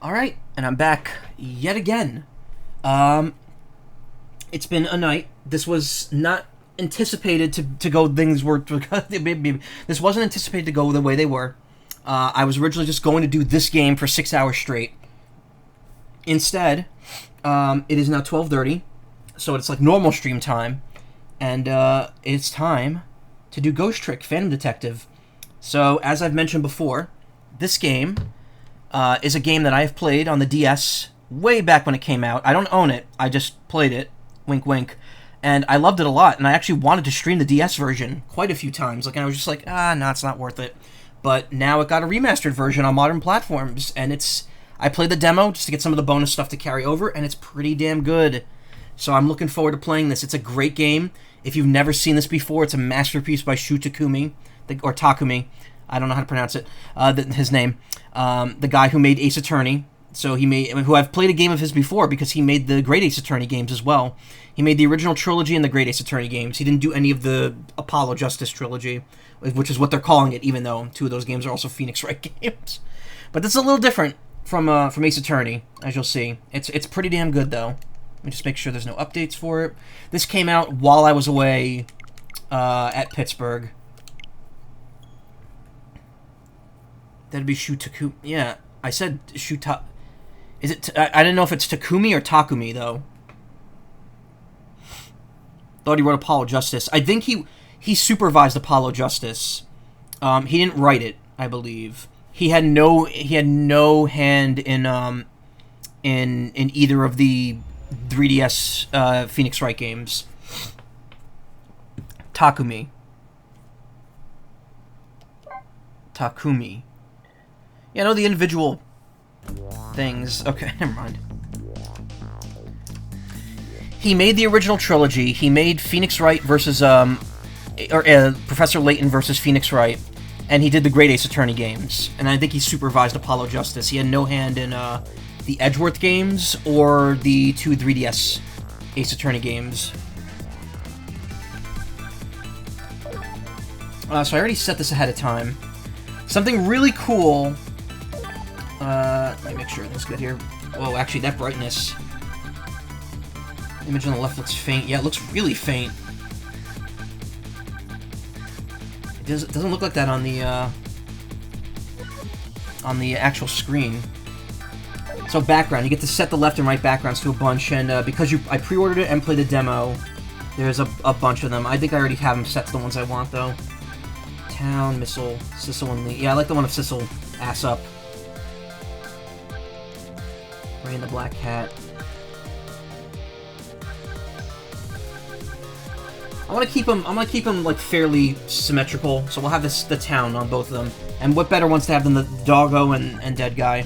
Alright, and I'm back yet again. It's been a night. This was not anticipated to go things were... This wasn't anticipated to go the way they were. I was originally just going to do this game for 6 hours straight. Instead, it is now 12:30, so it's like normal stream time, and it's time to do Ghost Trick Phantom Detective. So, as I've mentioned before, this game... is a game that I have played on the DS way back when it came out. I don't own it. I just played it. Wink, wink. And I loved it a lot. And I actually wanted to stream the DS version quite a few times. And I was just like, no, it's not worth it. But now it got a remastered version on modern platforms. And I played the demo just to get some of the bonus stuff to carry over. And it's pretty damn good. So I'm looking forward to playing this. It's a great game. If you've never seen this before, it's a masterpiece by Shu Takumi. Or Takumi. I don't know how to pronounce it. His name. The guy who made Ace Attorney. So who I've played a game of his before because he made the Great Ace Attorney games as well. He made the original trilogy and the Great Ace Attorney games. He didn't do any of the Apollo Justice trilogy, which is what they're calling it, even though two of those games are also Phoenix Wright games. But this is a little different from Ace Attorney, as you'll see. It's pretty damn good, though. Let me just make sure there's no updates for it. This came out while I was away at Pittsburgh. That'd be Shu Takumi. Yeah, I said Shu Ta... Is it... I didn't know if it's Takumi or Takumi, though. Thought he wrote Apollo Justice. I think he supervised Apollo Justice. He didn't write it, I believe. He had no hand in either of the 3DS Phoenix Wright games. Takumi. Yeah, I know the individual things. Okay, never mind. He made the original trilogy. He made Phoenix Wright versus Professor Layton versus Phoenix Wright, and he did the Great Ace Attorney games. And I think he supervised Apollo Justice. He had no hand in the Edgeworth games or the two 3DS Ace Attorney games. So I already set this ahead of time. Something really cool. Let me make sure this is good here. Whoa, actually, that brightness. Image on the left looks faint. Yeah, it looks really faint. It doesn't look like that on the actual screen. So background, you get to set the left and right backgrounds to a bunch, and because I pre-ordered it and played the demo, there's a bunch of them. I think I already have them set to the ones I want, though. Town, Missile, Sissel, and Lee. Yeah, I like the one of Sissel, ass up. Ray and the Black Cat. I'm gonna keep them like fairly symmetrical. So we'll have the town on both of them. And what better ones to have than the Doggo and Dead Guy?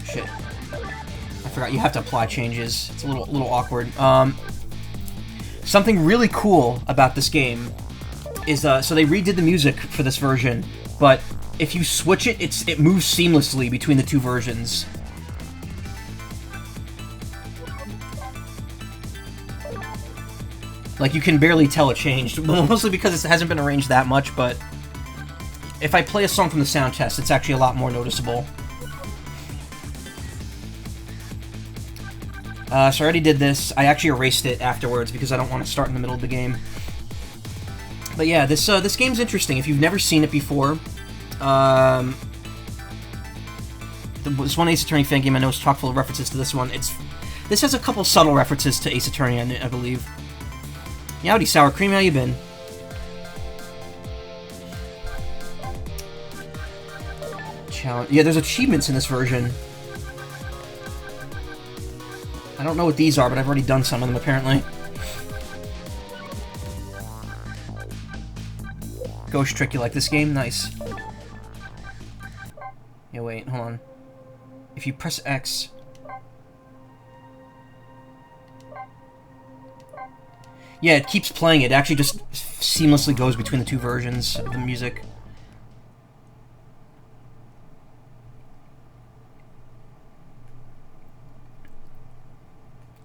Shit. I forgot you have to apply changes. It's a little awkward. Something really cool about this game is so they redid the music for this version, but if you switch it, it moves seamlessly between the two versions. Like, you can barely tell it changed, mostly because it hasn't been arranged that much, but if I play a song from the sound test, it's actually a lot more noticeable. So I already did this. I actually erased it afterwards because I don't want to start in the middle of the game. But yeah, this game's interesting. If you've never seen it before, this one Ace Attorney fan game I know is chock full of references to this one. This has a couple subtle references to Ace Attorney, I believe. Yowdy, Sour Cream, how you been? Challenge. Yeah, there's achievements in this version. I don't know what these are, but I've already done some of them, apparently. Ghost Trick, you like this game? Nice. Yeah, wait, hold on. If you press X... Yeah, it keeps playing. It actually just seamlessly goes between the two versions of the music.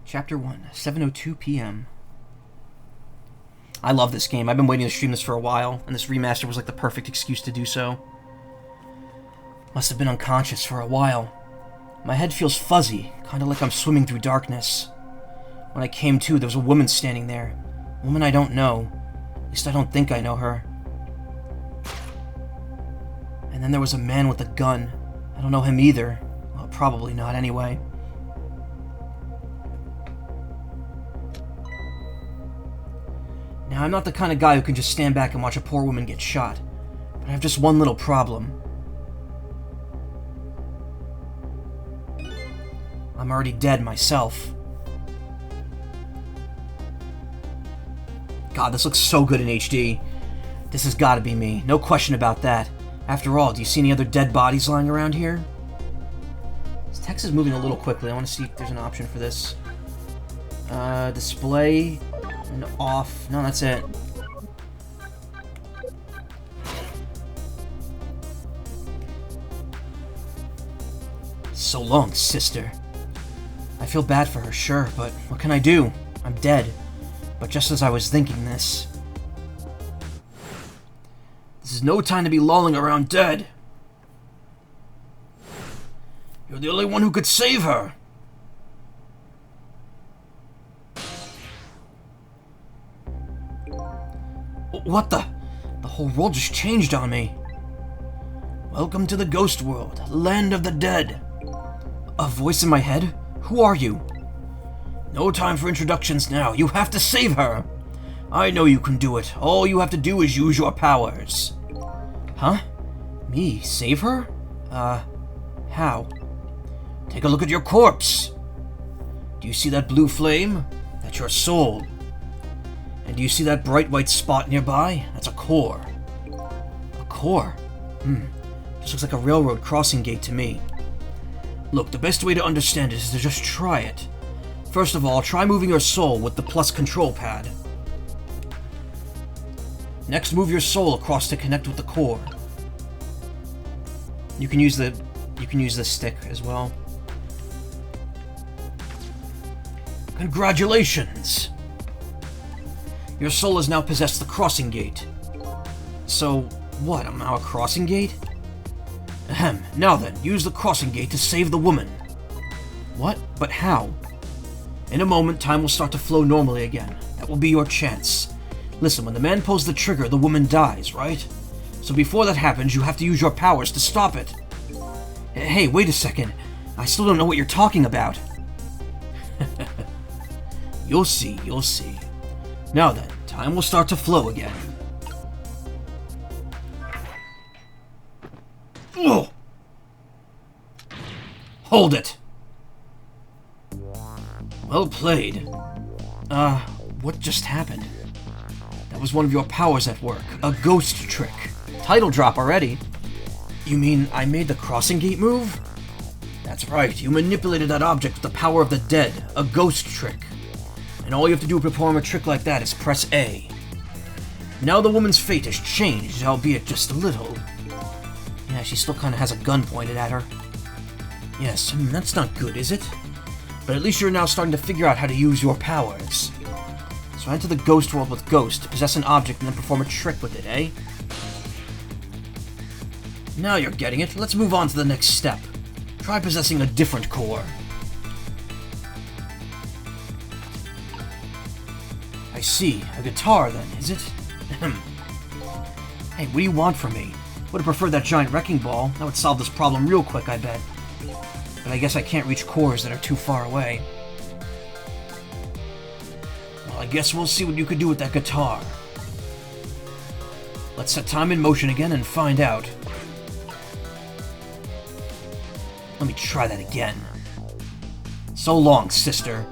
Chapter 1, 7:02 p.m. I love this game. I've been waiting to stream this for a while, and this remaster was like the perfect excuse to do so. Must have been unconscious for a while. My head feels fuzzy, kind of like I'm swimming through darkness. When I came to, there was a woman standing there. A woman I don't know. At least I don't think I know her. And then there was a man with a gun. I don't know him either. Well, probably not anyway. Now, I'm not the kind of guy who can just stand back and watch a poor woman get shot. But I have just one little problem. I'm already dead myself. God, this looks so good in HD. This has got to be me. No question about that. After all, do you see any other dead bodies lying around here? This text is moving a little quickly. I want to see if there's an option for this. Display and off. No, that's it. So long, sister. I feel bad for her, sure, but what can I do? I'm dead. But just as I was thinking this... This is no time to be lolling around dead. You're the only one who could save her. What the? The whole world just changed on me. Welcome to the ghost world, land of the dead. A voice in my head? Who are you? No time for introductions now. You have to save her. I know you can do it. All you have to do is use your powers. Huh? Me? Save her? How? Take a look at your corpse. Do you see that blue flame? That's your soul. And do you see that bright white spot nearby? That's a core. A core? Just looks like a railroad crossing gate to me. Look, the best way to understand it is to just try it. First of all, try moving your soul with the plus control pad. Next, move your soul across to connect with the core. You can use the stick as well. Congratulations! Your soul has now possessed the crossing gate. So, what, I'm now a crossing gate? Ahem, now then, use the crossing gate to save the woman. What? But how? In a moment, time will start to flow normally again. That will be your chance. Listen, when the man pulls the trigger, the woman dies, right? So before that happens, you have to use your powers to stop it. Hey, wait a second. I still don't know what you're talking about. You'll see, you'll see. Now then, time will start to flow again. Ugh. Hold it! Well played. What just happened? That was one of your powers at work. A ghost trick. Title drop already. You mean I made the crossing gate move? That's right, you manipulated that object with the power of the dead. A ghost trick. And all you have to do to perform a trick like that is press A. Now the woman's fate has changed, albeit just a little. Yeah, she still kind of has a gun pointed at her. Yes, that's not good, is it? But at least you're now starting to figure out how to use your powers. So enter the ghost world with Ghost, possess an object, and then perform a trick with it, eh? Now you're getting it. Let's move on to the next step. Try possessing a different core. I see. A guitar, then, is it? Hey, what do you want from me? Would have preferred that giant wrecking ball. That would solve this problem real quick, I bet. But I guess I can't reach cores that are too far away. Well, I guess we'll see what you could do with that guitar. Let's set time in motion again and find out. Let me try that again. So long, sister.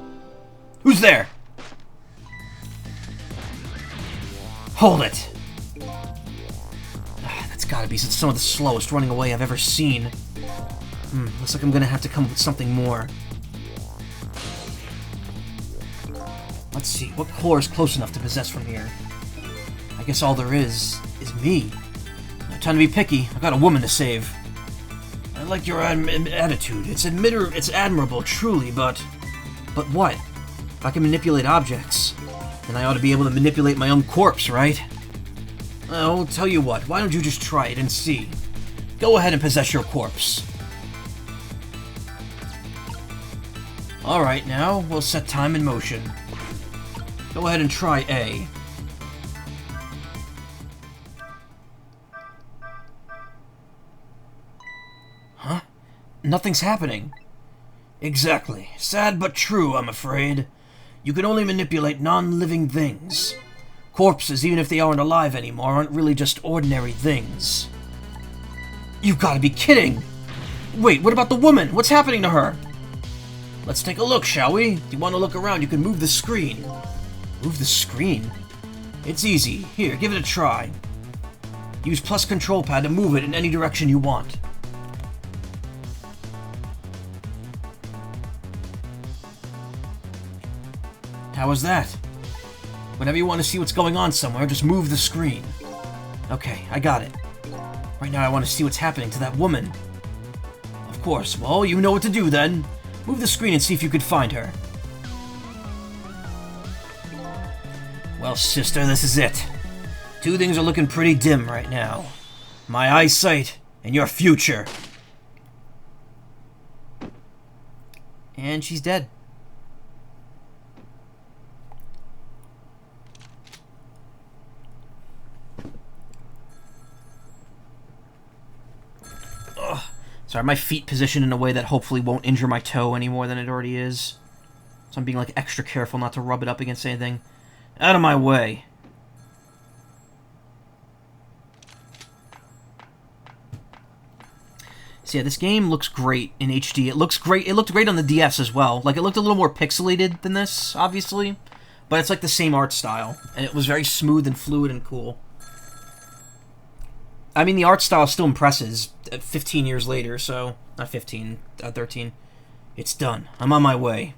Who's there? Hold it! That's gotta be some of the slowest running away I've ever seen. Looks like I'm gonna have to come up with something more. Let's see, what core is close enough to possess from here? I guess all there is me. No time to be picky, I've got a woman to save. I like your attitude. It's admirable, truly, but what? If I can manipulate objects, then I ought to be able to manipulate my own corpse, right? I'll tell you what, why don't you just try it and see? Go ahead and possess your corpse. Alright, now we'll set time in motion. Go ahead and try A. Huh? Nothing's happening. Exactly. Sad but true, I'm afraid. You can only manipulate non-living things. Corpses, even if they aren't alive anymore, aren't really just ordinary things. You've got to be kidding! Wait, what about the woman? What's happening to her? Let's take a look, shall we? If you want to look around, you can move the screen. Move the screen? It's easy. Here, give it a try. Use plus control pad to move it in any direction you want. How was that? Whenever you want to see what's going on somewhere, just move the screen. Okay, I got it. Right now I want to see what's happening to that woman. Of course, well, you know what to do then. Move the screen and see if you could find her. Well, sister, this is it. Two things are looking pretty dim right now. My eyesight and your future. And she's dead. Ugh. Sorry, my feet positioned in a way that hopefully won't injure my toe any more than it already is. So I'm being like extra careful not to rub it up against anything. Out of my way. So yeah, this game looks great in HD. It looks great. It looked great on the DS as well. Like, it looked a little more pixelated than this, obviously. But it's like the same art style. And it was very smooth and fluid and cool. I mean, the art style still impresses 15 years later, so... Not 15, 13. It's done. I'm on my way.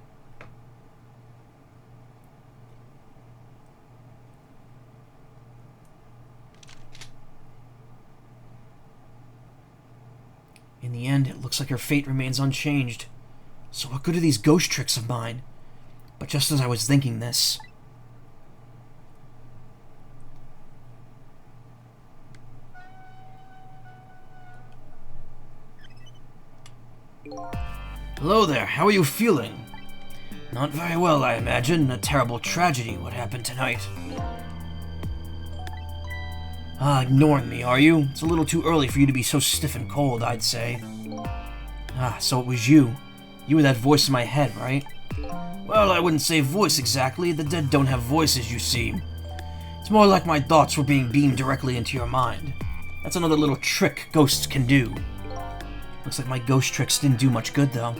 In the end, it looks like her fate remains unchanged. So what good are these ghost tricks of mine? But just as I was thinking this... Hello there, how are you feeling? Not very well, I imagine. A terrible tragedy what happened tonight. Ah, ignoring me, are you? It's a little too early for you to be so stiff and cold, I'd say. Ah, so it was you. You were that voice in my head, right? Well, I wouldn't say voice exactly. The dead don't have voices, you see. It's more like my thoughts were being beamed directly into your mind. That's another little trick ghosts can do. Looks like my ghost tricks didn't do much good, though.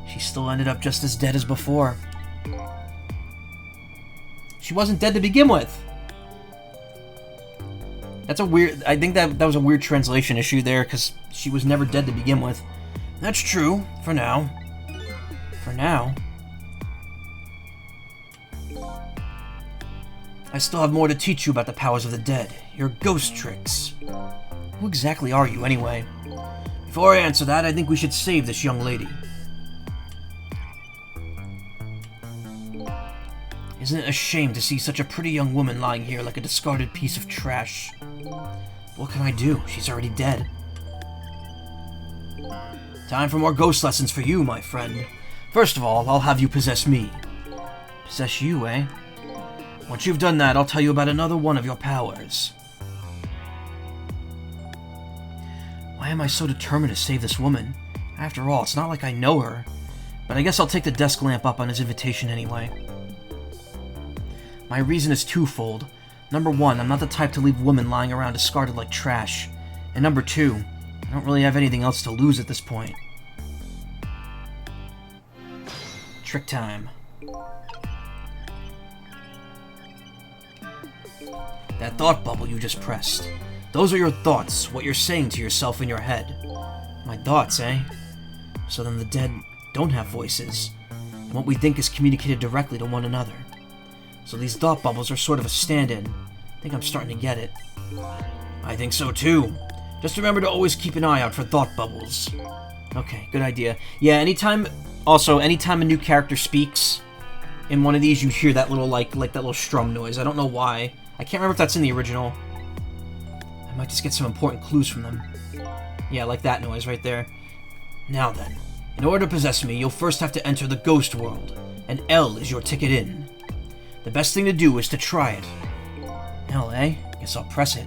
She still ended up just as dead as before. She wasn't dead to begin with. That's a weird... I think that was a weird translation issue there, because she was never dead to begin with. That's true, for now. For now. I still have more to teach you about the powers of the dead. Your ghost tricks. Who exactly are you, anyway? Before I answer that, I think we should save this young lady. Isn't it a shame to see such a pretty young woman lying here like a discarded piece of trash? What can I do? She's already dead. Time for more ghost lessons for you, my friend. First of all, I'll have you possess me. Possess you, eh? Once you've done that, I'll tell you about another one of your powers. Why am I so determined to save this woman? After all, it's not like I know her. But I guess I'll take the desk lamp up on his invitation anyway. My reason is twofold. Number one, I'm not the type to leave women lying around discarded like trash. And number two, I don't really have anything else to lose at this point. Trick time. That thought bubble you just pressed. Those are your thoughts, what you're saying to yourself in your head. My thoughts, eh? So then the dead don't have voices, and what we think is communicated directly to one another. So these thought bubbles are sort of a stand-in. I think I'm starting to get it. I think so too. Just remember to always keep an eye out for thought bubbles. Okay, good idea. Yeah, anytime a new character speaks in one of these, you hear that little, like that little strum noise. I don't know why. I can't remember if that's in the original. I might just get some important clues from them. Yeah, like that noise right there. Now then, in order to possess me, you'll first have to enter the ghost world, and L is your ticket in. The best thing to do is to try it. L, eh? Guess I'll press it.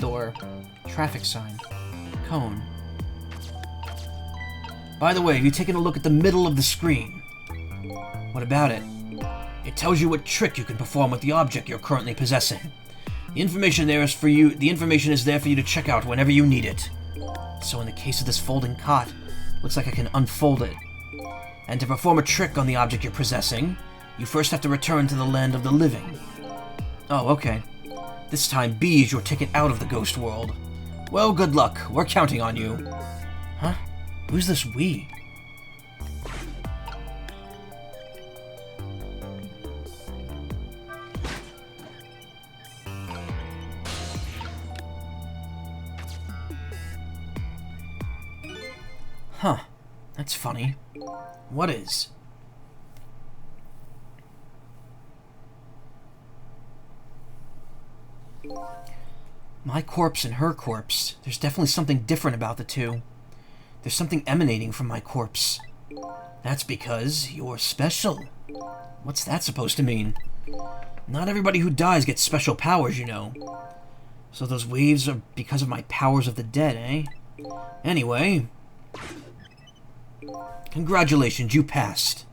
Door. Traffic sign. Cone. By the way, have you taken a look at the middle of the screen? What about it? It tells you what trick you can perform with the object you're currently possessing. The information there is for you. The information is there for you to check out whenever you need it. So in the case of this folding cot, looks like I can unfold it. And to perform a trick on the object you're possessing, you first have to return to the land of the living. Oh, okay. This time B is your ticket out of the ghost world. Well, good luck. We're counting on you. Huh? Who's this we? Huh. That's funny. What is? My corpse and her corpse. There's definitely something different about the two. There's something emanating from my corpse. That's because you're special. What's that supposed to mean? Not everybody who dies gets special powers, you know. So those waves are because of my powers of the dead, eh? Anyway. Congratulations, you passed.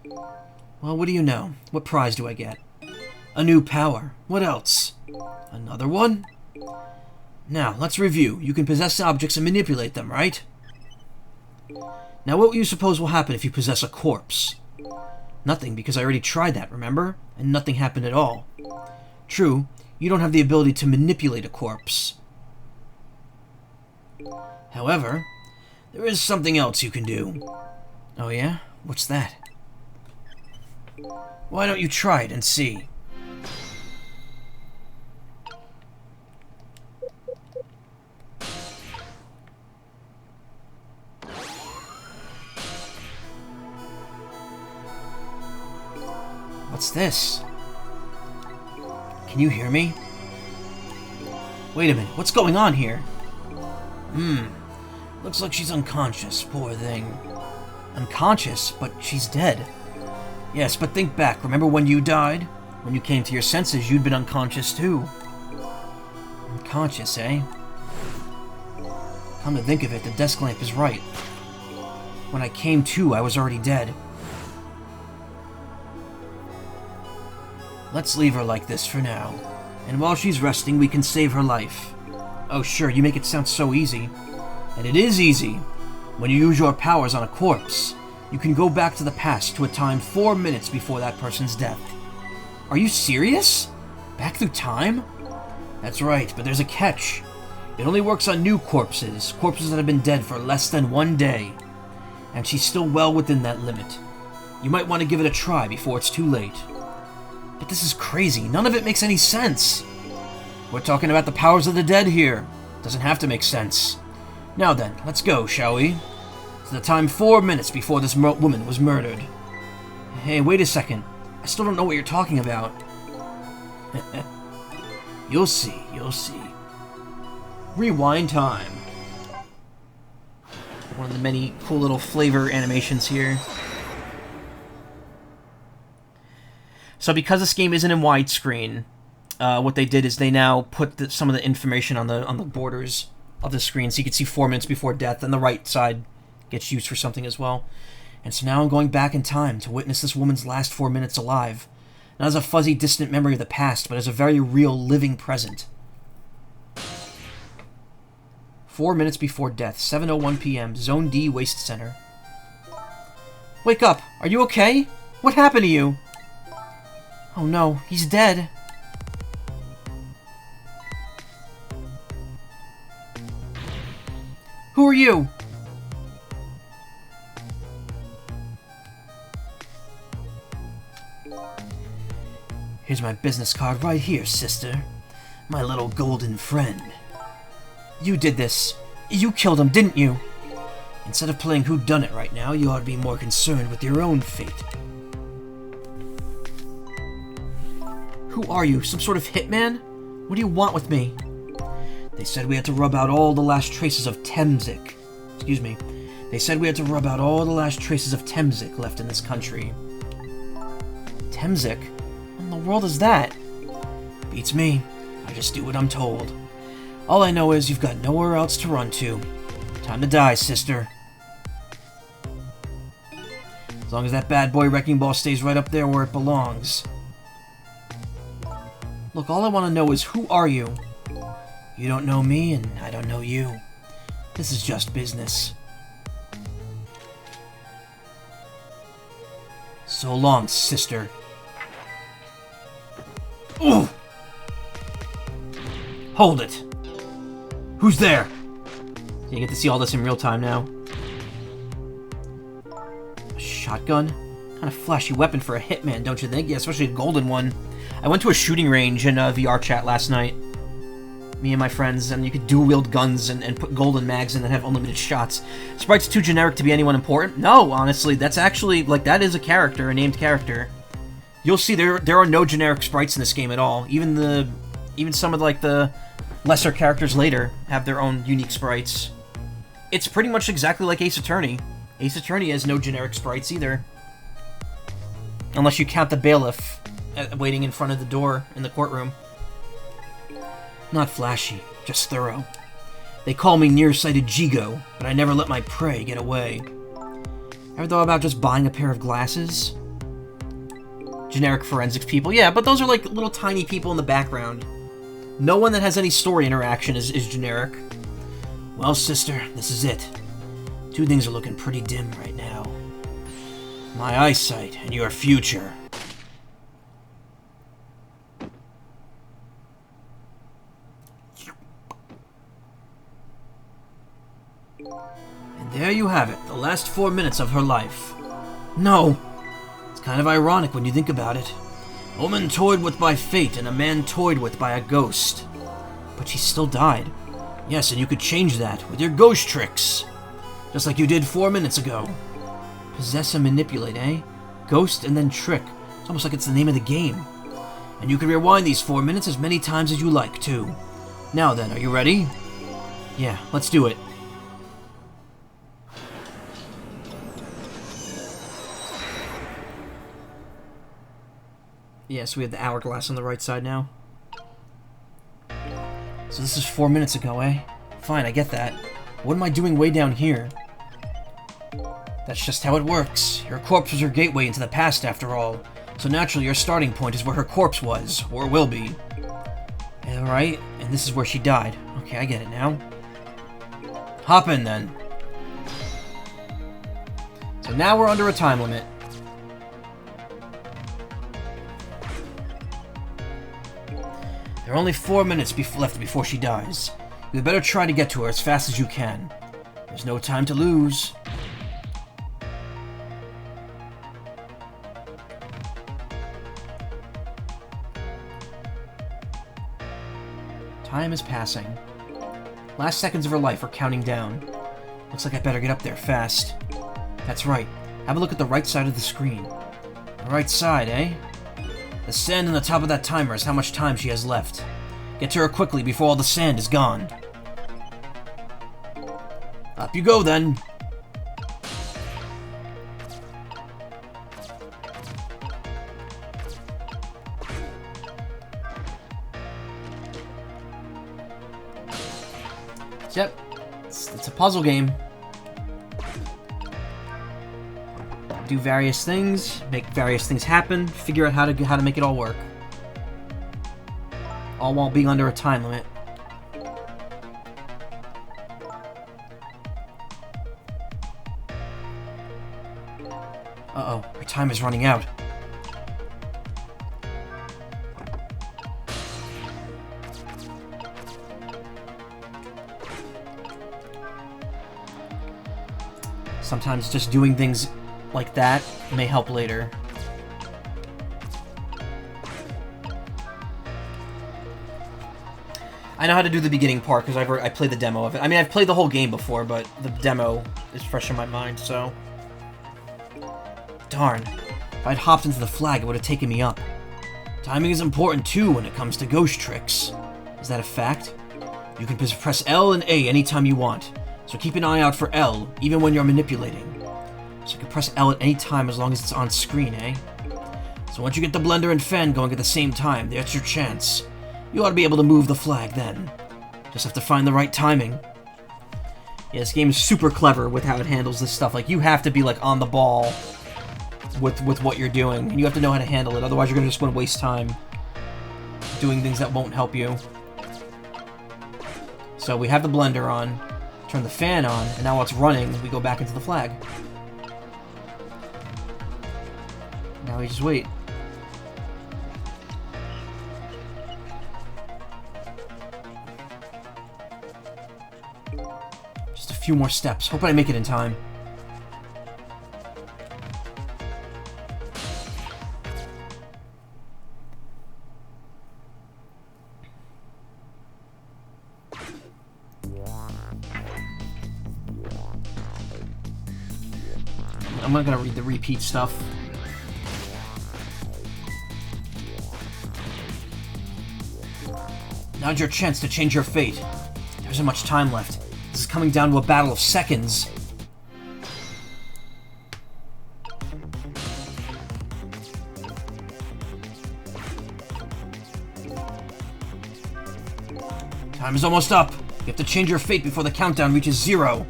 Well, what do you know? What prize do I get? A new power. What else? Another one? Now, let's review. You can possess objects and manipulate them, right? Now, what do you suppose will happen if you possess a corpse? Nothing, because I already tried that, remember? And nothing happened at all. True, you don't have the ability to manipulate a corpse. However, there is something else you can do. Oh yeah? What's that? Why don't you try it and see? What's this? Can you hear me? Wait a minute, what's going on here? Looks like she's unconscious, poor thing. Unconscious? But she's dead. Yes, but think back, remember when you died? When you came to your senses, you'd been unconscious too. Unconscious, eh? Come to think of it, the desk lamp is right. When I came to, I was already dead. Let's leave her like this for now. And while she's resting, we can save her life. Oh sure, you make it sound so easy. And it is easy. When you use your powers on a corpse, you can go back to the past to a time 4 minutes before that person's death. Are you serious? Back through time? That's right, but there's a catch. It only works on new corpses, corpses that have been dead for less than 1 day. And she's still well within that limit. You might want to give it a try before it's too late. But this is crazy. None of it makes any sense. We're talking about the powers of the dead here. Doesn't have to make sense. Now then, let's go, shall we? To the time 4 minutes before this woman was murdered. Hey, wait a second. I still don't know what you're talking about. You'll see, you'll see. Rewind time. One of the many cool little flavor animations here. So because this game isn't in widescreen, what they did is they now put some of the information on the borders of the screen, so you can see 4 minutes before death, and the right side gets used for something as well. And so now I'm going back in time to witness this woman's last 4 minutes alive, not as a fuzzy, distant memory of the past, but as a very real, living present. 4 minutes before death, 7:01 p.m., Zone D Waste Center. Wake up! Are you okay? What happened to you? Oh no, he's dead. Who are you? Here's my business card right here, sister. My little golden friend. You did this. You killed him, didn't you? Instead of playing whodunit right now, you ought to be more concerned with your own fate. Who are you? Some sort of hitman? What do you want with me? They said we had to rub out all the last traces of Temzik. Excuse me. They said we had to rub out all the last traces of Temzik left in this country. Temzik? What in the world is that? Beats me. I just do what I'm told. All I know is you've got nowhere else to run to. Time to die, sister. As long as that bad boy wrecking ball stays right up there where it belongs. Look, all I want to know is who are you? You don't know me, and I don't know you. This is just business. So long, sister. Ooh! Hold it! Who's there? You get to see all this in real time now. A shotgun? Kind of flashy weapon for a hitman, don't you think? Yeah, especially a golden one. I went to a shooting range in VR chat last night. Me and my friends, and you could dual-wield guns and put golden mags in and have unlimited shots. Sprite's too generic to be anyone important? No, honestly, that's actually, like, that is a character, a named character. You'll see there are no generic sprites in this game at all. Even some of, like, the lesser characters later have their own unique sprites. It's pretty much exactly like Ace Attorney. Ace Attorney has no generic sprites either. Unless you count the bailiff waiting in front of the door in the courtroom. Not flashy, just thorough. They call me nearsighted Jigo, but I never let my prey get away. Ever thought about just buying a pair of glasses? Generic forensics people, yeah, but those are like little tiny people in the background. No one that has any story interaction is generic. Well, sister, this is it. Two things are looking pretty dim right now. My eyesight and your future. And there you have it, the last 4 minutes of her life. No! It's kind of ironic when you think about it. A woman toyed with by fate and a man toyed with by a ghost. But she still died. Yes, and you could change that with your ghost tricks. Just like you did 4 minutes ago. Possess and manipulate, eh? Ghost and then trick. It's almost like it's the name of the game. And you can rewind these 4 minutes as many times as you like, too. Now then, are you ready? Yeah, let's do it. Yes, we have the hourglass on the right side now. So this is 4 minutes ago, eh? Fine, I get that. What am I doing way down here? That's just how it works. Your corpse was your gateway into the past, after all. So naturally, your starting point is where her corpse was, or will be. Alright, and this is where she died. Okay, I get it now. Hop in, then. So now we're under a time limit. There are only 4 minutes left before she dies. You better try to get to her as fast as you can. There's no time to lose. Time is passing. Last seconds of her life are counting down. Looks like I better get up there fast. That's right. Have a look at the right side of the screen. The right side, eh? The sand on the top of that timer is how much time she has left. Get to her quickly before all the sand is gone. Up you go, then. Yep, it's a puzzle game. Do various things, make various things happen, figure out how to make it all work. All while being under a time limit. Uh-oh, her time is running out. Sometimes just doing things like that may help later. I know how to do the beginning part because I played the demo of it. I mean, I've played the whole game before, but the demo is fresh in my mind, so... Darn. If I'd hopped into the flag, it would have taken me up. Timing is important, too, when it comes to ghost tricks. Is that a fact? You can press L and A anytime you want, so keep an eye out for L, even when you're manipulating. So you can press L at any time as long as it's on screen, eh? So once you get the blender and fan going at the same time, that's your chance. You ought to be able to move the flag then. Just have to find the right timing. Yeah, this game is super clever with how it handles this stuff. Like, you have to be, like, on the ball with what you're doing, and you have to know how to handle it, otherwise you're just going to waste time doing things that won't help you. So we have the blender on, turn the fan on, and now while it's running, we go back into the flag. Now we just wait. Just a few more steps. Hope I make it in time. I'm not gonna read the repeat stuff. Now's your chance to change your fate. There isn't much time left. This is coming down to a battle of seconds. Time is almost up. You have to change your fate before the countdown reaches 0.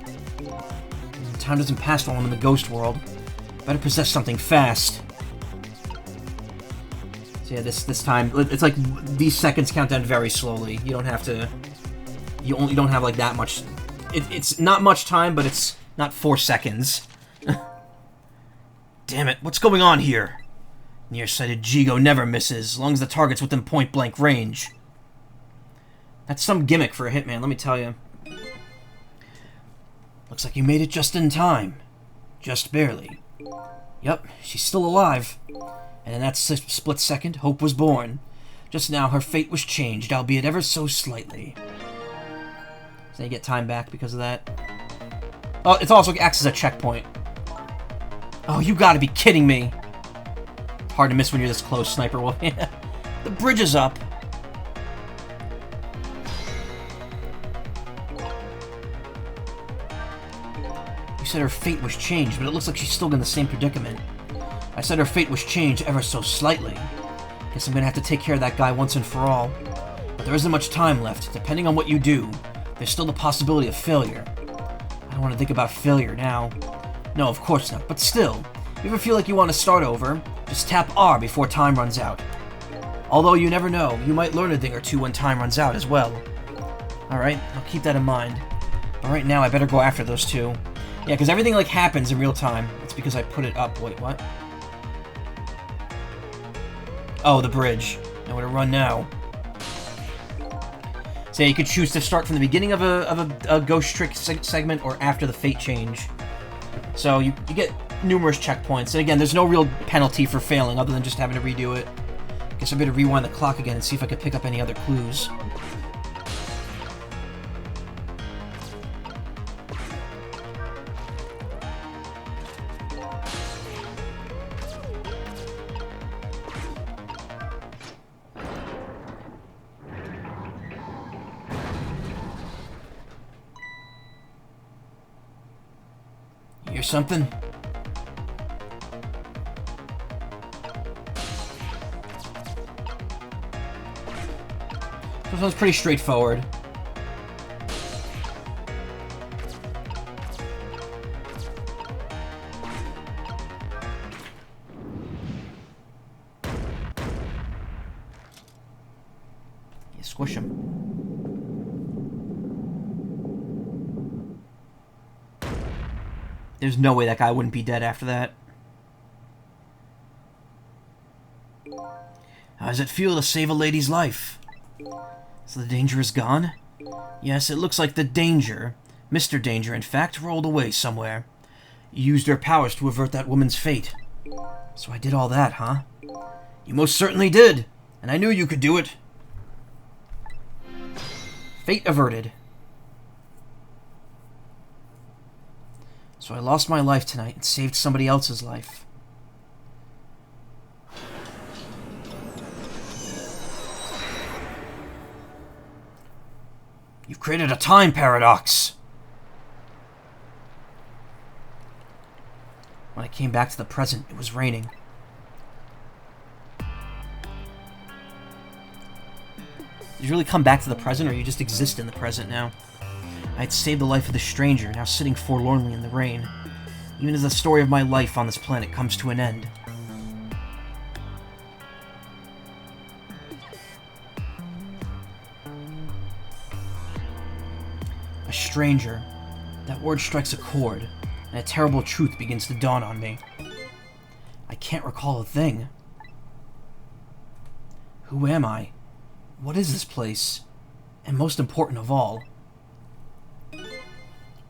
Time doesn't pass long in the ghost world. Better possess something fast. So yeah, this time it's like these seconds count down very slowly. You don't have to. You don't have like that much. It's not much time, but it's not 4 seconds. Damn it! What's going on here? Nearsighted Jigo never misses, as long as the target's within point-blank range. That's some gimmick for a hitman, let me tell you. Looks like you made it just in time. Just barely. Yep, she's still alive. And in that split second, hope was born. Just now, her fate was changed, albeit ever so slightly. So you get time back because of that. Oh, it also acts as a checkpoint. Oh, you gotta be kidding me. Hard to miss when you're this close, Sniper Wolf. The bridge is up. You said her fate was changed, but it looks like she's still in the same predicament. I said her fate was changed ever so slightly. Guess I'm gonna have to take care of that guy once and for all. But there isn't much time left. Depending on what you do, there's still the possibility of failure. I don't want to think about failure now. No, of course not, but still. If you ever feel like you want to start over, just tap R before time runs out. Although you never know, you might learn a thing or two when time runs out as well. Alright, I'll keep that in mind. But right now, I better go after those two. Yeah, because everything, like, happens in real time. It's because I put it up. Wait, what? Oh, the bridge. Now where to run now. So yeah, you could choose to start from the beginning of a ghost trick segment or after the fate change. So you get numerous checkpoints. And again, there's no real penalty for failing other than just having to redo it. Guess I better rewind the clock again and see if I can pick up any other clues. Hear something? This one's pretty straightforward. Yeah, squish him. There's no way that guy wouldn't be dead after that. How does it feel to save a lady's life? So the danger is gone? Yes, it looks like the danger, Mr. Danger, in fact, rolled away somewhere. You used your powers to avert that woman's fate. So I did all that, huh? You most certainly did, and I knew you could do it. Fate averted. So I lost my life tonight and saved somebody else's life. You've created a time paradox! When I came back to the present, it was raining. Did you really come back to the present, or you just exist in the present now? I had saved the life of the stranger, now sitting forlornly in the rain, even as the story of my life on this planet comes to an end. A stranger. That word strikes a chord, and a terrible truth begins to dawn on me. I can't recall a thing. Who am I? What is this place? And most important of all,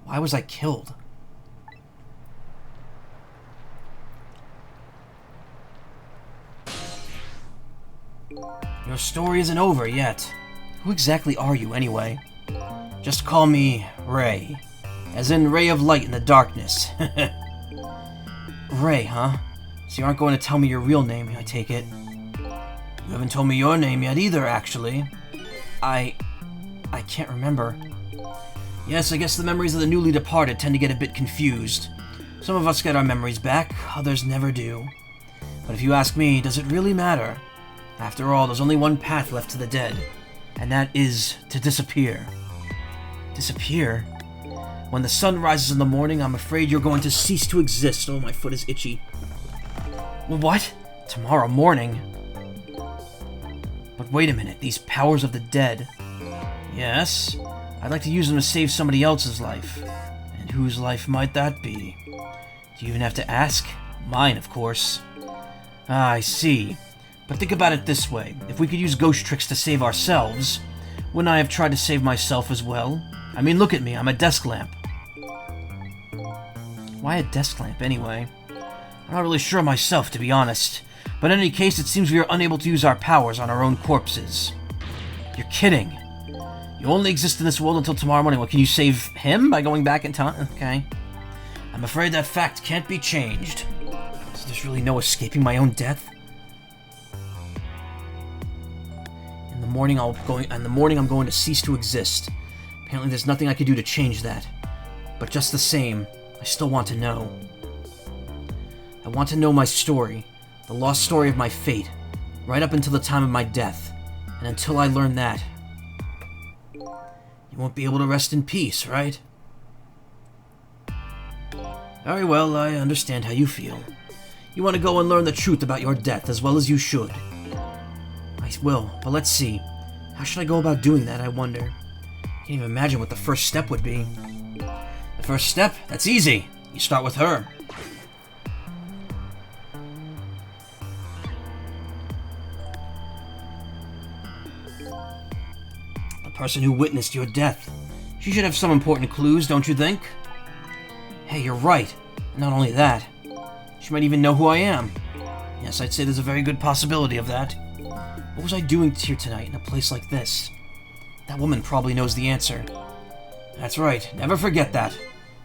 why was I killed? Your story isn't over yet. Who exactly are you, anyway? Just call me Ray. As in ray of light in the darkness. Ray, huh? So you aren't going to tell me your real name, I take it. You haven't told me your name yet either, actually. I can't remember. Yes, I guess the memories of the newly departed tend to get a bit confused. Some of us get our memories back, others never do. But if you ask me, does it really matter? After all, there's only one path left to the dead, and that is to disappear. Disappear? When the sun rises in the morning, I'm afraid you're going to cease to exist. Oh, my foot is itchy. What? Tomorrow morning? But wait a minute, these powers of the dead. Yes, I'd like to use them to save somebody else's life. And whose life might that be? Do you even have to ask? Mine, of course. Ah, I see. But think about it this way. If we could use ghost tricks to save ourselves, wouldn't I have tried to save myself as well? I mean, look at me, I'm a desk lamp. Why a desk lamp, anyway? I'm not really sure myself, to be honest. But in any case, it seems we are unable to use our powers on our own corpses. You're kidding. You only exist in this world until tomorrow morning. What, can you save him by going back in time? Okay. I'm afraid that fact can't be changed. So there's really no escaping my own death? In the morning I'm going to cease to exist. Apparently there's nothing I can do to change that. But just the same, I still want to know. I want to know my story, the lost story of my fate, right up until the time of my death. And until I learn that, you won't be able to rest in peace, right? Very well, I understand how you feel. You want to go and learn the truth about your death, as well as you should. I will, but let's see. How should I go about doing that, I wonder? I can't even imagine what the first step would be. The first step? That's easy. You start with her. The person who witnessed your death. She should have some important clues, don't you think? Hey, you're right. Not only that, she might even know who I am. Yes, I'd say there's a very good possibility of that. What was I doing here tonight in a place like this? That woman probably knows the answer. That's right, never forget that.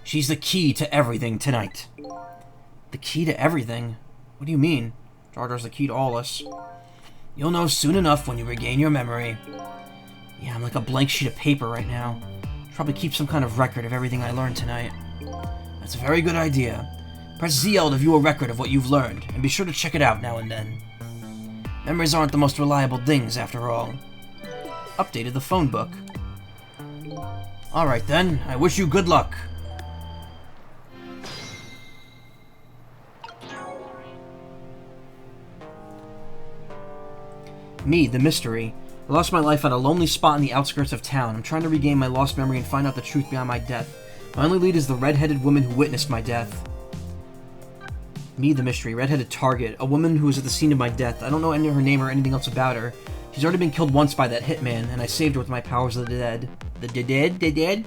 She's the key to everything tonight. The key to everything? What do you mean? Jar Jar's the key to all us. You'll know soon enough when you regain your memory. Yeah, I'm like a blank sheet of paper right now. Should probably keep some kind of record of everything I learned tonight. That's a very good idea. Press ZL to view a record of what you've learned, and be sure to check it out now and then. Memories aren't the most reliable things, after all. Updated the phone book. Alright then, I wish you good luck. Me, the mystery. I lost my life at a lonely spot in the outskirts of town. I'm trying to regain my lost memory and find out the truth behind my death. My only lead is the red-headed woman who witnessed my death. Me, the mystery. Red-headed target. A woman who was at the scene of my death. I don't know any of her name or anything else about her. She's already been killed once by that hitman, and I saved her with my powers of the dead. The dead?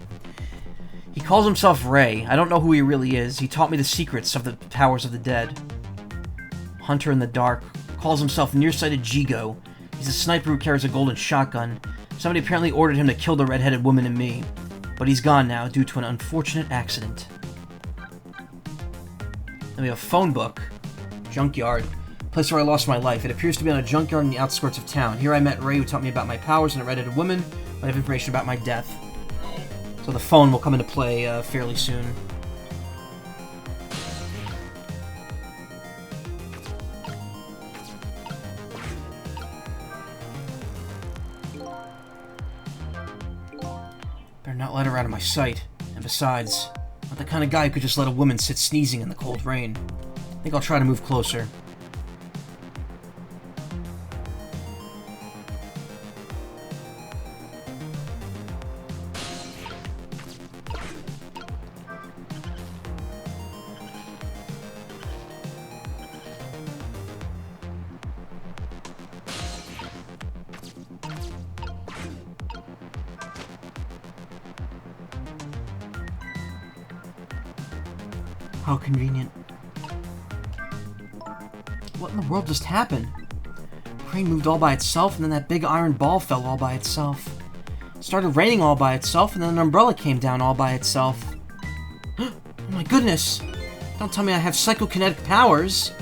He calls himself Ray. I don't know who he really is. He taught me the secrets of the powers of the dead. Hunter in the dark. Calls himself Nearsighted Jigo. He's a sniper who carries a golden shotgun. Somebody apparently ordered him to kill the red-headed woman and me. But he's gone now, due to an unfortunate accident. Then we have a phone book. Junkyard. Place where I lost my life. It appears to be on a junkyard in the outskirts of town. Here I met Ray, who taught me about my powers, and a redheaded woman might have information about my death. So the phone will come into play fairly soon. Better not let her out of my sight. And besides, I'm not the kind of guy who could just let a woman sit sneezing in the cold rain. I think I'll try to move closer. How convenient. What in the world just happened? The crane moved all by itself, and then that big iron ball fell all by itself. It started raining all by itself, and then an umbrella came down all by itself. Oh my goodness! Don't tell me I have psychokinetic powers!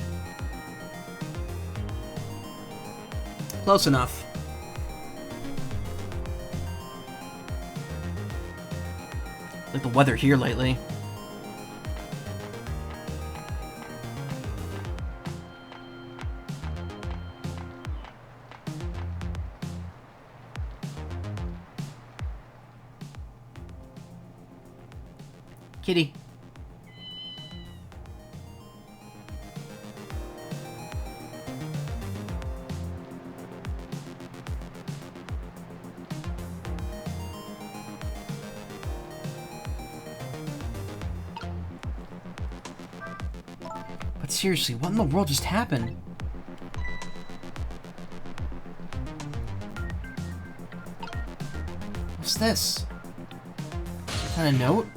Close enough. Like the weather here lately. Kitty. But seriously, what in the world just happened? What's this? Some kind of note?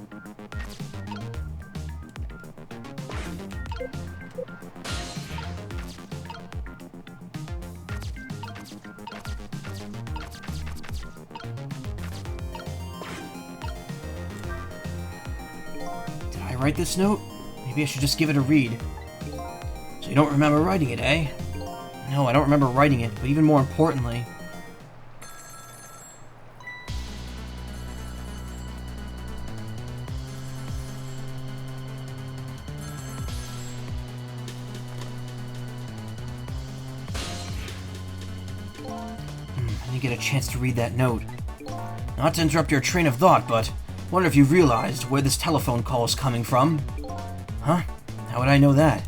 Write this note? Maybe I should just give it a read. So you don't remember writing it, eh? No, I don't remember writing it, but even more importantly... I didn't get a chance to read that note. Not to interrupt your train of thought, but... wonder if you've realized where this telephone call is coming from? Huh? How would I know that?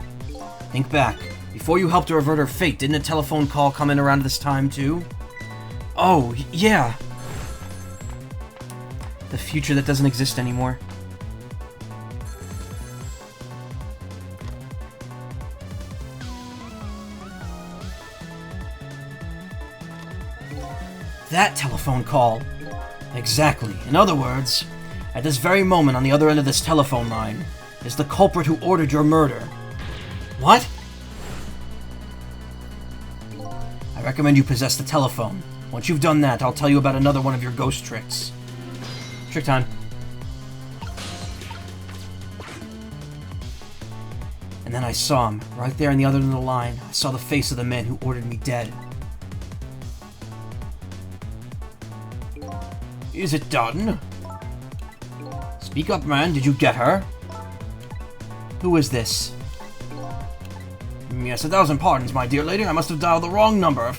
Think back. Before you helped her avert her fate, didn't a telephone call come in around this time, too? Oh, yeah. The future that doesn't exist anymore. That telephone call. Exactly. In other words... at this very moment, on the other end of this telephone line, is the culprit who ordered your murder. What? I recommend you possess the telephone. Once you've done that, I'll tell you about another one of your ghost tricks. Trick time. And then I saw him, right there on the other end of the line. I saw the face of the man who ordered me dead. Is it done? Speak up, man. Did you get her? Who is this? Yes, 1,000 pardons, my dear lady. I must have dialed the wrong number.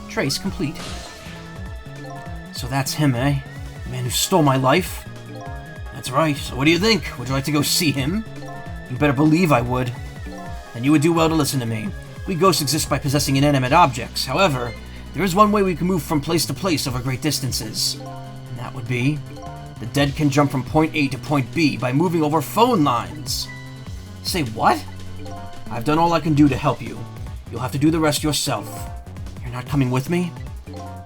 Trace complete. So that's him, eh? The man who stole my life? That's right. So what do you think? Would you like to go see him? You better believe I would. Then you would do well to listen to me. We ghosts exist by possessing inanimate objects. However, there is one way we can move from place to place over great distances. And that would be... the dead can jump from point A to point B by moving over phone lines. Say what? I've done all I can do to help you. You'll have to do the rest yourself. You're not coming with me?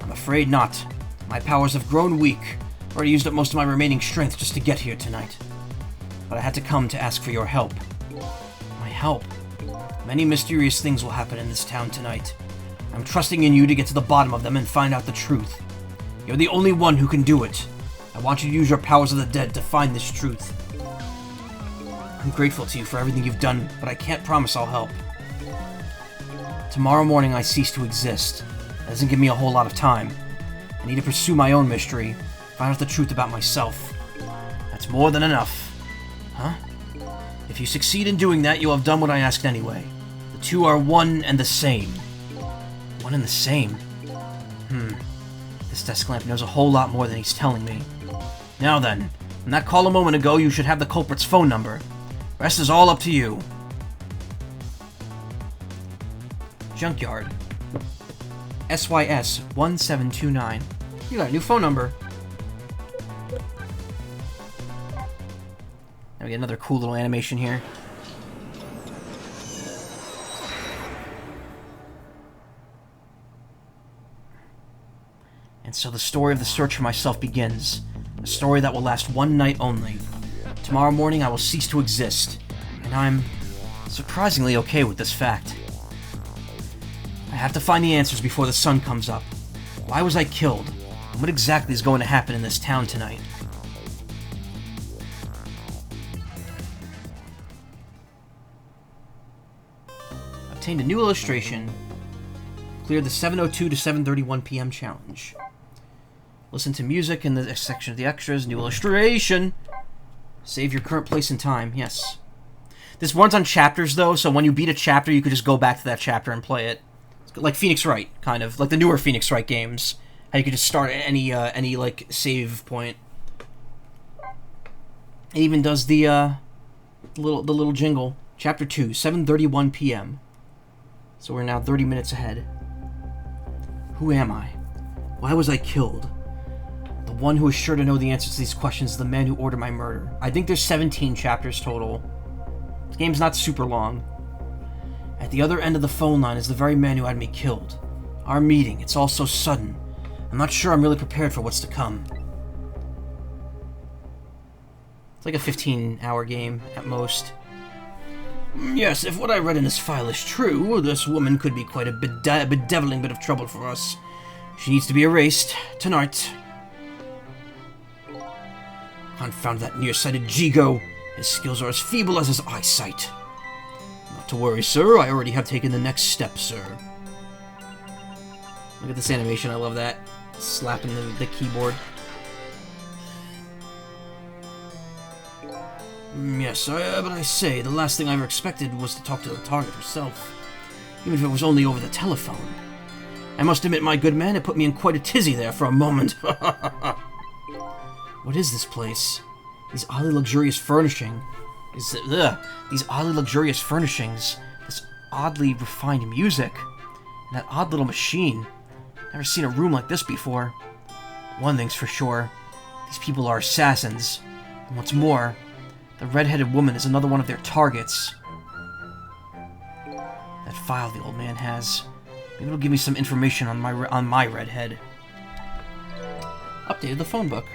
I'm afraid not. My powers have grown weak. I've already used up most of my remaining strength just to get here tonight. But I had to come to ask for your help. My help? Many mysterious things will happen in this town tonight. I'm trusting in you to get to the bottom of them and find out the truth. You're the only one who can do it. I want you to use your powers of the dead to find this truth. I'm grateful to you for everything you've done, but I can't promise I'll help. Tomorrow morning I cease to exist. That doesn't give me a whole lot of time. I need to pursue my own mystery, find out the truth about myself. That's more than enough. Huh? If you succeed in doing that, you'll have done what I asked anyway. The two are one and the same. One and the same? This desk lamp knows a whole lot more than he's telling me. Now then, from that call a moment ago, you should have the culprit's phone number. Rest is all up to you. Junkyard. SYS 1729. You got a new phone number. Now we get another cool little animation here. And so the story of the search for myself begins. A story that will last one night only. Tomorrow morning I will cease to exist. And I'm surprisingly okay with this fact. I have to find the answers before the sun comes up. Why was I killed? And what exactly is going to happen in this town tonight? Obtained a new illustration. Cleared the 7:02 to 7:31 p.m. challenge. Listen to music in the section of the extras. New illustration. Save your current place and time. Yes. This runs on chapters, though, so when you beat a chapter, you could just go back to that chapter and play it. It's like Phoenix Wright, kind of. Like the newer Phoenix Wright games. How you could just start at any like, save point. It even does the little jingle. Chapter 2, 7:31 p.m. So we're now 30 minutes ahead. Who am I? Why was I killed? The one who is sure to know the answers to these questions is the man who ordered my murder. I think there's 17 chapters total. The game's not super long. At the other end of the phone line is the very man who had me killed. Our meeting, it's all so sudden. I'm not sure I'm really prepared for what's to come. It's like a 15-hour game, at most. Yes, if what I read in this file is true, this woman could be quite a bedeviling bit of trouble for us. She needs to be erased, tonight. Confound that nearsighted Jigo. His skills are as feeble as his eyesight. Not to worry, sir. I already have taken the next step, sir. Look at this animation. I love that. Slapping the keyboard. Yes, but I say, the last thing I ever expected was to talk to the target herself. Even if it was only over the telephone. I must admit, my good man, it put me in quite a tizzy there for a moment. What is this place? These oddly luxurious furnishings. These oddly luxurious furnishings. This oddly refined music. And that odd little machine. Never seen a room like this before. One thing's for sure. These people are assassins. And what's more, the red-headed woman is another one of their targets. That file the old man has. Maybe it'll give me some information on my redhead. Updated the phone book.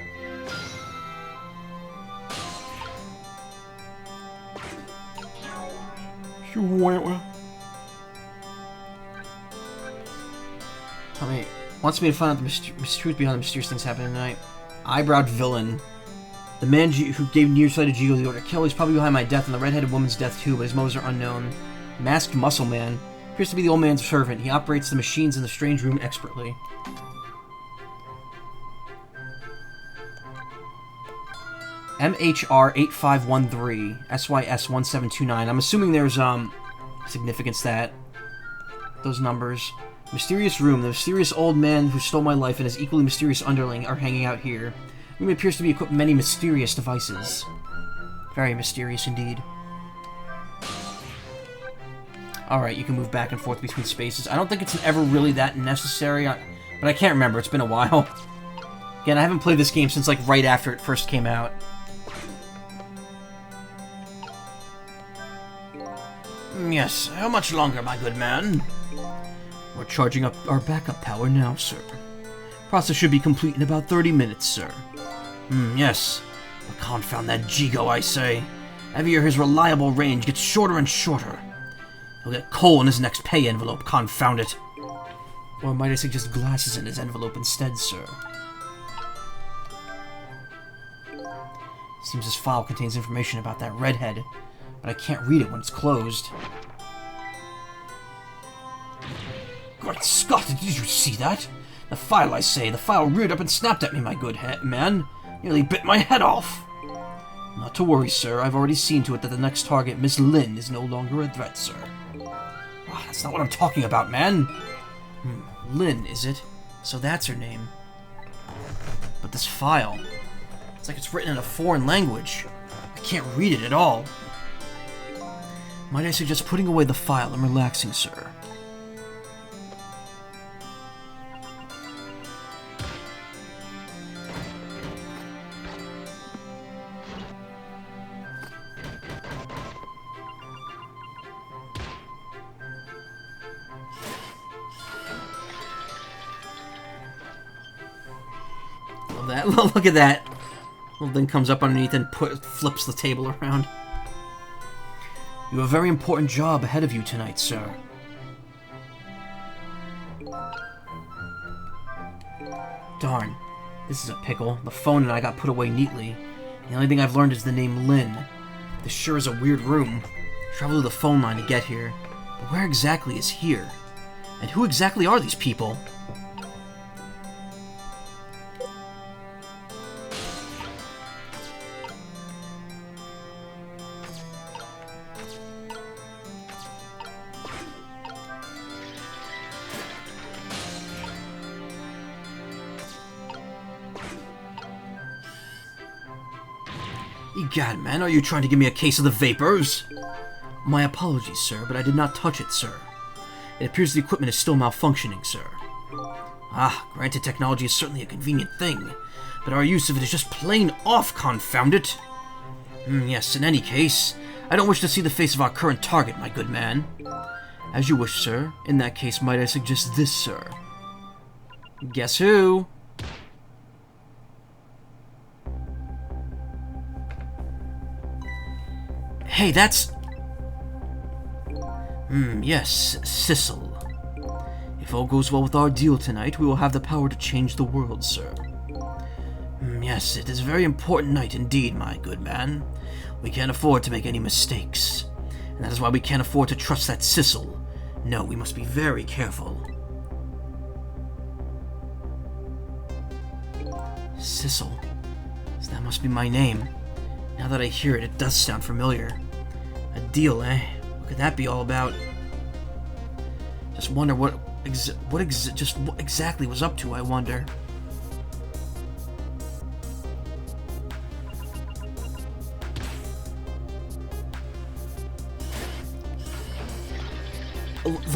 Wants me to find out the truth behind the mysterious things happening tonight. Eyebrowed villain. The man who gave nearsighted Jigo the order to kill. He's probably behind my death and the red-headed woman's death too, but his motives are unknown. Masked muscle man. Appears to be the old man's servant. He operates the machines in the strange room expertly. MHR 8513 SYS 1729. I'm assuming there's significance to that. Those numbers. Mysterious room. The mysterious old man who stole my life and his equally mysterious underling are hanging out here. The room appears to be equipped with many mysterious devices. Very mysterious indeed. Alright, you can move back and forth between spaces. I don't think it's ever really that necessary, but I can't remember. It's been a while. Again, I haven't played this game since like right after it first came out. Yes, how much longer, my good man? We're charging up our backup power now, sir. Process should be complete in about 30 minutes, sir. Yes. But confound that Jigo, I say. Every year his reliable range gets shorter and shorter. He'll get coal in his next pay envelope, confound it. Or might I suggest glasses in his envelope instead, sir? Seems this file contains information about that redhead, but I can't read it when it's closed. Great Scott, did you see that? The file, I say. The file reared up and snapped at me, my good man. Nearly bit my head off. Not to worry, sir. I've already seen to it that the next target, Miss Lin, is no longer a threat, sir. Oh, that's not what I'm talking about, man. Lin, is it? So that's her name. But this file, it's like it's written in a foreign language. I can't read it at all. Might I suggest putting away the file and relaxing, sir? That. Look at that. Little thing comes up underneath and flips the table around. You have a very important job ahead of you tonight, sir. Darn. This is a pickle. The phone and I got put away neatly. The only thing I've learned is the name Lin. This sure is a weird room. Travel through the phone line to get here. But where exactly is here? And who exactly are these people? Egad, man, are you trying to give me a case of the vapors? My apologies, sir, but I did not touch it, sir. It appears the equipment is still malfunctioning, sir. Ah, granted technology is certainly a convenient thing, but our use of it is just plain off, confound it! Yes, in any case, I don't wish to see the face of our current target, my good man. As you wish, sir. In that case, might I suggest this, sir? Guess who? Hey, that's... yes, Sissel. If all goes well with our deal tonight, we will have the power to change the world, sir. Yes, it is a very important night indeed, my good man. We can't afford to make any mistakes. And that is why we can't afford to trust that Sissel. No, we must be very careful. Sissel. So that must be my name. Now that I hear it, it does sound familiar. A deal, eh? What could that be all about? Just wonder what exactly was up to, I wonder.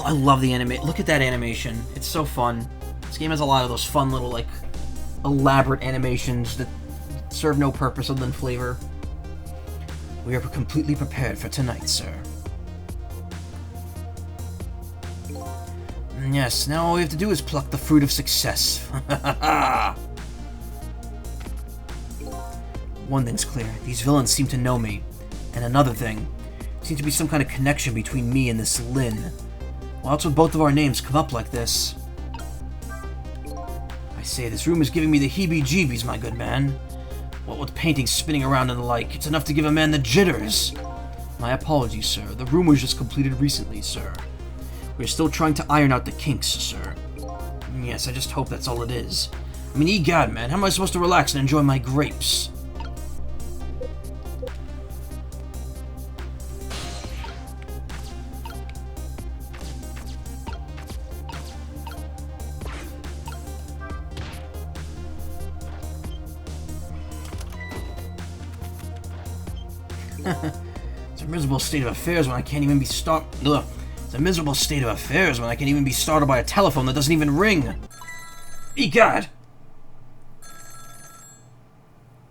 I love the anime. Look at that animation. It's so fun. This game has a lot of those fun little, like, elaborate animations that serve no purpose other than flavor. We are completely prepared for tonight, sir. Yes, now all we have to do is pluck the fruit of success. One thing's clear. These villains seem to know me. And another thing. There seems to be some kind of connection between me and this Lin. Why else would both of our names come up like this? I say, this room is giving me the heebie-jeebies, my good man. What with paintings spinning around and the like, it's enough to give a man the jitters. My apologies, sir. The room was just completed recently, sir. We're still trying to iron out the kinks, sir. Yes, I just hope that's all it is. I mean, egad, man, how am I supposed to relax and enjoy my grapes? It's a miserable state of affairs when I can't even be startled. It's a miserable state of affairs when I can't even be startled by a telephone that doesn't even ring. Egad!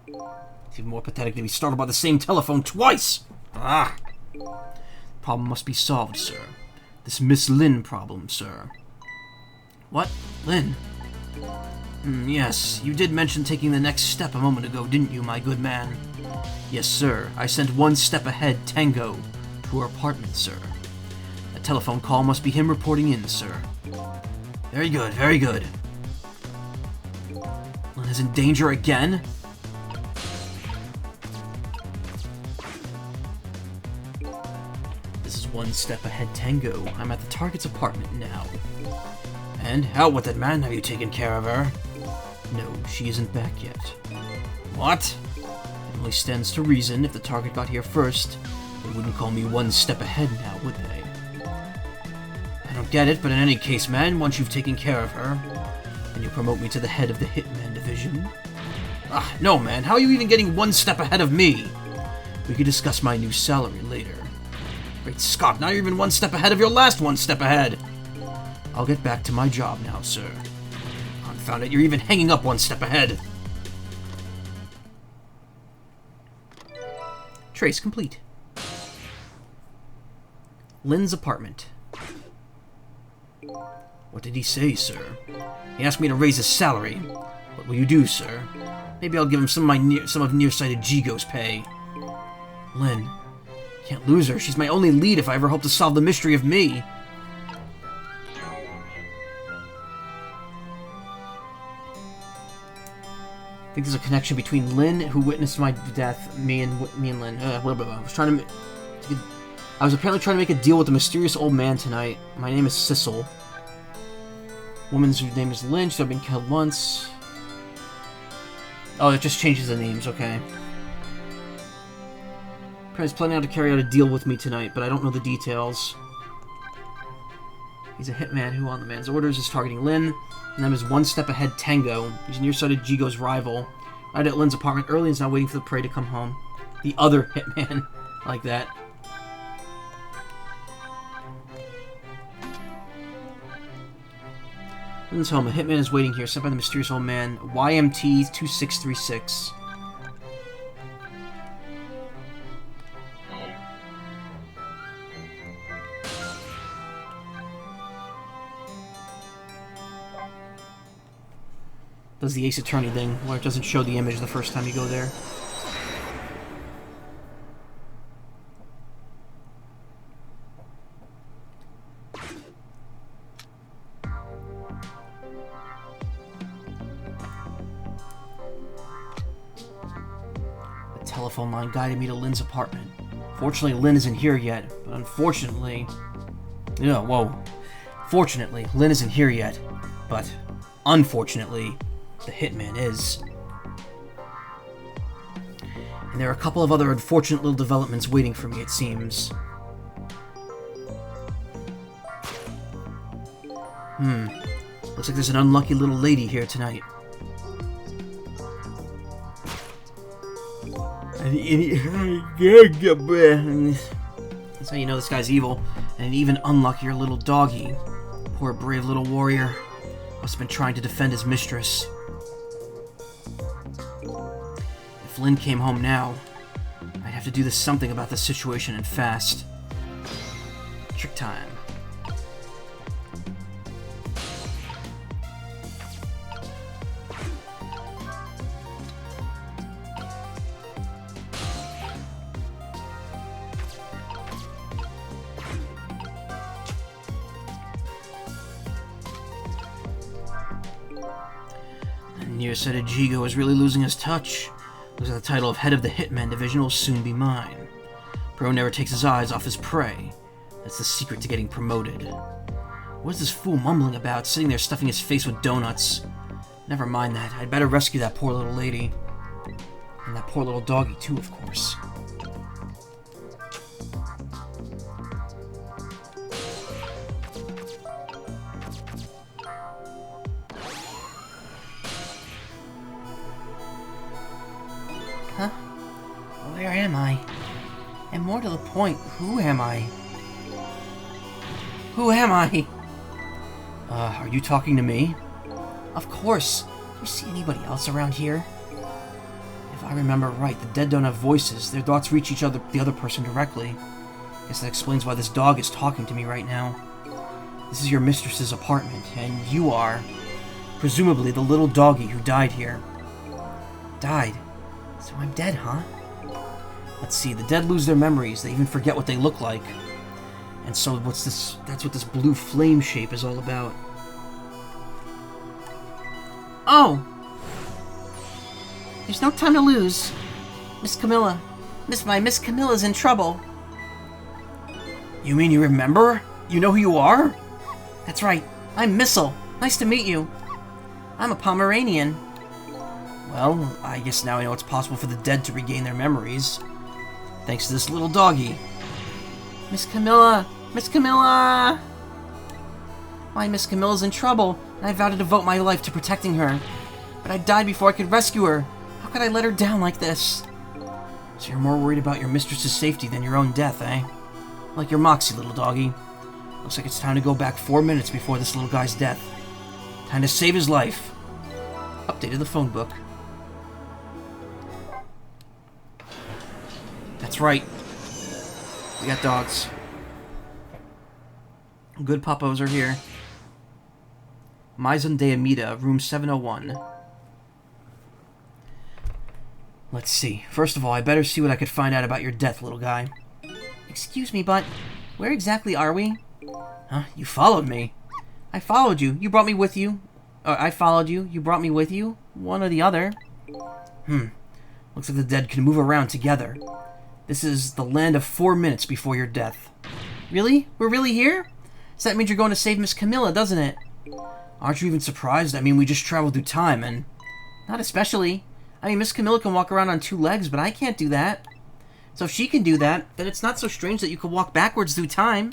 It's even more pathetic to be startled by the same telephone twice. Ah! Problem must be solved, sir. This Miss Lin problem, sir. What? Lin? Yes, you did mention taking the next step a moment ago, didn't you, my good man? Yes, sir. I sent one step ahead, Tango, to her apartment, sir. A telephone call must be him reporting in, sir. Very good, very good. Lin is in danger again? one step ahead tango. I'm at the target's apartment now. And out with it, man. Have you taken care of her? No, she isn't back yet. What? It only stands to reason if the target got here first, they wouldn't call me one step ahead now, would they? I don't get it, but in any case, man, once you've taken care of her, then you promote me to the head of the Hitman division. Ah, no, man. How are you even getting one step ahead of me? We could discuss my new salary later. Great Scott, now you're even one step ahead of your last one step ahead. I'll get back to my job now, sir. Confound it, you're even hanging up one step ahead. Trace complete. Lynn's apartment. What did he say, sir? He asked me to raise his salary. What will you do, sir? Maybe I'll give him some of nearsighted Jigo's pay. Lynn. Can't lose her. She's my only lead if I ever hope to solve the mystery of me. I think there's a connection between Lynn, who witnessed my death, me and Lynn. I was apparently trying to make a deal with the mysterious old man tonight. My name is Sissel. Woman's name is Lynn. She's been killed once. Oh, it just changes the names. Okay. He's planning out to carry out a deal with me tonight, but I don't know the details. He's a hitman who, on the man's orders, is targeting Lynn, and then is one step ahead Tango. He's nearsighted Jigo's rival. Right at Lynn's apartment early and is now waiting for the prey to come home. The other hitman. Like that. Lynn's home. A hitman is waiting here, sent by the mysterious old man, YMT-2636. Does the Ace Attorney thing, where it doesn't show the image the first time you go there. The telephone line guided me to Lynn's apartment. Fortunately, Lynn isn't here yet, but unfortunately... Fortunately, Lynn isn't here yet, but unfortunately... the hitman is. And there are a couple of other unfortunate little developments waiting for me, it seems. Looks like there's an unlucky little lady here tonight. That's how you know this guy's evil. And an even unluckier little doggy. Poor brave little warrior. Must have been trying to defend his mistress. If Lynn came home now, I'd have to do something about the situation and fast. Trick time. Nearsighted Jigo is really losing his touch. Looks like the title of head of the Hitman division will soon be mine. Bro never takes his eyes off his prey. That's the secret to getting promoted. What is this fool mumbling about, sitting there stuffing his face with donuts? Never mind that. I'd better rescue that poor little lady. And that poor little doggy too, of course. Huh? Where am I? And more to the point, who am I? Who am I? Are you talking to me? Of course. Do you see anybody else around here? If I remember right, the dead don't have voices. Their thoughts reach the other person directly. Guess that explains why this dog is talking to me right now. This is your mistress's apartment, and you are, presumably, the little doggy who died here. Died? So I'm dead, huh? Let's see, the dead lose their memories, they even forget what they look like. And so that's what this blue flame shape is all about. Oh! There's no time to lose. Miss Camilla's in trouble. You mean you remember? You know who you are? That's right. I'm Missile. Nice to meet you. I'm a Pomeranian. Well, I guess now I know it's possible for the dead to regain their memories. Thanks to this little doggy. Miss Camilla! Miss Camilla! Why, Miss Camilla's in trouble, and I vow to devote my life to protecting her. But I died before I could rescue her. How could I let her down like this? So you're more worried about your mistress's safety than your own death, eh? Like your moxie, little doggy. Looks like it's time to go back 4 minutes before this little guy's death. Time to save his life. Updated the phone book. That's right. We got dogs. Good puppos are here. Maison de Amida, room 701. Let's see. First of all, I better see what I could find out about your death, little guy. Excuse me, but where exactly are we? Huh? You followed me. I followed you. You brought me with you. I followed you. You brought me with you. One or the other. Looks like the dead can move around together. This is the land of 4 minutes before your death. Really? We're really here? So that means you're going to save Miss Camilla, doesn't it? Aren't you even surprised? I mean, we just traveled through time, and... Not especially. I mean, Miss Camilla can walk around on 2 legs, but I can't do that. So if she can do that, then it's not so strange that you could walk backwards through time.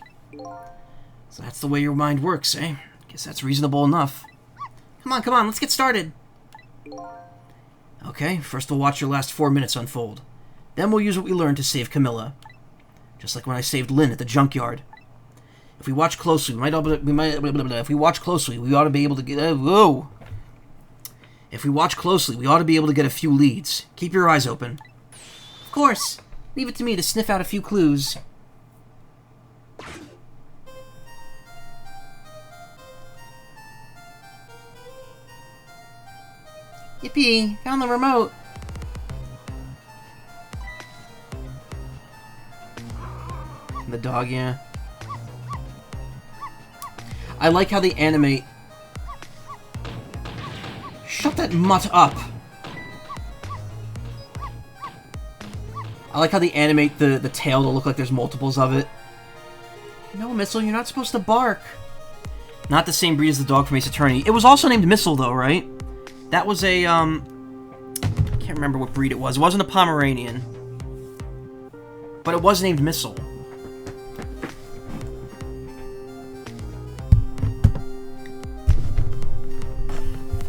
So that's the way your mind works, eh? Guess that's reasonable enough. Come on, let's get started. Okay, first we'll watch your last 4 minutes unfold. Then we'll use what we learned to save Camilla. Just like when I saved Lynn at the junkyard. If we watch closely, we ought to be able to get... If we watch closely, we ought to be able to get a few leads. Keep your eyes open. Of course. Leave it to me to sniff out a few clues. Yippee! Found the remote! The dog, yeah. I like how they animate... Shut that mutt up! I like how they animate the tail to look like there's multiples of it. No, Missile, you're not supposed to bark. Not the same breed as the dog from Ace Attorney. It was also named Missile, though, right? That was a, I can't remember what breed it was. It wasn't a Pomeranian. But it was named Missile.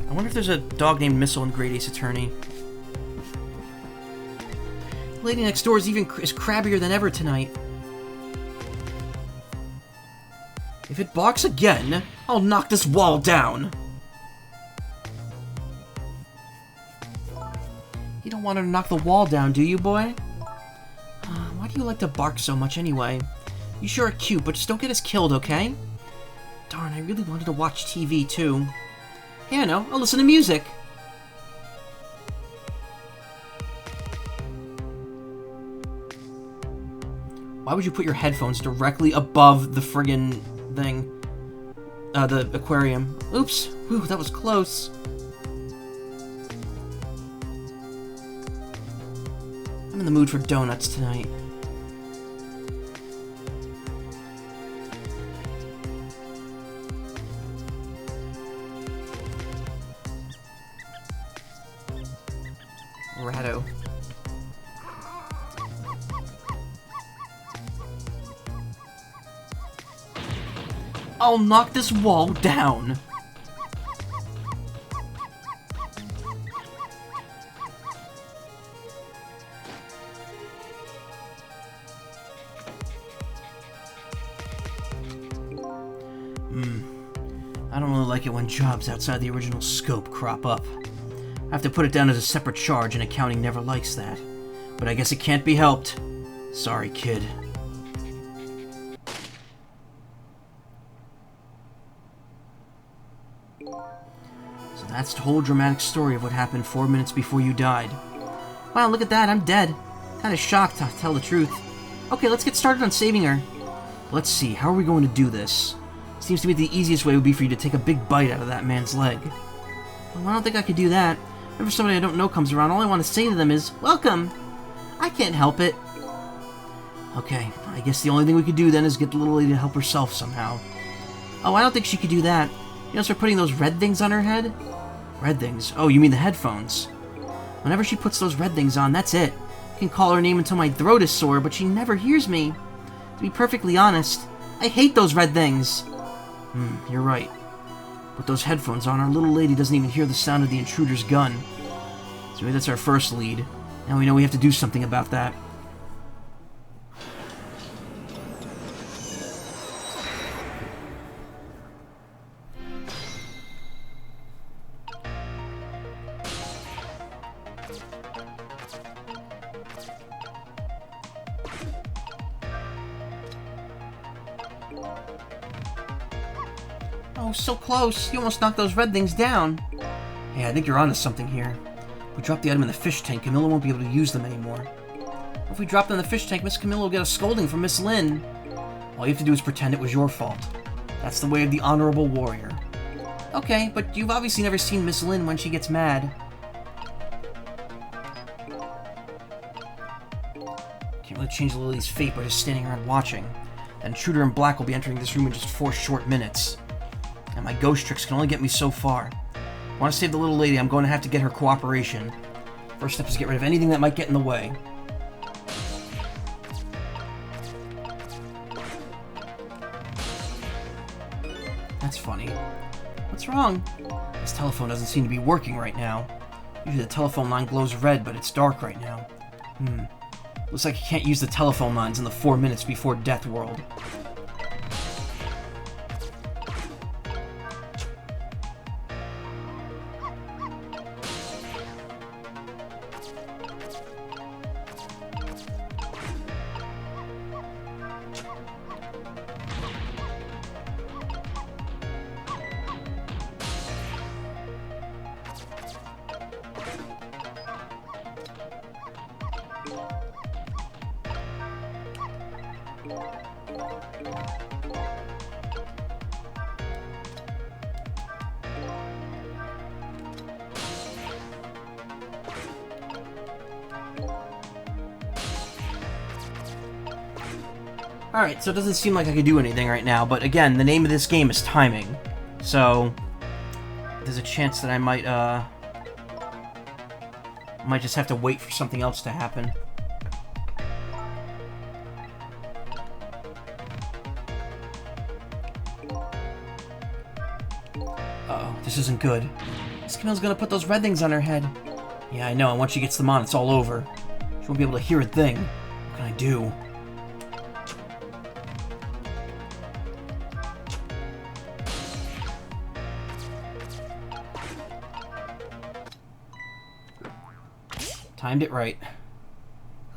I wonder if there's a dog named Missile in Great Ace Attorney. The lady next door is crabbier than ever tonight. If it barks again, I'll knock this wall down. You don't want her to knock the wall down, do you, boy? Why do you like to bark so much anyway? You sure are cute, but just don't get us killed, okay? Darn, I really wanted to watch TV, too. Yeah, no, I'll listen to music. Why would you put your headphones directly above the friggin' thing? The aquarium. Oops. Whew, that was close. I'm in the mood for donuts tonight. Ratto. I'll knock this wall down. I don't really like it when jobs outside the original scope crop up. I have to put it down as a separate charge, and accounting never likes that. But I guess it can't be helped. Sorry, kid. So that's the whole dramatic story of what happened 4 minutes before you died. Wow, look at that, I'm dead. Kinda shocked, to tell the truth. Okay, let's get started on saving her. Let's see, how are we going to do this? Seems to me the easiest way would be for you to take a big bite out of that man's leg. Well, I don't think I could do that. Whenever somebody I don't know comes around, all I want to say to them is, "Welcome!" I can't help it. Okay, I guess the only thing we could do then is get the little lady to help herself somehow. Oh, I don't think she could do that. You know, start putting those red things on her head? Red things? Oh, you mean the headphones. Whenever she puts those red things on, that's it. I can call her name until my throat is sore, but she never hears me. To be perfectly honest, I hate those red things. You're right. With those headphones on, our little lady doesn't even hear the sound of the intruder's gun. So maybe that's our first lead. Now we know we have to do something about that. Oh, so close. You almost knocked those red things down. Yeah, I think you're onto something here. If we drop the item in the fish tank, Camilla won't be able to use them anymore. If we drop them in the fish tank, Miss Camilla will get a scolding from Miss Lynn. All you have to do is pretend it was your fault. That's the way of the honorable warrior. Okay, but you've obviously never seen Miss Lynn when she gets mad. Can't really change Lily's fate by just standing around watching. The intruder in black will be entering this room in just 4 short minutes. And my ghost tricks can only get me so far. I want to save the little lady, I'm going to have to get her cooperation. First step is to get rid of anything that might get in the way. That's funny. What's wrong? This telephone doesn't seem to be working right now. Usually the telephone line glows red, but it's dark right now. Looks like I can't use the telephone lines in the 4 minutes before death world. Alright, so it doesn't seem like I could do anything right now, but again, the name of this game is timing. So, there's a chance that I might just have to wait for something else to happen. Uh-oh, this isn't good. Miss Camilla's gonna put those red things on her head. Yeah, I know, and once she gets them on, it's all over. She won't be able to hear a thing. What can I do? Timed it right.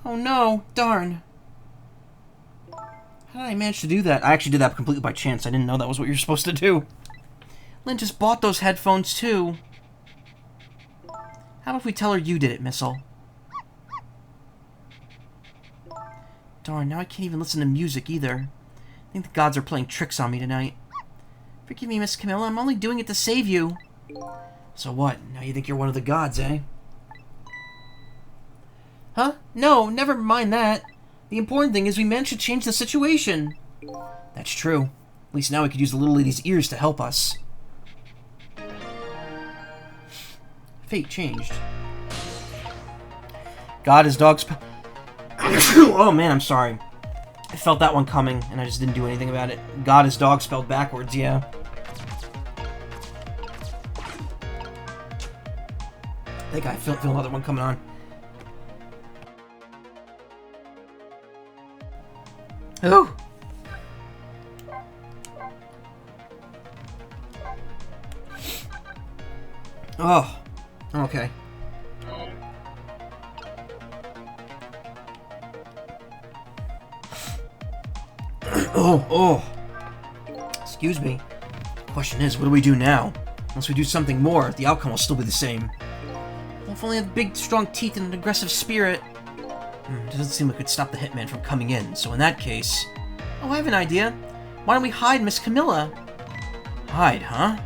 Oh no, darn. How did I manage to do that? I actually did that completely by chance. I didn't know that was what you were supposed to do. Lynn just bought those headphones too. How about if we tell her you did it, Missile? Darn, now I can't even listen to music either. I think the gods are playing tricks on me tonight. Forgive me, Miss Camilla, I'm only doing it to save you. So what? Now you think you're one of the gods, eh? Huh? No, never mind that. The important thing is we managed to change the situation. That's true. At least now we could use the little lady's ears to help us. Fate changed. God is dog spell. Oh man, I'm sorry. I felt that one coming, and I just didn't do anything about it. God is dog spelled backwards, yeah. I think I feel another one coming on. Oh! Oh. Okay. Oh. Excuse me. The question is, what do we do now? Unless we do something more, the outcome will still be the same. Well, if only had big, strong teeth and an aggressive spirit. It doesn't seem like we could stop the hitman from coming in, so in that case... Oh, I have an idea. Why don't we hide Miss Camilla? Hide, huh?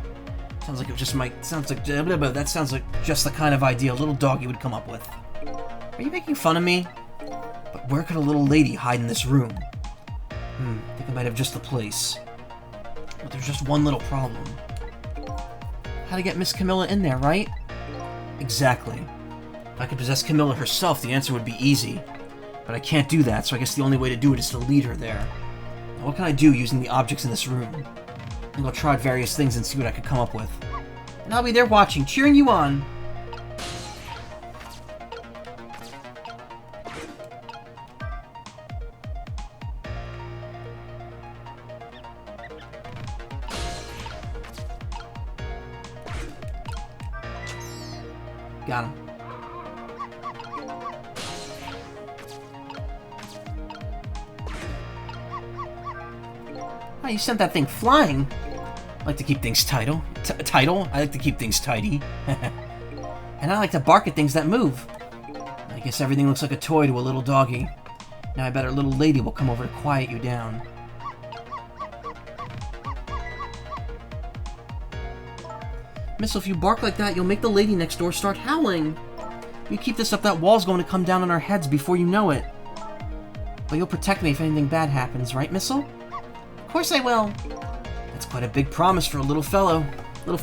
Sounds like it just might... That sounds like just the kind of idea a little doggy would come up with. Are you making fun of me? But where could a little lady hide in this room? I think I might have just the place. But there's just one little problem. How to get Miss Camilla in there, right? Exactly. If I could possess Camilla herself, the answer would be easy. But I can't do that, so I guess the only way to do it is to lead her there. Now, what can I do using the objects in this room? I think I'll try various things and see what I could come up with. And I'll be there watching, cheering you on. Got him. Oh, you sent that thing flying. I like to keep things tidy. I like to keep things tidy. And I like to bark at things that move. I guess everything looks like a toy to a little doggy. Now I bet our little lady will come over to quiet you down. Miss, if you bark like that, you'll make the lady next door start howling. If you keep this up, that wall's going to come down on our heads before you know it. But you'll protect me if anything bad happens, right, Missile? Of course I will. That's quite a big promise for a little fellow. This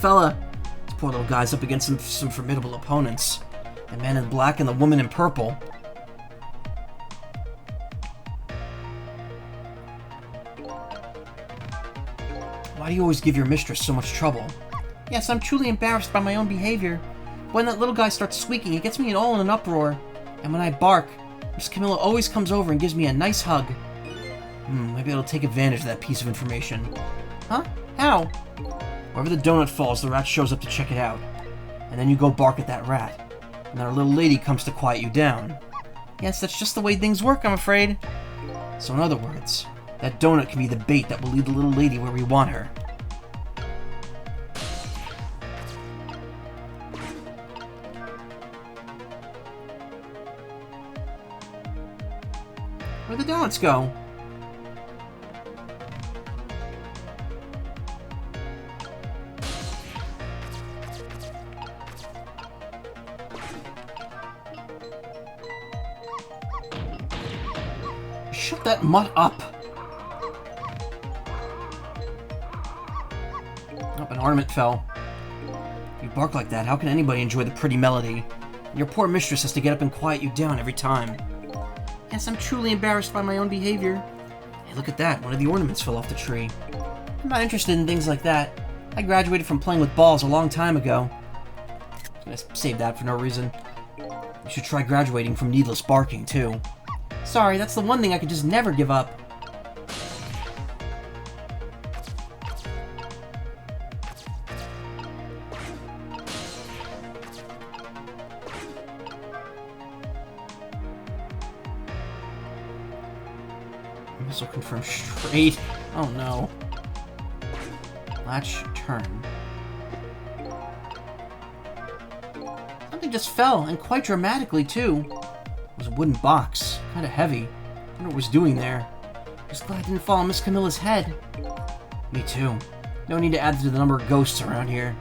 poor little guy's up against some formidable opponents. The man in black and the woman in purple. Why do you always give your mistress so much trouble? Yes, I'm truly embarrassed by my own behavior. When that little guy starts squeaking, it gets me all in an uproar. And when I bark, Miss Camilla always comes over and gives me a nice hug. Maybe I'll take advantage of that piece of information. Huh? How? Wherever the donut falls, the rat shows up to check it out. And then you go bark at that rat. And then our little lady comes to quiet you down. Yes, that's just the way things work, I'm afraid. So in other words, that donut can be the bait that will lead the little lady where we want her. Where'd the donuts go? Shut that mutt up! Oh, an ornament fell. If you bark like that, how can anybody enjoy the pretty melody? And your poor mistress has to get up and quiet you down every time. Yes, I'm truly embarrassed by my own behavior. Hey, look at that. One of the ornaments fell off the tree. I'm not interested in things like that. I graduated from playing with balls a long time ago. I'm gonna save that for no reason. You should try graduating from needless barking, too. Sorry, that's the one thing I could just never give up. Missile confirmed straight. Oh no. Latch turn. Something just fell, and quite dramatically, too. It was a wooden box. Kind of heavy. I wonder what it was doing there. Just glad it didn't fall on Miss Camilla's head. Me too. No need to add to the number of ghosts around here.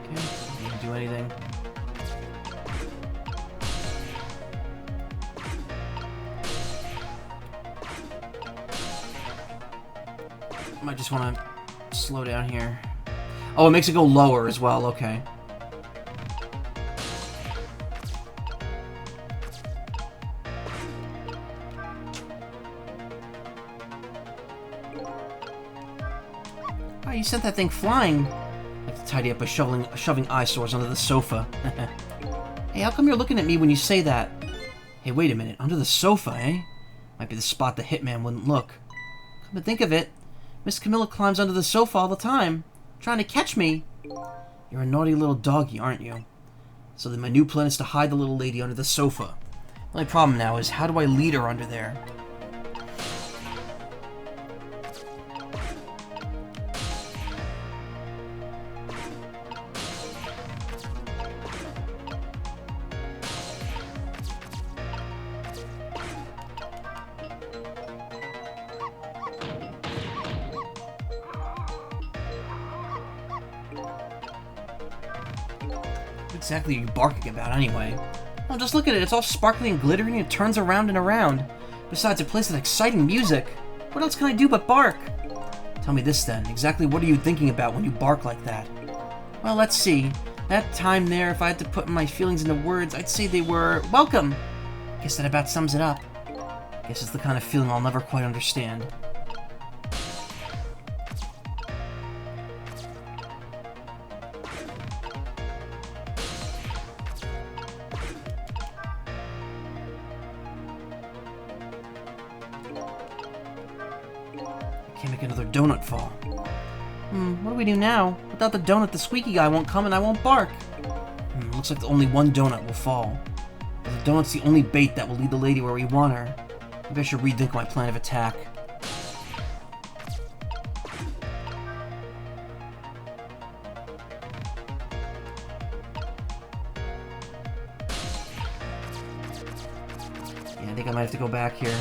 Okay, didn't do anything. Might just want to slow down here. Oh, it makes it go lower as well, okay. Oh, you sent that thing flying. I have to tidy up by shoving eyesores under the sofa. Hey, how come you're looking at me when you say that? Hey, wait a minute. Under the sofa, eh? Might be the spot the hitman wouldn't look. Come to think of it, Miss Camilla climbs under the sofa all the time, trying to catch me. You're a naughty little doggy, aren't you? So then my new plan is to hide the little lady under the sofa. The only problem now is, how do I lead her under there? What exactly are you barking about, anyway? Well, just look at it. It's all sparkly and glittering, and it turns around and around. Besides, it plays that exciting music. What else can I do but bark? Tell me this, then. Exactly what are you thinking about when you bark like that? Well, let's see. That time there, if I had to put my feelings into words, I'd say they were welcome. Guess that about sums it up. Guess it's the kind of feeling I'll never quite understand. I can't make another donut fall. What do we do now? Without the donut, the squeaky guy won't come and I won't bark. Looks like only one donut will fall. But the donut's the only bait that will lead the lady where we want her. Maybe I should rethink my plan of attack. Yeah, I think I might have to go back here.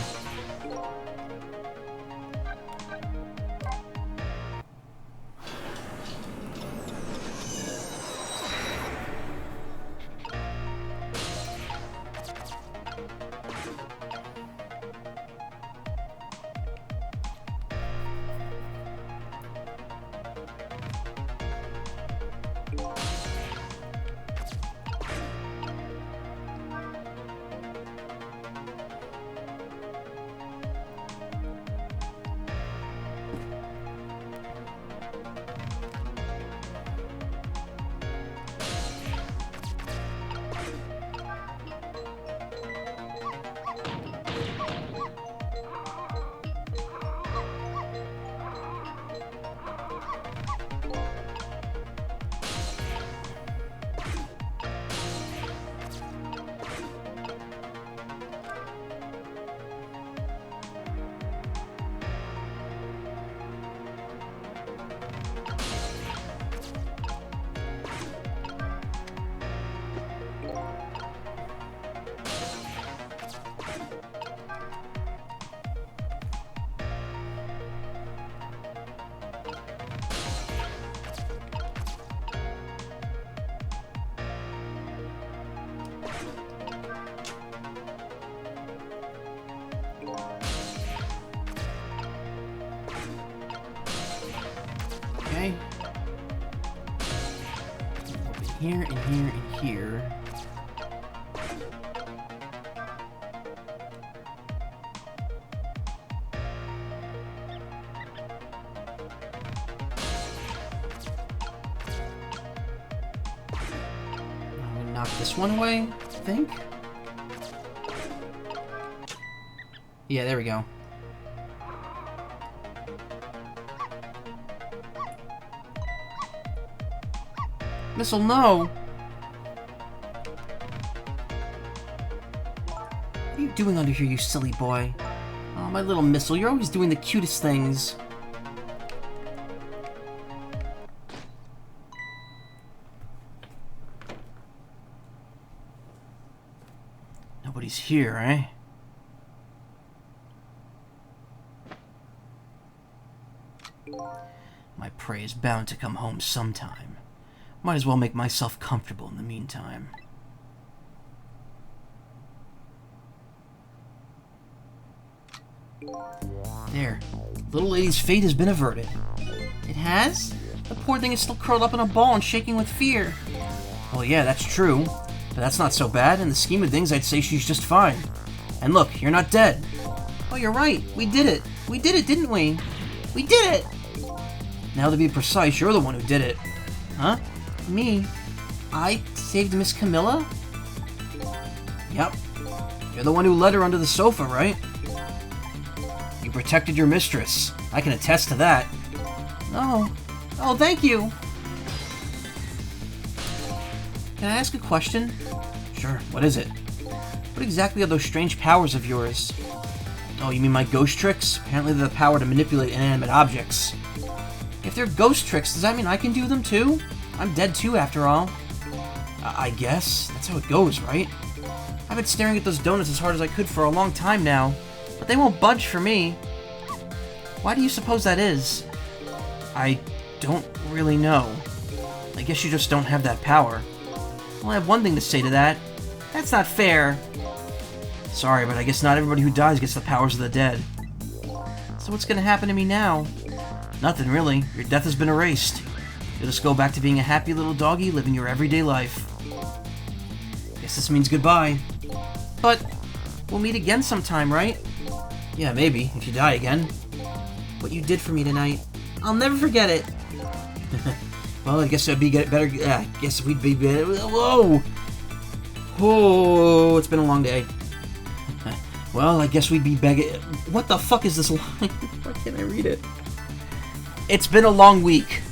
Okay. Here and here and here. I'm gonna knock this one away, I think. Yeah, there we go. Missile, no! What are you doing under here, you silly boy? Oh, my little Missile, you're always doing the cutest things. Nobody's here, eh? My prey is bound to come home sometime. Might as well make myself comfortable in the meantime. There. Little lady's fate has been averted. It has? The poor thing is still curled up in a ball and shaking with fear. Well, yeah, that's true. But that's not so bad. In the scheme of things, I'd say she's just fine. And look, you're not dead. Oh, you're right. We did it. We did it, didn't we? We did it! Now, to be precise, you're the one who did it. Huh? Me? I saved Miss Camilla? Yep. You're the one who led her under the sofa, right? You protected your mistress. I can attest to that. Oh. Oh, thank you. Can I ask a question? Sure, what is it? What exactly are those strange powers of yours? Oh, you mean my ghost tricks? Apparently they're the power to manipulate inanimate objects. If they're ghost tricks, does that mean I can do them too? I'm dead too, after all. I guess. That's how it goes, right? I've been staring at those donuts as hard as I could for a long time now, but they won't budge for me. Why do you suppose that is? I don't really know. I guess you just don't have that power. Well, I have one thing to say to that. That's not fair. Sorry, but I guess not everybody who dies gets the powers of the dead. So what's gonna happen to me now? Nothing, really. Your death has been erased. You'll just go back to being a happy little doggy living your everyday life. Guess this means goodbye. But we'll meet again sometime, right? Yeah, maybe, if you die again. What you did for me tonight. I'll never forget it. Well, I guess it'd be better. I guess we'd be better. Whoa! Oh, it's been a long day. Well, I guess we'd be begging. What the fuck is this line? Why can't I read it? It's been a long week.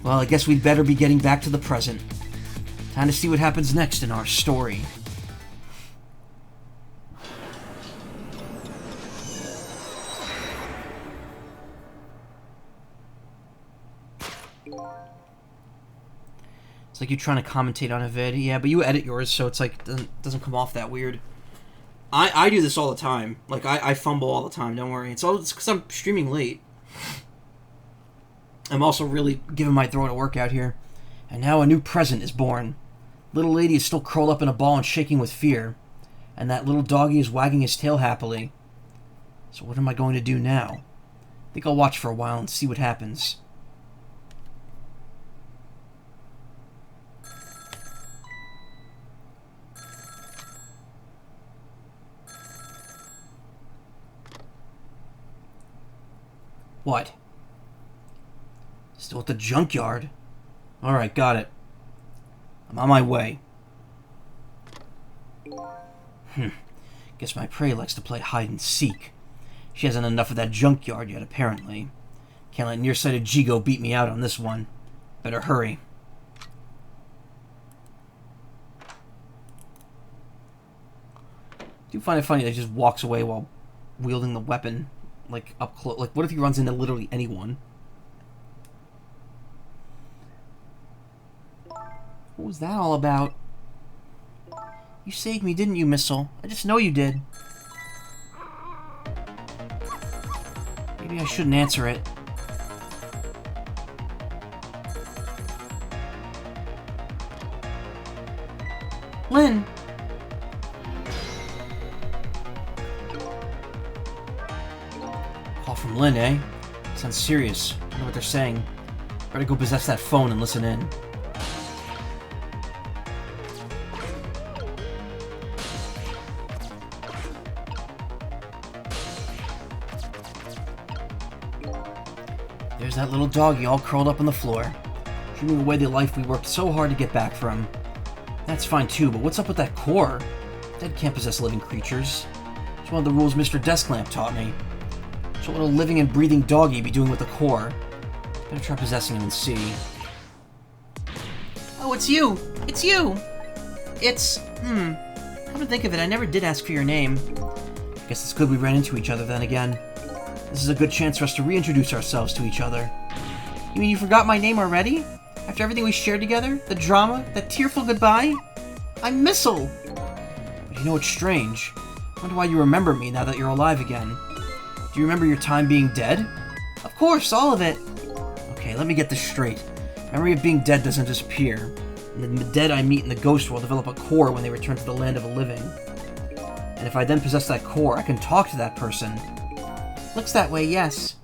Well, I guess we'd better be getting back to the present. Time to see what happens next in our story. It's like you're trying to commentate on a vid. Yeah, but you edit yours, so it's like it doesn't come off that weird. I do this all the time. Like, I fumble all the time, don't worry. It's because I'm streaming late. I'm also really giving my throat a workout here. And now a new present is born. Little lady is still curled up in a ball and shaking with fear. And that little doggy is wagging his tail happily. So what am I going to do now? I think I'll watch for a while and see what happens. What? Still at the junkyard? Alright, got it. I'm on my way. Guess my prey likes to play hide and seek. She hasn't enough of that junkyard yet, apparently. Can't let nearsighted Jigo beat me out on this one. Better hurry. I do find it funny that he just walks away while wielding the weapon. Like, up close. Like, what if he runs into literally anyone? What was that all about? You saved me, didn't you, Missile? I just know you did. Maybe I shouldn't answer it. Lynn! Call from Lynn, eh? Sounds serious. I know what they're saying. Better go possess that phone and listen in. There's that little doggy all curled up on the floor, dreaming away the life we worked so hard to get back from. That's fine too, but what's up with that core? Dead can't possess living creatures. It's one of the rules Mr. Desklamp taught me. So what will a living and breathing doggy be doing with the core? Better try possessing him and see. Oh, it's you! It's you! It's... come to think of it, I never did ask for your name. Guess it's good we ran into each other then again. This is a good chance for us to reintroduce ourselves to each other. You mean you forgot my name already? After everything we shared together? The drama? That tearful goodbye? I'm Missile! But you know what's strange? I wonder why you remember me now that you're alive again. Do you remember your time being dead? Of course, all of it! Okay, let me get this straight. Memory of being dead doesn't disappear. And the dead I meet in the ghost world develop a core when they return to the land of the living. And if I then possess that core, I can talk to that person. Looks that way, yes.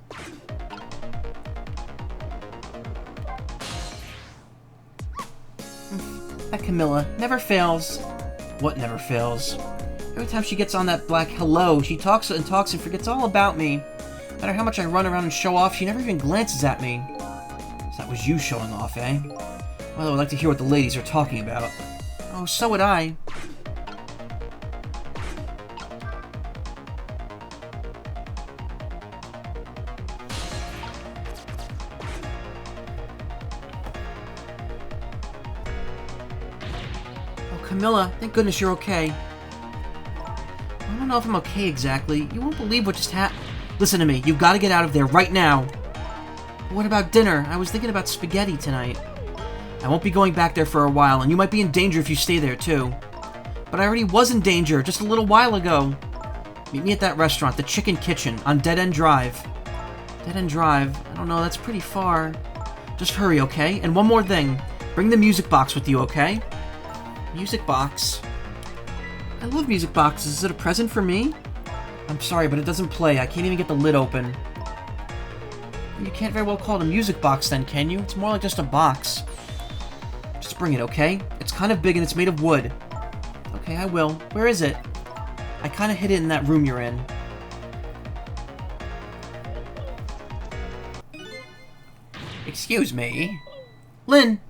That Camilla never fails. What never fails? Every time she gets on that black hello, she talks and forgets all about me. No matter how much I run around and show off, she never even glances at me. So that was you showing off, eh? Well, I would like to hear what the ladies are talking about. Oh, so would I. Camilla, thank goodness you're okay. I don't know if I'm okay exactly. You won't believe what just happened. Listen to me, you've got to get out of there right now. What about dinner? I was thinking about spaghetti tonight. I won't be going back there for a while, and you might be in danger if you stay there too. But I already was in danger just a little while ago. Meet me at that restaurant, the Chicken Kitchen, on Dead End Drive. Dead End Drive? I don't know, that's pretty far. Just hurry, okay? And one more thing. Bring the music box with you, okay? Music box. I love music boxes. Is it a present for me? I'm sorry, but it doesn't play. I can't even get the lid open. You can't very well call it a music box then, can you? It's more like just a box. Just bring it, okay? It's kind of big and it's made of wood. Okay, I will. Where is it? I kind of hid it in that room you're in. Excuse me. Lynn!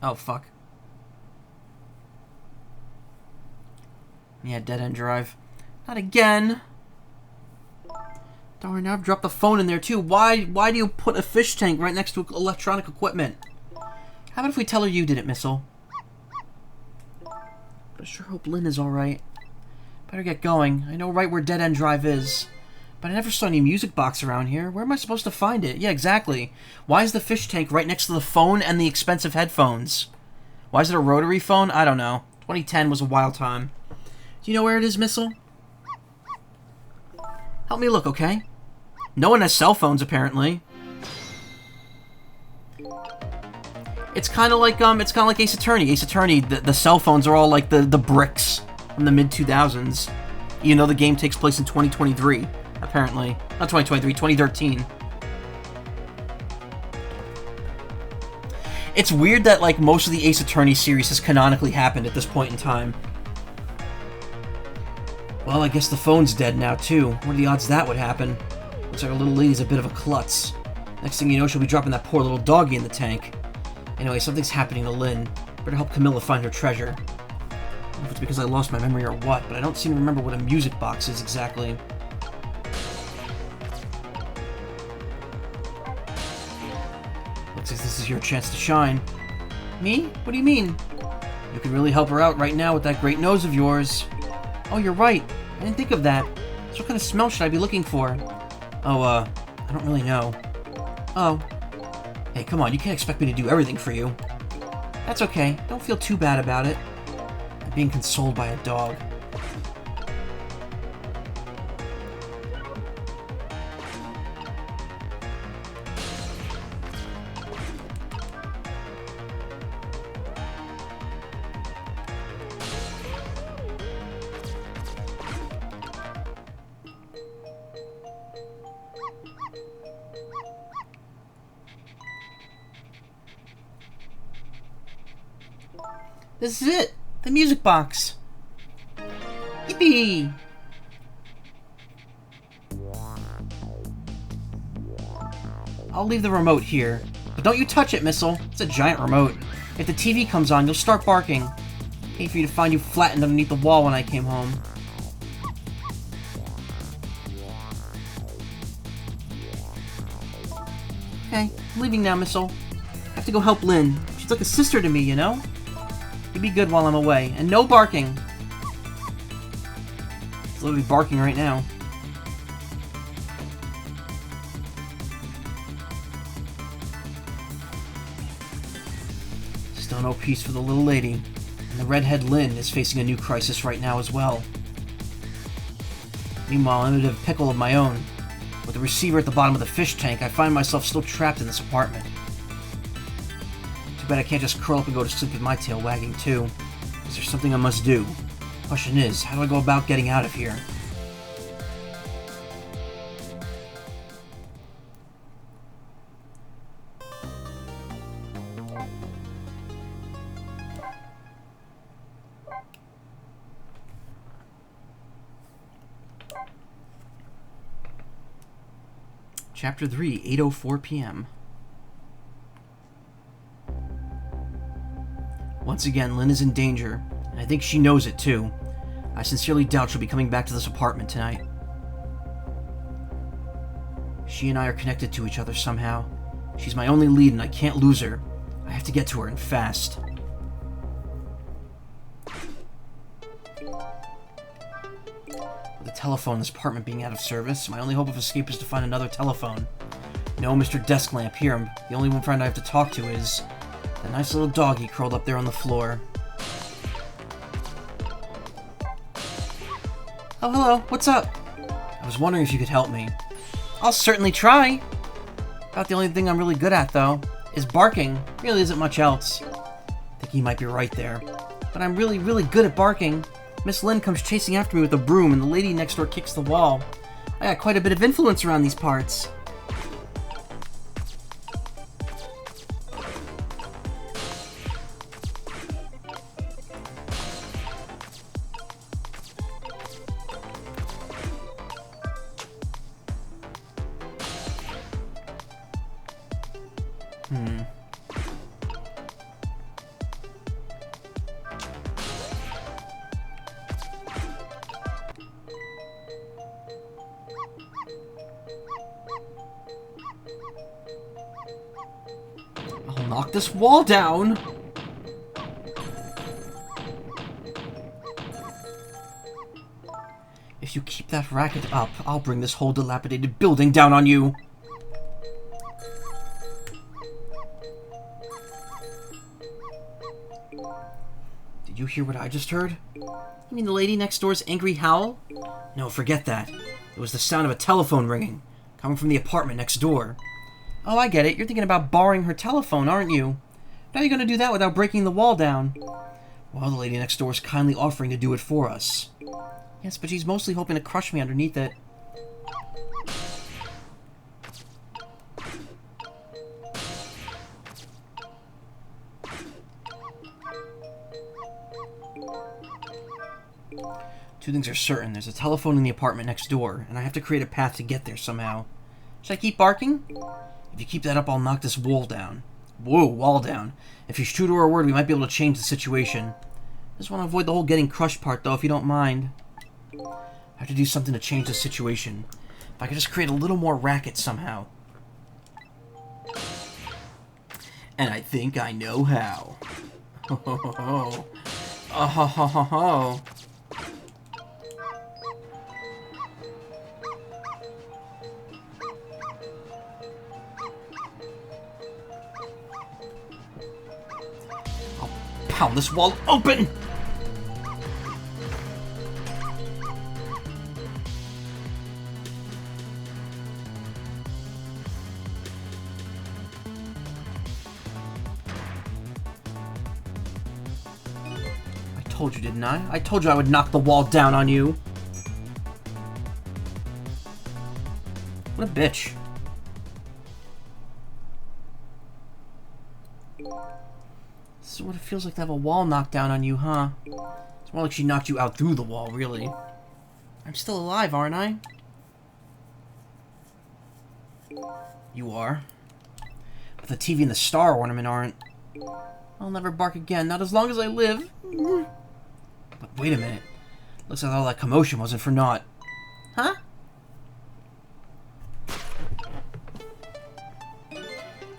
Oh, fuck. Yeah, dead-end drive. Not again! Darn, now I've dropped the phone in there, too. Why do you put a fish tank right next to electronic equipment? How about if we tell her you did it, Missile? But I sure hope Lynn is alright. Better get going. I know right where dead-end drive is. But I never saw any music box around here. Where am I supposed to find it? Yeah, exactly. Why is the fish tank right next to the phone and the expensive headphones? Why is it a rotary phone? I don't know. 2010 was a wild time. Do you know where it is, Missile? Help me look, okay? No one has cell phones, apparently. It's kind of like Ace Attorney. Ace Attorney, the cell phones are all like the bricks from the mid-2000s. Even though the game takes place in 2023. Apparently. Not 2023, 2013. It's weird that, like, most of the Ace Attorney series has canonically happened at this point in time. Well, I guess the phone's dead now, too. What are the odds that would happen? Looks like our little lady's a bit of a klutz. Next thing you know, she'll be dropping that poor little doggy in the tank. Anyway, something's happening to Lynn. Better help Camilla find her treasure. I don't know if it's because I lost my memory or what, but I don't seem to remember what a music box is exactly. Looks like this is your chance to shine. Me? What do you mean? You could really help her out right now with that great nose of yours. Oh, you're right. I didn't think of that. So what kind of smell should I be looking for? Oh, I don't really know. Oh. Hey, come on, you can't expect me to do everything for you. That's okay. Don't feel too bad about it. I'm being consoled by a dog. This is it! The music box! Yippee! I'll leave the remote here. But don't you touch it, Missile. It's a giant remote. If the TV comes on, you'll start barking. Hate for you to find you flattened underneath the wall when I came home. Okay, I'm leaving now, Missile. I have to go help Lynn. She's like a sister to me, you know? You be good while I'm away. And no barking. It's literally barking right now. Still no peace for the little lady. And the redhead Lynn is facing a new crisis right now as well. Meanwhile, I'm in a pickle of my own. With the receiver at the bottom of the fish tank, I find myself still trapped in this apartment. Too bad I can't just curl up and go to sleep with my tail wagging too. Is there something I must do? The question is, how do I go about getting out of here? Chapter 3, 8:04 p.m. Once again, Lynn is in danger, and I think she knows it too. I sincerely doubt she'll be coming back to this apartment tonight. She and I are connected to each other somehow. She's my only lead and I can't lose her. I have to get to her and fast. With the telephone in this apartment being out of service, my only hope of escape is to find another telephone. No, Mr. Desk Lamp, here. The only one friend I have to talk to is the nice little doggy curled up there on the floor. Oh, hello. What's up? I was wondering if you could help me. I'll certainly try. About the only thing I'm really good at, though. is barking. Really isn't much else. I think he might be right there. But I'm really, really good at barking. Miss Lynn comes chasing after me with a broom, and the lady next door kicks the wall. I got quite a bit of influence around these parts. I'll knock this wall down. If you keep that racket up, I'll bring this whole dilapidated building down on you. Did you hear what I just heard? You mean the lady next door's angry howl? No, forget that. It was the sound of a telephone ringing, coming from the apartment next door. Oh, I get it. You're thinking about borrowing her telephone, aren't you? How are you going to do that without breaking the wall down? Well, the lady next door is kindly offering to do it for us. Yes, but she's mostly hoping to crush me underneath it. Two things are certain. There's a telephone in the apartment next door, and I have to create a path to get there somehow. Should I keep barking? If you keep that up, I'll knock this wall down. Whoa, wall down. If she's true to her word, we might be able to change the situation. I just want to avoid the whole getting crushed part, though, if you don't mind. I have to do something to change the situation. If I could just create a little more racket somehow. And I think I know how. Ho ho ho ho. Oh ho ho ho ho. I'll pound this wall open! I told you, didn't I? I told you I would knock the wall down on you. What a bitch. This is what it feels like to have a wall knocked down on you, huh? It's more like she knocked you out through the wall, really. I'm still alive, aren't I? You are. But the TV and the star ornament aren't. I'll never bark again, not as long as I live. But wait a minute. Looks like all that commotion wasn't for naught. Huh?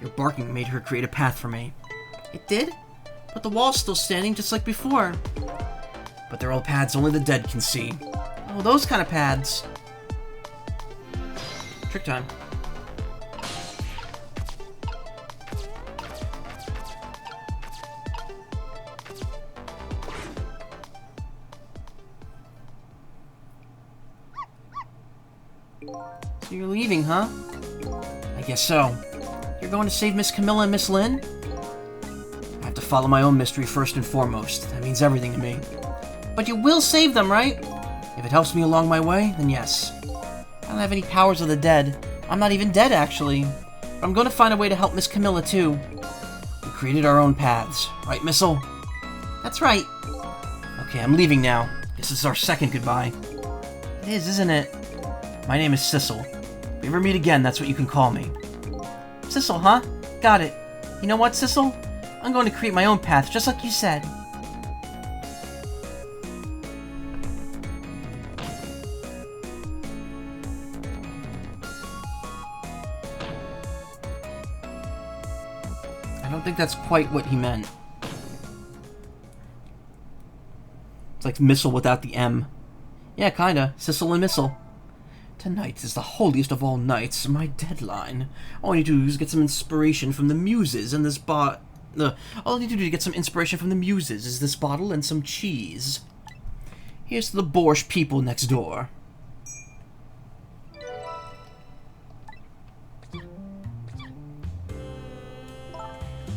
Your barking made her create a path for me. It did? But the wall's still standing just like before. But they're all paths only the dead can see. Oh, those kind of paths. Trick time. So you're leaving, huh? I guess so. You're going to save Miss Camilla and Miss Lynn? I have to follow my own mystery first and foremost. That means everything to me. But you will save them, right? If it helps me along my way, then yes. I don't have any powers of the dead. I'm not even dead, actually. But I'm going to find a way to help Miss Camilla, too. We created our own paths. Right, Missile? That's right. Okay, I'm leaving now. This is our second goodbye. It is, isn't it? My name is Sissel. If we ever meet again, that's what you can call me. Sissel, huh? Got it. You know what, Sissel? I'm going to create my own path, just like you said. I don't think that's quite what he meant. It's like Missile without the M. Yeah, kinda. Sissel and Missile. Tonight is the holiest of all nights, my deadline. All I need to do is get some inspiration from the muses and this all I need to do to get some inspiration from the muses is this bottle and some cheese. Here's to the borscht people next door.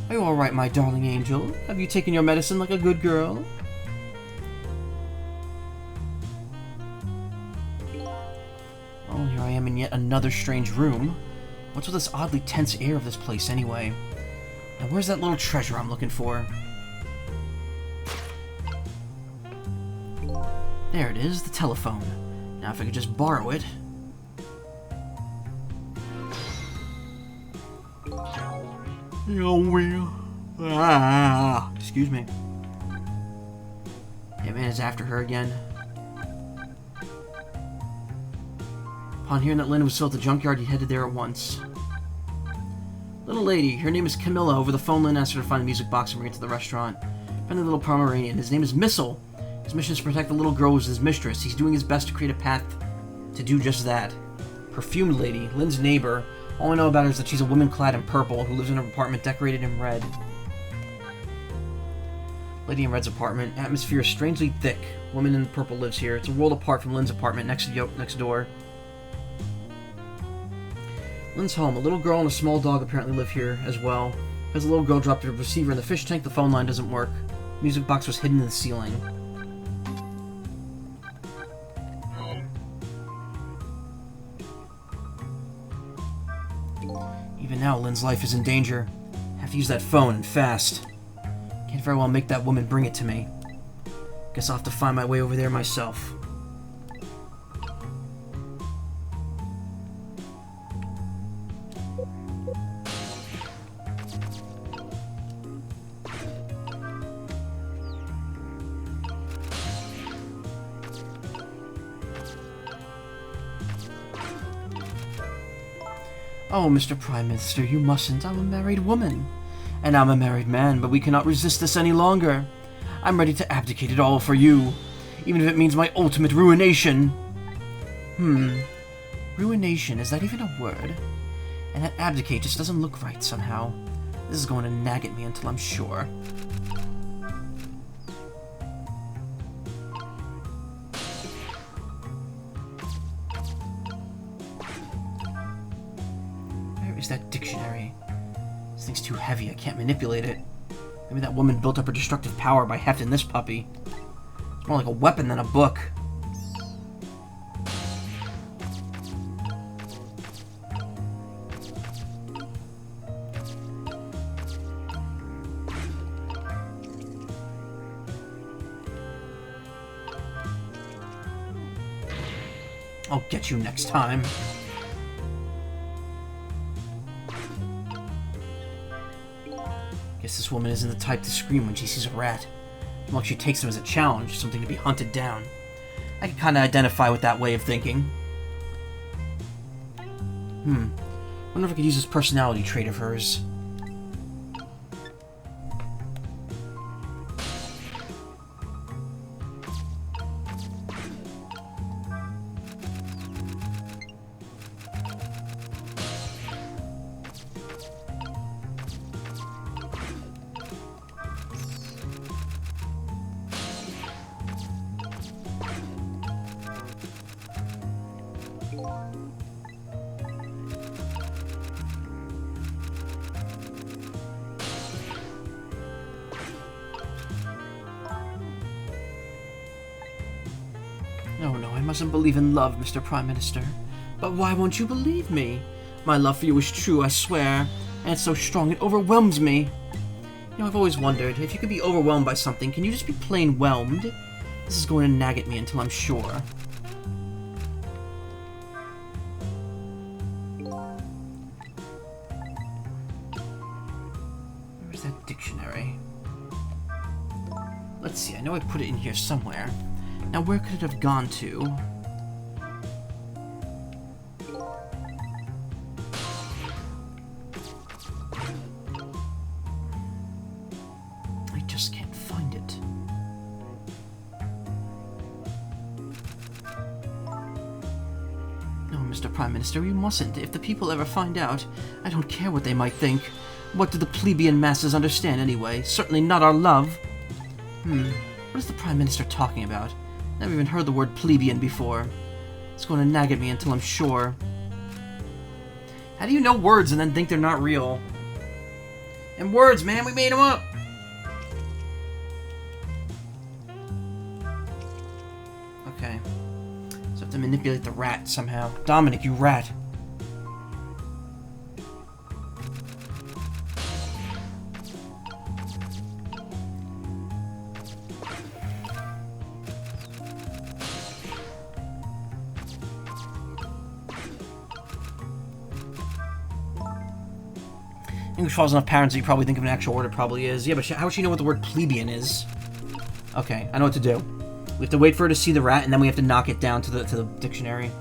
Are you alright, my darling angel? Have you taken your medicine like a good girl? Well, here I am in yet another strange room. What's with this oddly tense air of this place, anyway? Now, where's that little treasure I'm looking for? There it is, the telephone. Now, if I could just borrow it... Excuse me. Hitman is after her again. Upon hearing that Lynn was still at the junkyard, he headed there at once. Little lady, her name is Camilla. Over the phone, Lynn asked her to find a music box and bring it to the restaurant. Find the little Pomeranian. His name is Missile. His mission is to protect the little girl who's his mistress. He's doing his best to create a path to do just that. Perfumed lady, Lynn's neighbor. All I know about her is that she's a woman clad in purple who lives in an apartment decorated in red. Lady in Red's apartment. Atmosphere is strangely thick. Woman in purple lives here. It's a world apart from Lynn's apartment next door. Lynn's home. A little girl and a small dog apparently live here as well. Because the little girl dropped her receiver in the fish tank, the phone line doesn't work. The music box was hidden in the ceiling. Even now, Lynn's life is in danger. I have to use that phone, and fast. Can't very well make that woman bring it to me. Guess I'll have to find my way over there myself. Oh, Mr. Prime Minister, you mustn't. I'm a married woman. And I'm a married man, but we cannot resist this any longer. I'm ready to abdicate it all for you, even if it means my ultimate ruination. Ruination, is that even a word? And that abdicate just doesn't look right somehow. This is going to nag at me until I'm sure. That dictionary. This thing's too heavy, I can't manipulate it. Maybe that woman built up her destructive power by hefting this puppy. It's more like a weapon than a book. I'll get you next time. Guess this woman isn't the type to scream when she sees a rat. Well, she takes them as a challenge, something to be hunted down. I can kinda identify with that way of thinking. Wonder if I could use this personality trait of hers. Oh no, I mustn't believe in love, Mr. Prime Minister. But why won't you believe me? My love for you is true, I swear, and it's so strong it overwhelms me. You know, I've always wondered, if you could be overwhelmed by something, can you just be plain whelmed? This is going to nag at me until I'm sure. Where's that dictionary? Let's see, I know I put it in here somewhere. Now, where could it have gone to? I just can't find it. No, Mr. Prime Minister, you mustn't. If the people ever find out, I don't care what they might think. What do the plebeian masses understand anyway? Certainly not our love. What is the Prime Minister talking about? Never even heard the word plebeian before. It's going to nag at me until I'm sure. How do you know words and then think they're not real? And words, man, we made them up. Okay. So I have to manipulate the rat somehow. Dominic, you rat. English falls enough patterns that you probably think of an actual word. It probably is. Yeah, but how would she know what the word plebeian is? Okay, I know what to do. We have to wait for her to see the rat, and then we have to knock it down to the dictionary.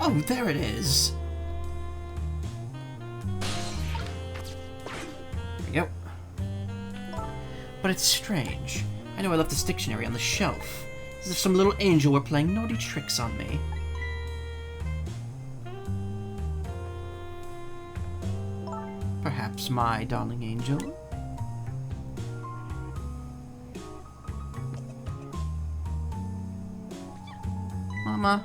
Oh, there it is. There we go. But it's strange. I know I left this dictionary on the shelf. As if some little angel were playing naughty tricks on me. Perhaps my darling angel? Mama?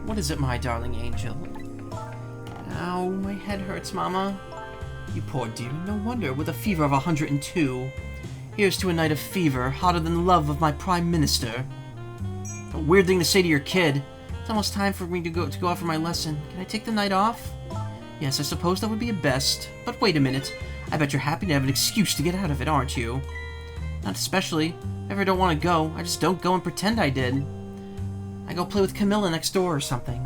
What is it, my darling angel? Ow, my head hurts, Mama. You poor dear, no wonder, with a fever of 102. Here's to a night of fever, hotter than the love of my Prime Minister. A weird thing to say to your kid. It's almost time for me to go out for my lesson. Can I take the night off? Yes, I suppose that would be a best. But wait a minute. I bet you're happy to have an excuse to get out of it, aren't you? Not especially. If I ever don't want to go, I just don't go and pretend I did. I go play with Camilla next door or something.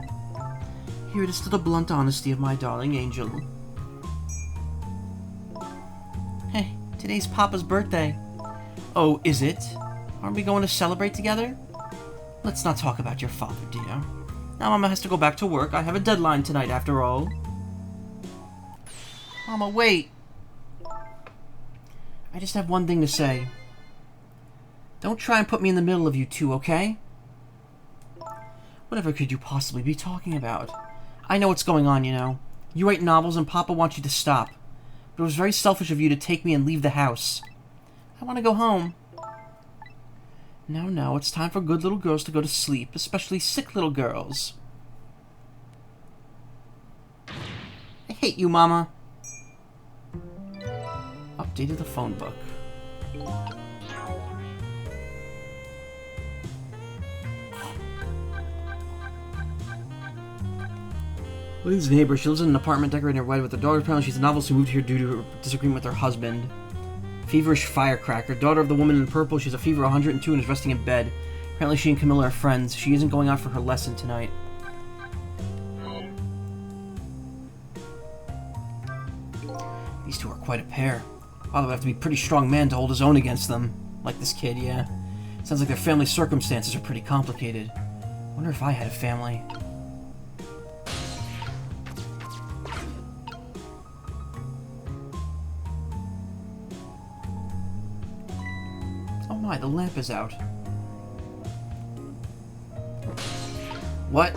Here it is to the blunt honesty of my darling angel. Hey, today's Papa's birthday. Oh, is it? Aren't we going to celebrate together? Let's not talk about your father, dear. Now Mama has to go back to work. I have a deadline tonight, after all. Mama, wait. I just have one thing to say. Don't try and put me in the middle of you two, okay? Whatever could you possibly be talking about? I know what's going on, you know. You write novels and Papa wants you to stop. But it was very selfish of you to take me and leave the house. I want to go home. No, it's time for good little girls to go to sleep, especially sick little girls. I hate you, Mama. Updated the phone book. Lynn's neighbor. She lives in an apartment decorated in red with her daughter. Apparently she's a novelist who moved here due to her disagreement with her husband. Feverish firecracker. Daughter of the woman in purple. She's a fever 102 and is resting in bed. Apparently she and Camilla are friends. She isn't going out for her lesson tonight. These two are quite a pair. Father would have to be a pretty strong man to hold his own against them. Like this kid, yeah. Sounds like their family circumstances are pretty complicated. Wonder if I had a family. Oh my, the lamp is out. What?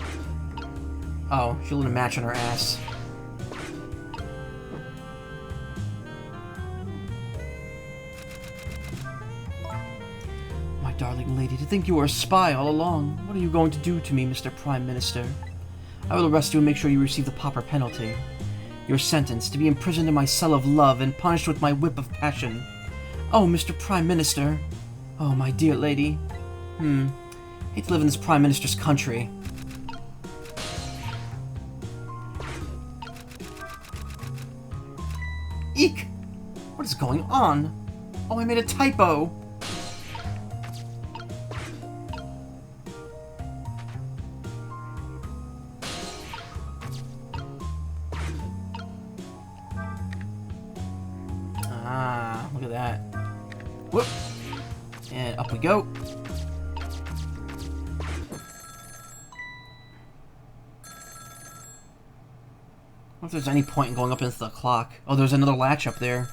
Oh, she lit a match on her ass. My darling lady, to think you were a spy all along. What are you going to do to me, Mr. Prime Minister? I will arrest you and make sure you receive the proper penalty. Your sentence, to be imprisoned in my cell of love and punished with my whip of passion. Oh, Mr. Prime Minister. Oh, my dear lady. Hate to live in this Prime Minister's country. Eek! What is going on? Oh, I made a typo! Ah, look at that. Whoop! And up we go. I wonder if there's any point in going up into the clock. Oh, there's another latch up there.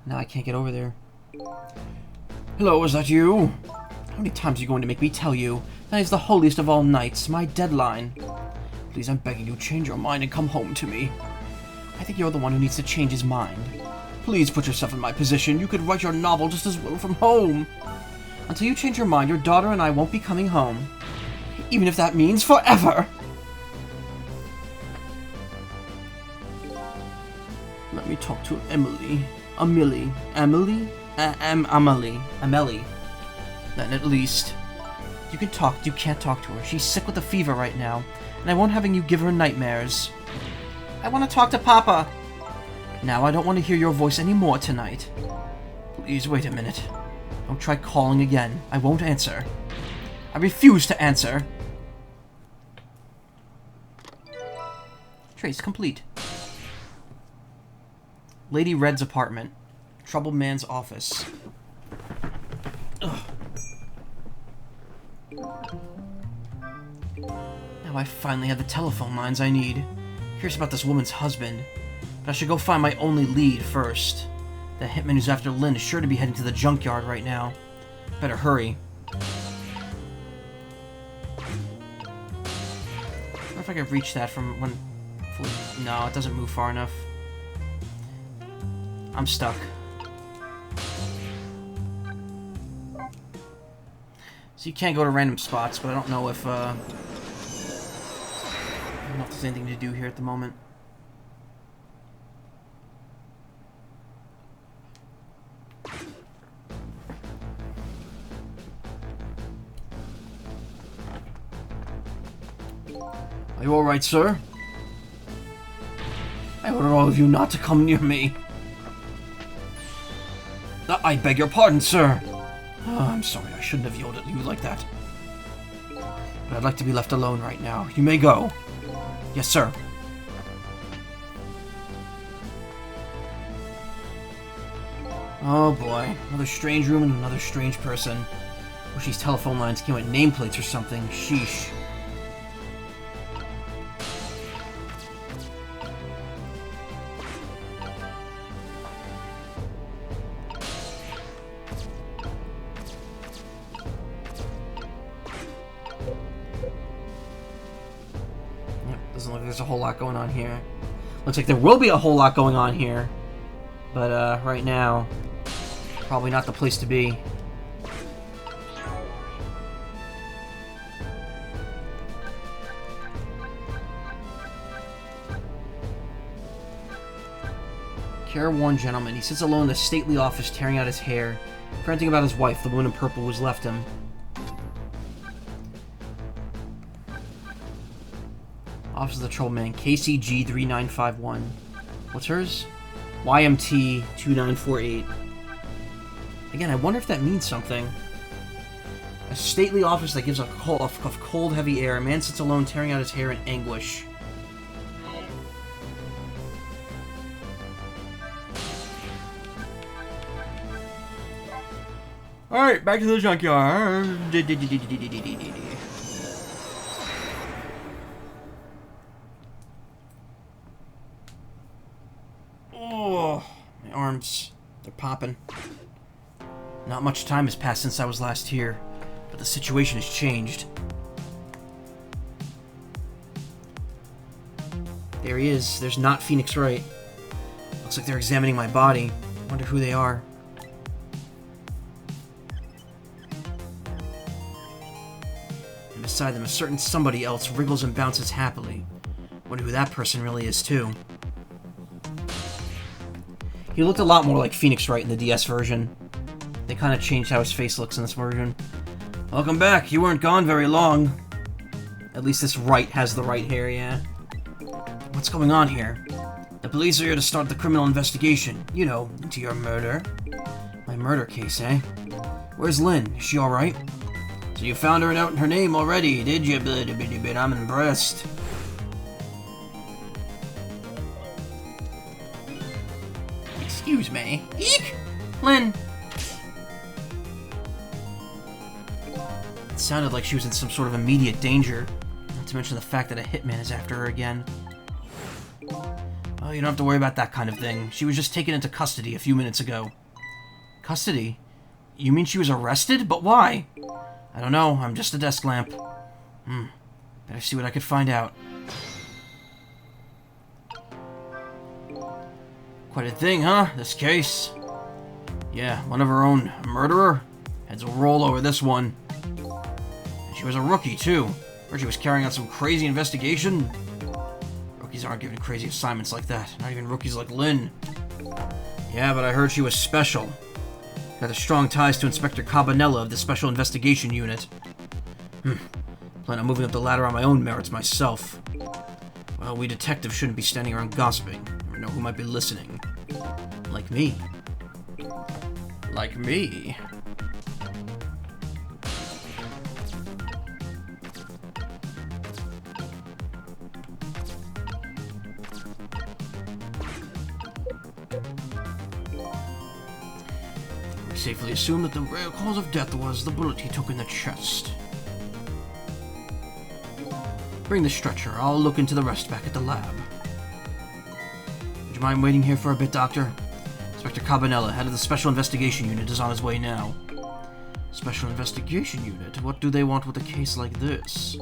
Now I can't get over there. Hello, is that you? How many times are you going to make me tell you? That is the holiest of all nights, my deadline. Please, I'm begging you, change your mind and come home to me. I think you're the one who needs to change his mind. Please put yourself in my position. You could write your novel just as well from home. Until you change your mind, your daughter and I won't be coming home. Even if that means forever! Let me talk to Amelie. Amelie. Then at least. You can't talk to her. She's sick with a fever right now, and I won't having you give her nightmares. I want to talk to Papa! Now I don't want to hear your voice anymore tonight. Please wait a minute. Don't try calling again. I won't answer. I refuse to answer. Trace complete. Lady Red's apartment. Troubled man's office. Ugh. Now I finally have the telephone lines I need. Here's about this woman's husband. But I should go find my only lead first. The hitman who's after Lynn is sure to be heading to the junkyard right now. Better hurry. I wonder if I could reach that from when... No, it doesn't move far enough. I'm stuck. So you can't go to random spots, but I don't know if there's anything to do here at the moment. Are you alright, sir? I order all of you not to come near me. I beg your pardon, sir. Oh, I'm sorry, I shouldn't have yelled at you like that. But I'd like to be left alone right now. You may go. Yes, sir. Oh boy, another strange room and another strange person. Wish these telephone lines came with nameplates or something. Sheesh. Doesn't look like there's a whole lot going on here. Looks like there will be a whole lot going on here. But, right now, probably not the place to be. Careworn gentleman. He sits alone in the stately office, tearing out his hair, ranting about his wife, the woman in purple who's left him. Office of the Troll Man, KCG 3951. What's hers? YMT 2948. Again, I wonder if that means something. A stately office that gives a cold, heavy air. A man sits alone, tearing out his hair in anguish. Alright, back to the junkyard. Oh, my arms, they're popping. Not much time has passed since I was last here, but the situation has changed. There he is. There's not Phoenix Wright. Looks like they're examining my body. Wonder who they are. And beside them, a certain somebody else wriggles and bounces happily. Wonder who that person really is, too. He looked a lot more like Phoenix Wright in the DS version. They kind of changed how his face looks in this version. Welcome back. You weren't gone very long. At least this Wright has the right hair, yeah. What's going on here? The police are here to start the criminal investigation. You know, into your murder. My murder case, eh? Where's Lynn? Is she alright? So you found her out in her name already, did you? I'm impressed. Excuse me. Eek! Lynn! It sounded like she was in some sort of immediate danger. Not to mention the fact that a hitman is after her again. Oh, you don't have to worry about that kind of thing. She was just taken into custody a few minutes ago. Custody? You mean she was arrested? But why? I don't know. I'm just a desk lamp. Better see what I could find out. Quite a thing, huh? This case. Yeah, one of her own. A murderer? Heads will roll over this one. And she was a rookie, too. Or she was carrying out some crazy investigation. Rookies aren't given crazy assignments like that. Not even rookies like Lynn. Yeah, but I heard she was special. Got strong ties to Inspector Cabanella of the Special Investigation Unit. Plan on moving up the ladder on my own merits myself. Well, we detectives shouldn't be standing around gossiping. Never know who might be listening. Like me. Like me. We safely assume that the real cause of death was the bullet he took in the chest. Bring the stretcher. I'll look into the rest back at the lab. Would you mind waiting here for a bit, Doctor? Inspector Cabanella, head of the Special Investigation Unit, is on his way now. Special Investigation Unit? What do they want with a case like this?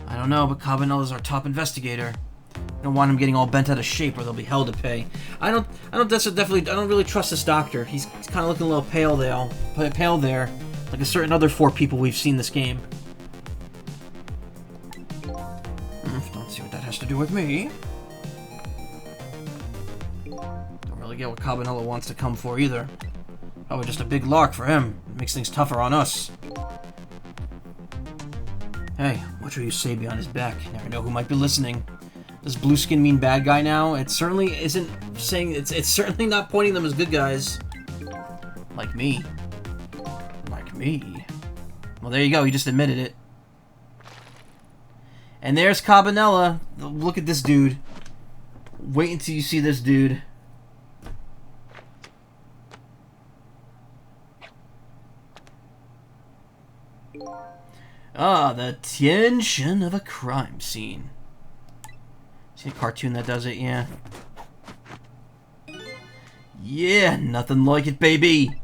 I don't know, but Cabanella's our top investigator. I don't want him getting all bent out of shape or they'll be hell to pay. I don't really trust this doctor. He's kind of looking a little pale there. Like a certain other 4 people we've seen this game. Don't see what that has to do with me. Don't really get what Cabanella wants to come for either. Probably just a big lark for him. It makes things tougher on us. Hey, what will you say behind his back? Never know who might be listening. Does blue skin mean bad guy now? It certainly isn't saying it's certainly not pointing them as good guys. Like me. Like me. Well, there you go, he just admitted it. And there's Cabanella. Look at this dude. Wait until you see this dude. Ah, the tension of a crime scene. See a cartoon that does it, yeah. Yeah, nothing like it, baby.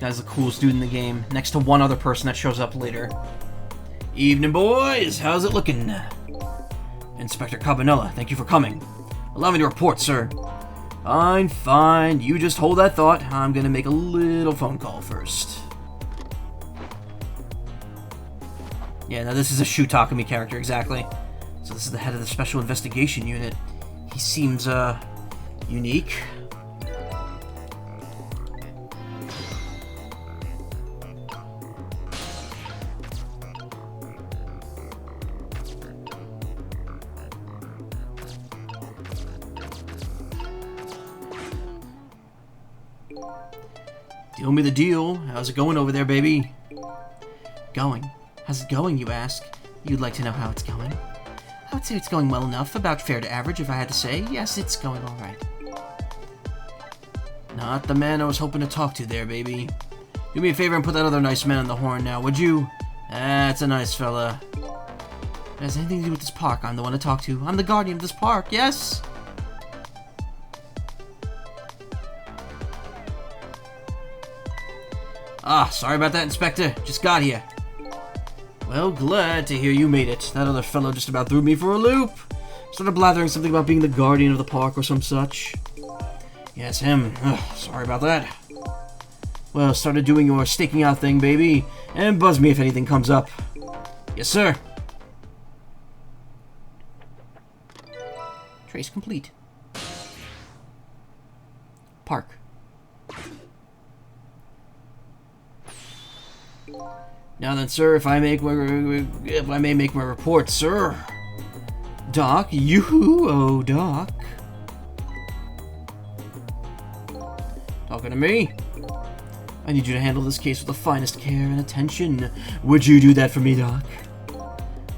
Guy's the coolest dude in the game, next to one other person that shows up later. Evening, boys. How's it looking? Inspector Cabanella, thank you for coming. Allow me to report, sir. Fine, fine. You just hold that thought. I'm gonna make a little phone call first. Yeah, now this is a Shu Takumi character, exactly. So this is the head of the Special Investigation Unit. He seems, unique. Deal me the deal. How's it going over there, baby? Going? How's it going, you ask? You'd like to know how it's going? I would say it's going well enough, about fair to average, if I had to say. Yes, it's going alright. Not the man I was hoping to talk to there, baby. Do me a favor and put that other nice man on the horn now, would you? That's a nice fella. If it has anything to do with this park, I'm the one to talk to. I'm the guardian of this park, yes? Ah, sorry about that, Inspector. Just got here. Well, glad to hear you made it. That other fellow just about threw me for a loop. Started blathering something about being the guardian of the park or some such. Yes, him. Ugh, sorry about that. Well, started doing your staking out thing, baby. And buzz me if anything comes up. Yes, sir. Trace complete. Park. Now then, sir, if I may make my report, sir. Doc, Doc. Talking to me? I need you to handle this case with the finest care and attention. Would you do that for me, Doc?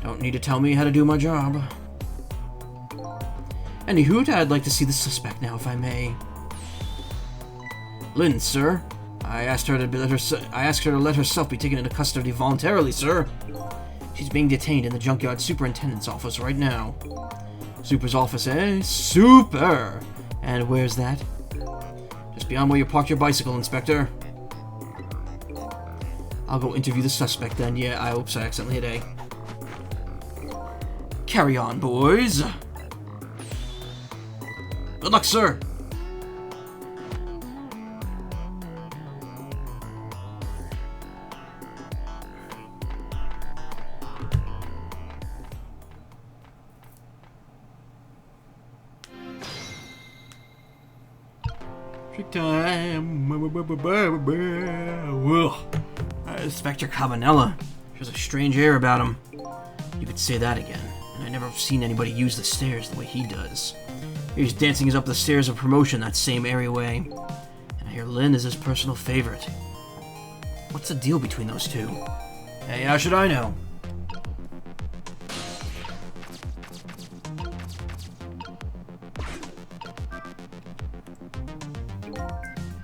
Don't need to tell me how to do my job. Anywho, I'd like to see the suspect now, if I may. Lynn, sir. I asked her to let herself be taken into custody voluntarily, sir. She's being detained in the junkyard superintendent's office right now. Super's office, eh? Super! And where's that? Just beyond where you parked your bicycle, Inspector. I'll go interview the suspect then. Yeah, I oops, I accidentally hit A. Carry on, boys. Good luck, sir. Trick time. Inspector Cabanella. There's a strange air about him. You could say that again. And I never have seen anybody use the stairs the way he does. He's dancing up the stairs of promotion that same airy way. And I hear Lynn is his personal favorite. What's the deal between those two? Hey, how should I know?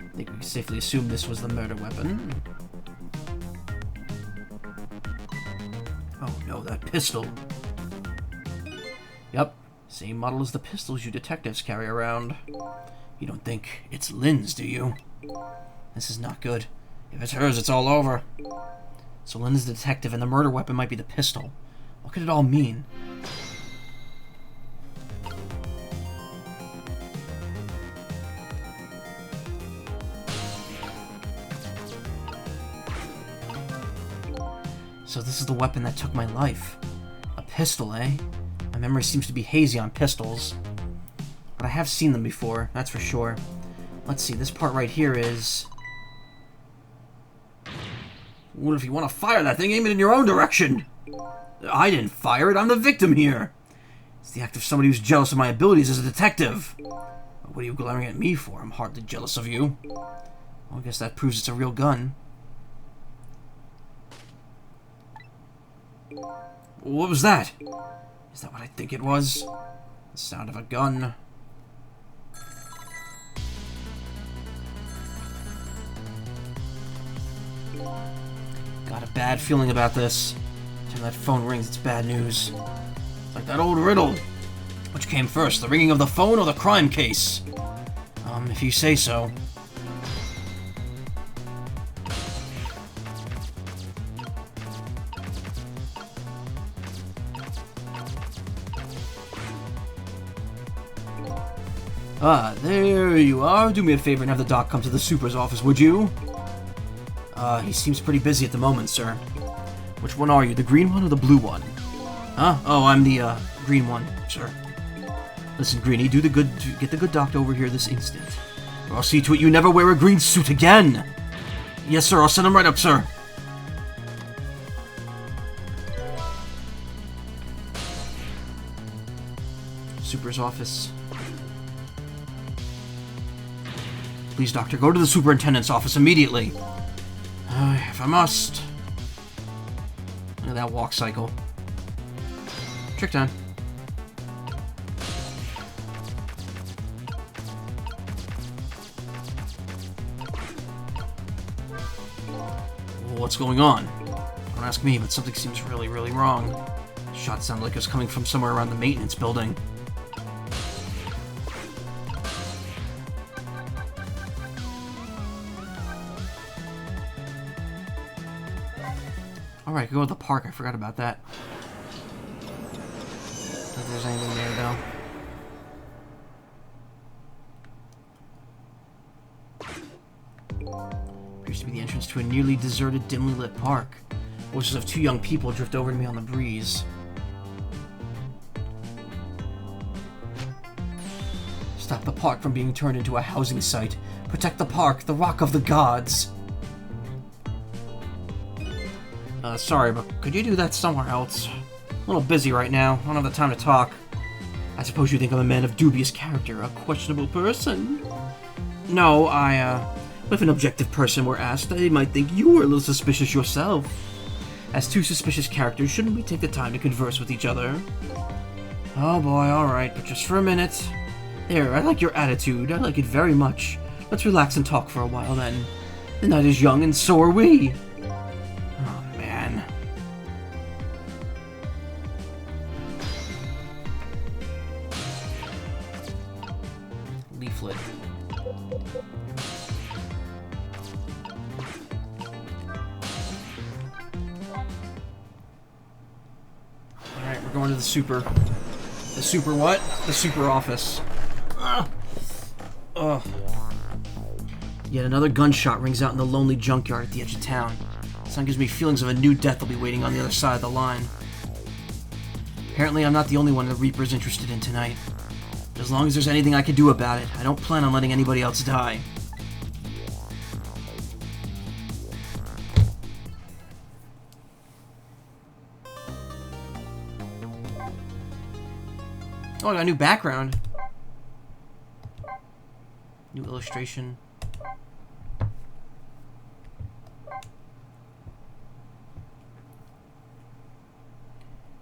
I think we can safely assume this was the murder weapon. Oh no, that pistol. Yep, same model as the pistols you detectives carry around. You don't think it's Lynn's, do you? This is not good. If it's hers, it's all over. So Lynn is the detective and the murder weapon might be the pistol. What could it all mean? So this is the weapon that took my life. A pistol, eh? My memory seems to be hazy on pistols. But I have seen them before, that's for sure. Let's see, this part right here is... What if you want to fire that thing, aim it in your own direction? I didn't fire it, I'm the victim here. It's the act of somebody who's jealous of my abilities as a detective. What are you glaring at me for? I'm hardly jealous of you. Well, I guess that proves it's a real gun. What was that? Is that what I think it was? The sound of a gun. Got a bad feeling about this. Every time that phone rings, it's bad news. It's like that old riddle. Which came first, the ringing of the phone or the crime case? If you say so. Ah, there you are. Do me a favor and have the doc come to the super's office, would you? He seems pretty busy at the moment, sir. Which one are you, the green one or the blue one? Huh? Oh, I'm the, green one, sir. Listen, Greenie, get the good doctor over here this instant. Or I'll see to it you never wear a green suit again! Yes, sir, I'll send him right up, sir. Super's office. Please, doctor, go to the superintendent's office immediately. If I must. Look at that walk cycle. Trick time. What's going on? Don't ask me, but something seems really, really wrong. The shot sounded like it was coming from somewhere around the maintenance building. Alright, I could go to the park. I forgot about that. If there's anything there, though. Appears to be the entrance to a nearly deserted, dimly lit park. Voices of two young people drift over to me on the breeze. Stop the park from being turned into a housing site. Protect the park, the rock of the gods. Sorry, but could you do that somewhere else? I'm a little busy right now. I don't have the time to talk. I suppose you think I'm a man of dubious character, a questionable person? No, if an objective person were asked, they might think you were a little suspicious yourself. As two suspicious characters, shouldn't we take the time to converse with each other? Oh boy, alright, but just for a minute. There, I like your attitude. I like it very much. Let's relax and talk for a while, then. The night is young and so are we. Oh, man. Leaflet. Alright, we're going to the super. The super what? The super office. Ugh. Yet another gunshot rings out in the lonely junkyard at the edge of town. The sound gives me feelings of a new death will be waiting on the other side of the line. Apparently I'm not the only one the Reaper's interested in tonight. But as long as there's anything I can do about it, I don't plan on letting anybody else die. Oh, I got a new background. New illustration.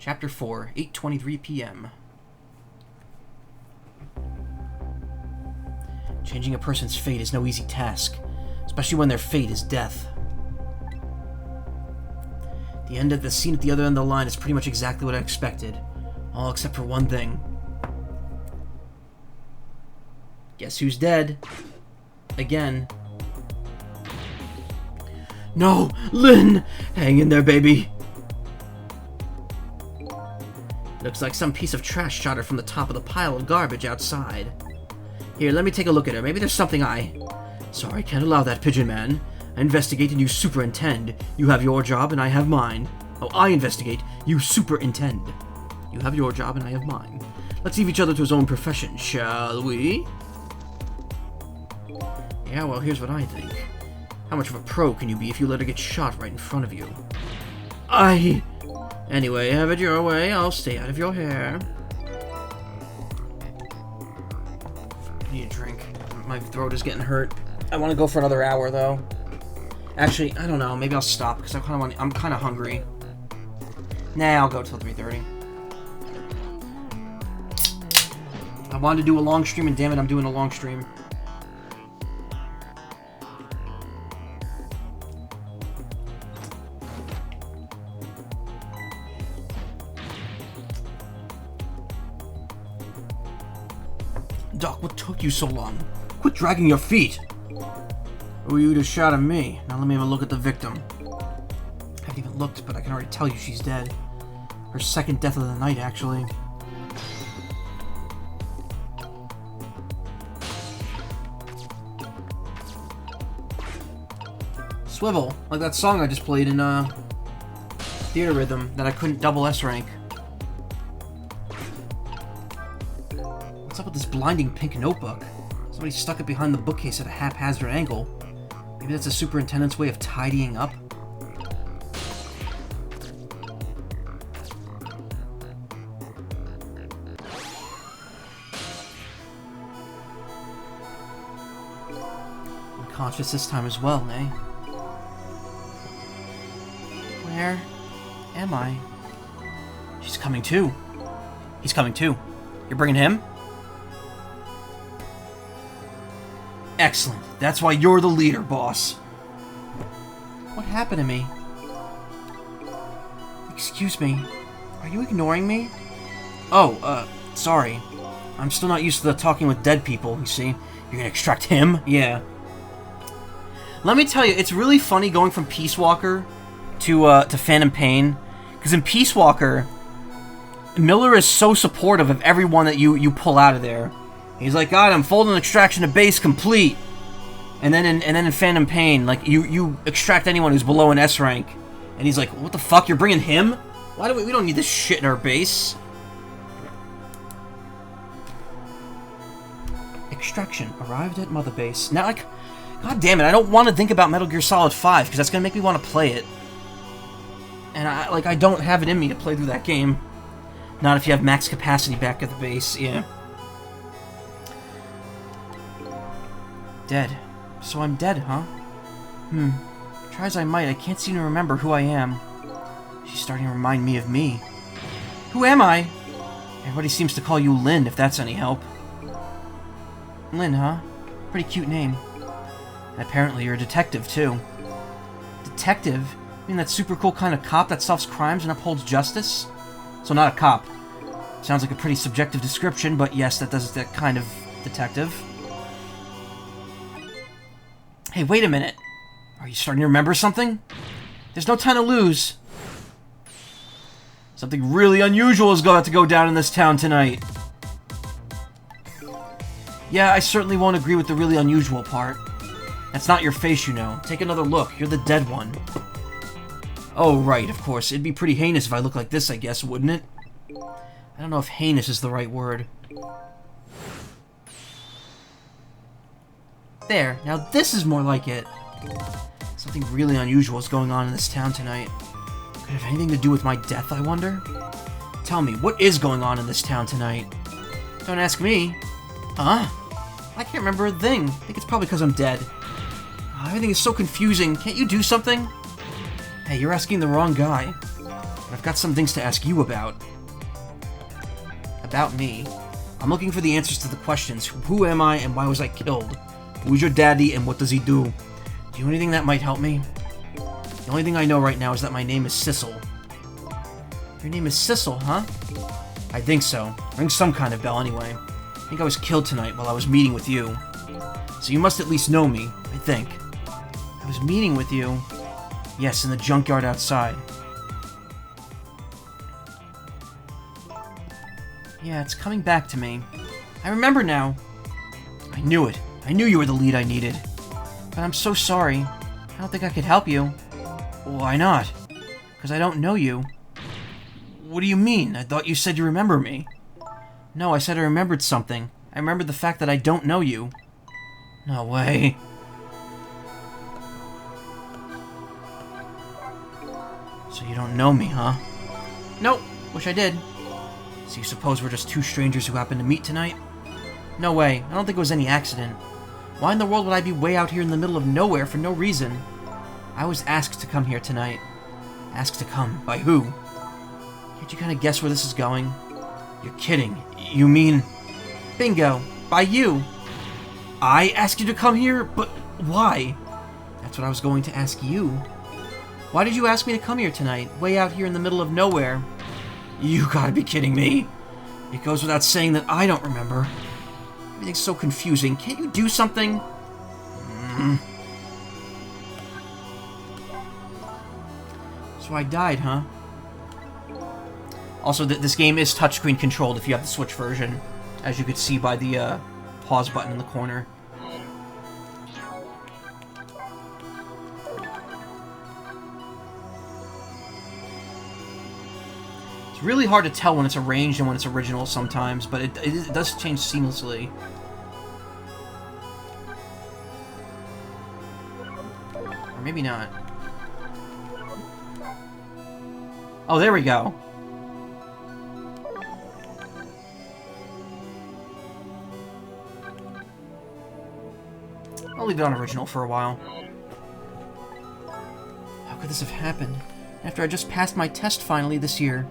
Chapter 4, 8:23 p.m. Changing a person's fate is no easy task, especially when their fate is death. The end of the scene at the other end of the line is pretty much exactly what I expected, all except for one thing. Guess who's dead? Again. No! Lynn! Hang in there, baby! Looks like some piece of trash shot her from the top of the pile of garbage outside. Here, let me take a look at her. Maybe there's something I... Sorry, can't allow that, Pigeon Man. I investigate and you superintend. You have your job and I have mine. Oh, I investigate. You superintend. You have your job and I have mine. Let's leave each other to his own profession, shall we? Yeah, well, here's what I think. How much of a pro can you be if you let her get shot right in front of you? Anyway, have it your way. I'll stay out of your hair. I need a drink. My throat is getting hurt. I want to go for another hour, though. Actually, I don't know. Maybe I'll stop because I'm kind of hungry. Nah, I'll go till 3:30. I wanted to do a long stream, and damn it, I'm doing a long stream. Doc, what took you so long? Quit dragging your feet! Who you just shot at me? Now let me have a look at the victim. I haven't even looked, but I can already tell you she's dead. Her second death of the night, actually. Swivel, like that song I just played in, Theater Rhythm that I couldn't double S rank. What's up with this blinding pink notebook? Somebody stuck it behind the bookcase at a haphazard angle. Maybe that's the superintendent's way of tidying up? Unconscious this time as well, eh? Where am I? She's coming too. He's coming too. You're bringing him? Excellent. That's why you're the leader, boss. What happened to me? Excuse me. Are you ignoring me? Oh, sorry. I'm still not used to the talking with dead people, you see. You're gonna extract him? Yeah. Let me tell you, it's really funny going from Peace Walker to Phantom Pain. Because in Peace Walker, Miller is so supportive of everyone that you pull out of there. He's like, God, I'm full extraction to base complete. And then in Phantom Pain, like you extract anyone who's below an S rank, and he's like, what the fuck? You're bringing him? Why do we don't need this shit in our base? Extraction arrived at Mother Base. Now, like, God damn it, I don't want to think about Metal Gear Solid 5 because that's gonna make me want to play it. And I don't have it in me to play through that game. Not if you have max capacity back at the base, yeah. Dead. So I'm dead, huh? Try as I might, I can't seem to remember who I am. She's starting to remind me of me. Who am I? Everybody seems to call you Lynn, if that's any help. Lynn, huh? Pretty cute name. Apparently you're a detective, too. Detective? You mean that super cool kind of cop that solves crimes and upholds justice? So not a cop. Sounds like a pretty subjective description, but yes, that kind of detective. Hey, wait a minute. Are you starting to remember something? There's no time to lose. Something really unusual is going to go down in this town tonight. Yeah, I certainly won't agree with the really unusual part. That's not your face, you know. Take another look. You're the dead one. Oh, right, of course. It'd be pretty heinous if I looked like this, I guess, wouldn't it? I don't know if heinous is the right word. There. Now this is more like it. Something really unusual is going on in this town tonight. Could it have anything to do with my death, I wonder? Tell me, what is going on in this town tonight? Don't ask me. Huh? I can't remember a thing. I think it's probably because I'm dead. Everything is so confusing. Can't you do something? Hey, you're asking the wrong guy. But I've got some things to ask you about. About me? I'm looking for the answers to the questions. Who am I and why was I killed? Who's your daddy and what does he do? Do you know anything that might help me? The only thing I know right now is that my name is Sissel. Your name is Sissel, huh? I think so. Rings some kind of bell anyway. I think I was killed tonight while I was meeting with you. So you must at least know me, I think. I was meeting with you? Yes, in the junkyard outside. Yeah, it's coming back to me. I remember now. I knew it. I knew you were the lead I needed. But I'm so sorry. I don't think I could help you. Why not? Because I don't know you. What do you mean? I thought you said you remember me. No, I said I remembered something. I remembered the fact that I don't know you. No way. So you don't know me, huh? Nope. Wish I did. So you suppose we're just two strangers who happened to meet tonight? No way. I don't think it was any accident. Why in the world would I be way out here in the middle of nowhere for no reason? I was asked to come here tonight. Asked to come. By who? Can't you kind of guess where this is going? You're kidding. You mean... Bingo. By you. I asked you to come here? But why? That's what I was going to ask you. Why did you ask me to come here tonight? Way out here in the middle of nowhere? You gotta be kidding me. It goes without saying that I don't remember. Everything's so confusing. Can't you do something? So I died, huh? Also, this game is touchscreen controlled if you have the Switch version, as you could see by the pause button in the corner. It's really hard to tell when it's arranged and when it's original sometimes, but it does change seamlessly. Or maybe not. Oh, there we go. I'll leave it on original for a while. How could this have happened? After I just passed my test finally this year.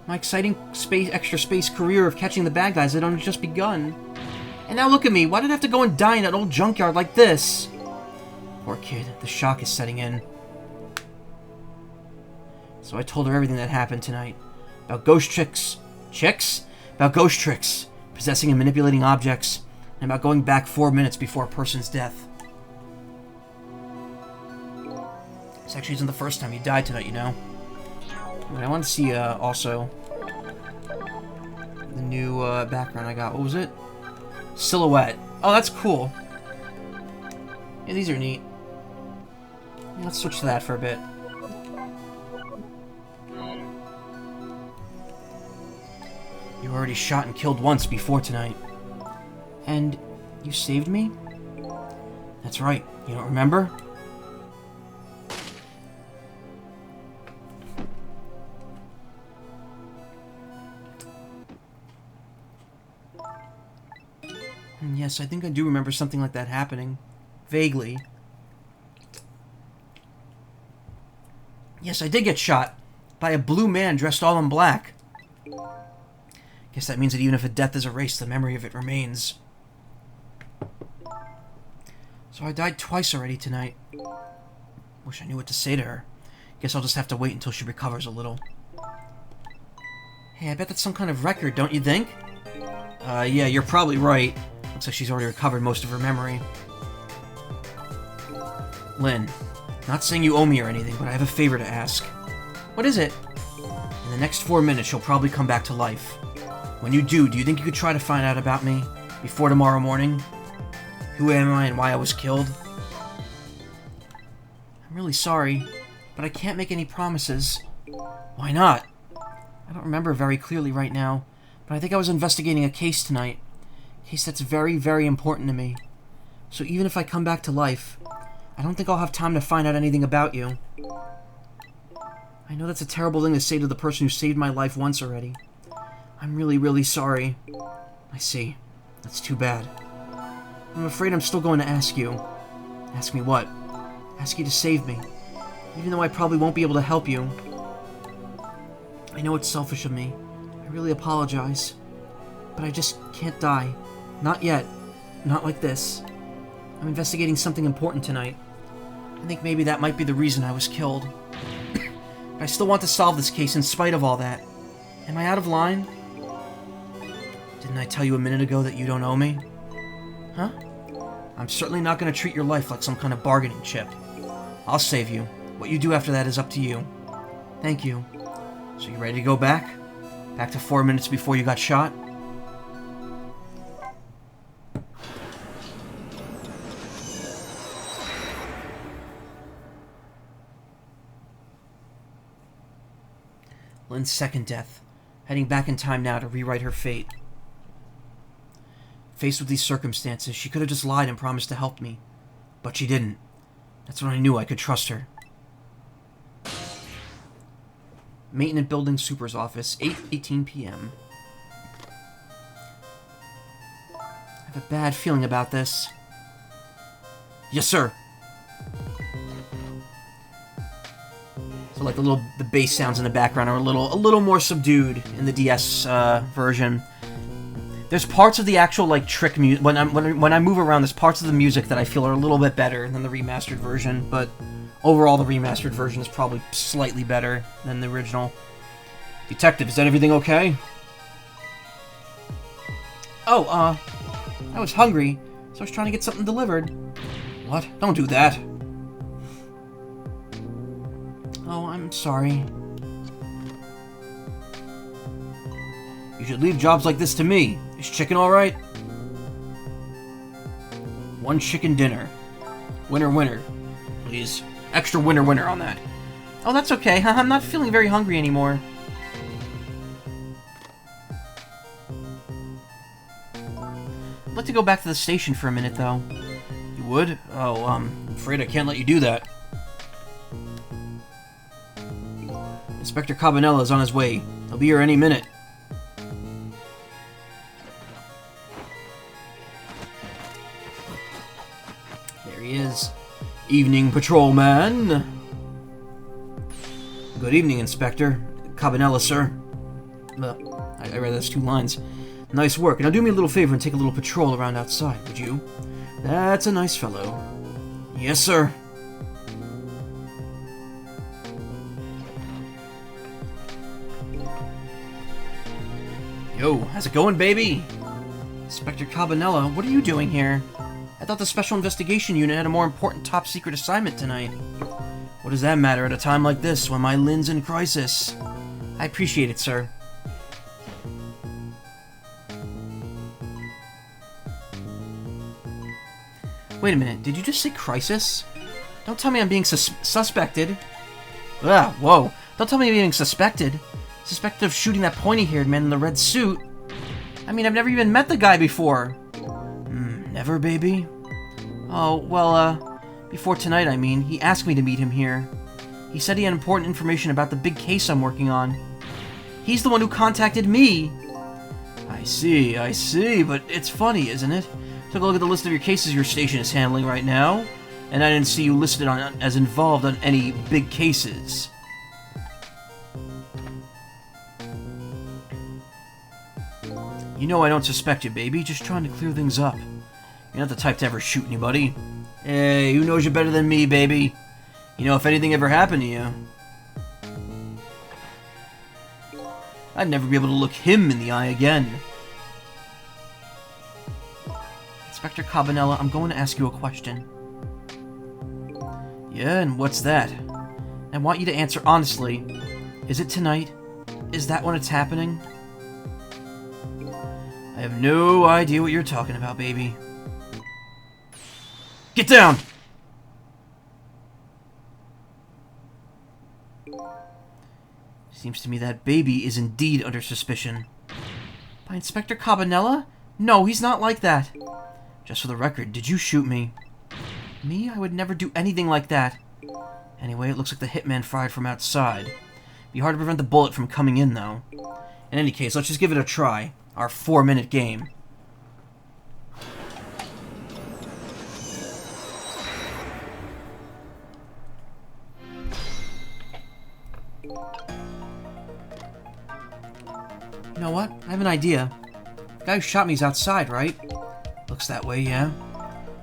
My exciting extra space career of catching the bad guys had only just begun. And now look at me, why did I have to go and die in that old junkyard like this? Poor kid, the shock is setting in. So I told her everything that happened tonight. About ghost tricks. Chicks? About ghost tricks. Possessing and manipulating objects. And about going back 4 minutes before a person's death. This actually isn't the first time you died tonight, you know. I want to see, also, the new, background I got. What was it? Silhouette. Oh, that's cool. Yeah, these are neat. Yeah, let's switch to that for a bit. You were already shot and killed once before tonight. And you saved me? That's right. You don't remember? Yes, I think I do remember something like that happening. Vaguely. Yes, I did get shot. By a blue man dressed all in black. Guess that means that even if a death is erased, the memory of it remains. So I died twice already tonight. Wish I knew what to say to her. Guess I'll just have to wait until she recovers a little. Hey, I bet that's some kind of record, don't you think? Yeah, you're probably right. Looks like she's already recovered most of her memory. Lynn, not saying you owe me or anything, but I have a favor to ask. What is it? In the next 4 minutes, you'll probably come back to life. When you do you think you could try to find out about me before tomorrow morning? Who am I and why I was killed? I'm really sorry, but I can't make any promises. Why not? I don't remember very clearly right now, but I think I was investigating a case tonight. A case that's very, very important to me. So even if I come back to life, I don't think I'll have time to find out anything about you. I know that's a terrible thing to say to the person who saved my life once already. I'm really, really sorry. I see. That's too bad. I'm afraid I'm still going to ask you. Ask me what? Ask you to save me. Even though I probably won't be able to help you. I know it's selfish of me. I really apologize. But I just can't die. Not yet. Not like this. I'm investigating something important tonight. I think maybe that might be the reason I was killed. But I still want to solve this case in spite of all that. Am I out of line? Didn't I tell you a minute ago that you don't owe me? Huh? I'm certainly not going to treat your life like some kind of bargaining chip. I'll save you. What you do after that is up to you. Thank you. So you ready to go back? Back to 4 minutes before you got shot? Lynn's second death. Heading back in time now to rewrite her fate. Faced with these circumstances, she could have just lied and promised to help me. But she didn't. That's when I knew I could trust her. Maintenance Building Super's office, 8:18 p.m. I have a bad feeling about this. Yes, sir. So, like the bass sounds in the background are a little more subdued in the DS version. There's parts of the actual like trick music when I move around. There's parts of the music that I feel are a little bit better than the remastered version, but overall the remastered version is probably slightly better than the original. Detective, is that everything okay? Oh, I was hungry, so I was trying to get something delivered. What? Don't do that. Oh, I'm sorry. You should leave jobs like this to me. Is chicken alright? 1 chicken dinner. Winner, winner. Please. Extra winner, winner on that. Oh, that's okay. I'm not feeling very hungry anymore. I'd like to go back to the station for a minute, though. You would? Oh, I'm afraid I can't let you do that. Inspector Cabanella is on his way. He'll be here any minute. There he is. Evening, patrolman. Good evening, Inspector. Cabanella, sir. I read those 2 lines. Nice work. Now do me a little favor and take a little patrol around outside, would you? That's a nice fellow. Yes, sir. Yo, how's it going, baby? Inspector Cabanella, what are you doing here? I thought the Special Investigation Unit had a more important top-secret assignment tonight. What does that matter at a time like this, when my Lynn's in crisis? I appreciate it, sir. Wait a minute, did you just say crisis? Don't tell me I'm being suspected. Ah, whoa. Don't tell me I'm being suspected. Suspected of shooting that pointy-haired man in the red suit. I mean, I've never even met the guy before. Never, baby? Oh, well, before tonight, I mean. He asked me to meet him here. He said he had important information about the big case I'm working on. He's the one who contacted me! I see, but it's funny, isn't it? Took a look at the list of your cases your station is handling right now, and I didn't see you listed as involved on any big cases. You know I don't suspect you, baby. Just trying to clear things up. You're not the type to ever shoot anybody. Hey, who knows you better than me, baby? You know, if anything ever happened to you, I'd never be able to look him in the eye again. Inspector Cabanela, I'm going to ask you a question. Yeah, and what's that? I want you to answer honestly. Is it tonight? Is that when it's happening? I have no idea what you're talking about, baby. Get down! Seems to me that baby is indeed under suspicion. By Inspector Cabanela? No, he's not like that. Just for the record, did you shoot me? Me? I would never do anything like that. Anyway, it looks like the hitman fired from outside. Be hard to prevent the bullet from coming in, though. In any case, let's just give it a try. Our 4-minute game. You know what? I have an idea. The guy who shot me is outside, right? Looks that way, yeah.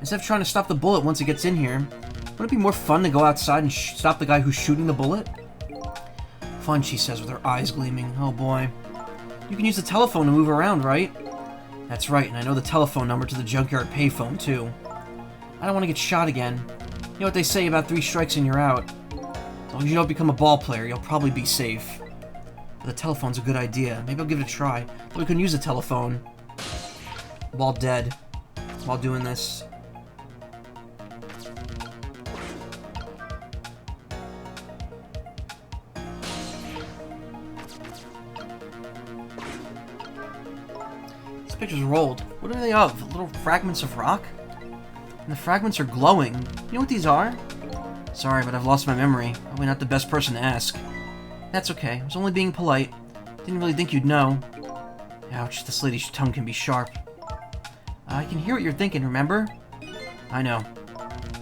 Instead of trying to stop the bullet once it gets in here, wouldn't it be more fun to go outside and stop the guy who's shooting the bullet? Fun, she says with her eyes gleaming. Oh boy. You can use the telephone to move around, right? That's right, and I know the telephone number to the junkyard payphone, too. I don't want to get shot again. You know what they say about 3 strikes and you're out. As long as you don't become a ball player, you'll probably be safe. But the telephone's a good idea. Maybe I'll give it a try. But we can use the telephone while dead, while doing this. These pictures rolled. What are they of? Little fragments of rock? And the fragments are glowing. You know what these are? Sorry, but I've lost my memory. Probably not the best person to ask. That's okay. I was only being polite. Didn't really think you'd know. Ouch, this lady's tongue can be sharp. I can hear what you're thinking, remember? I know.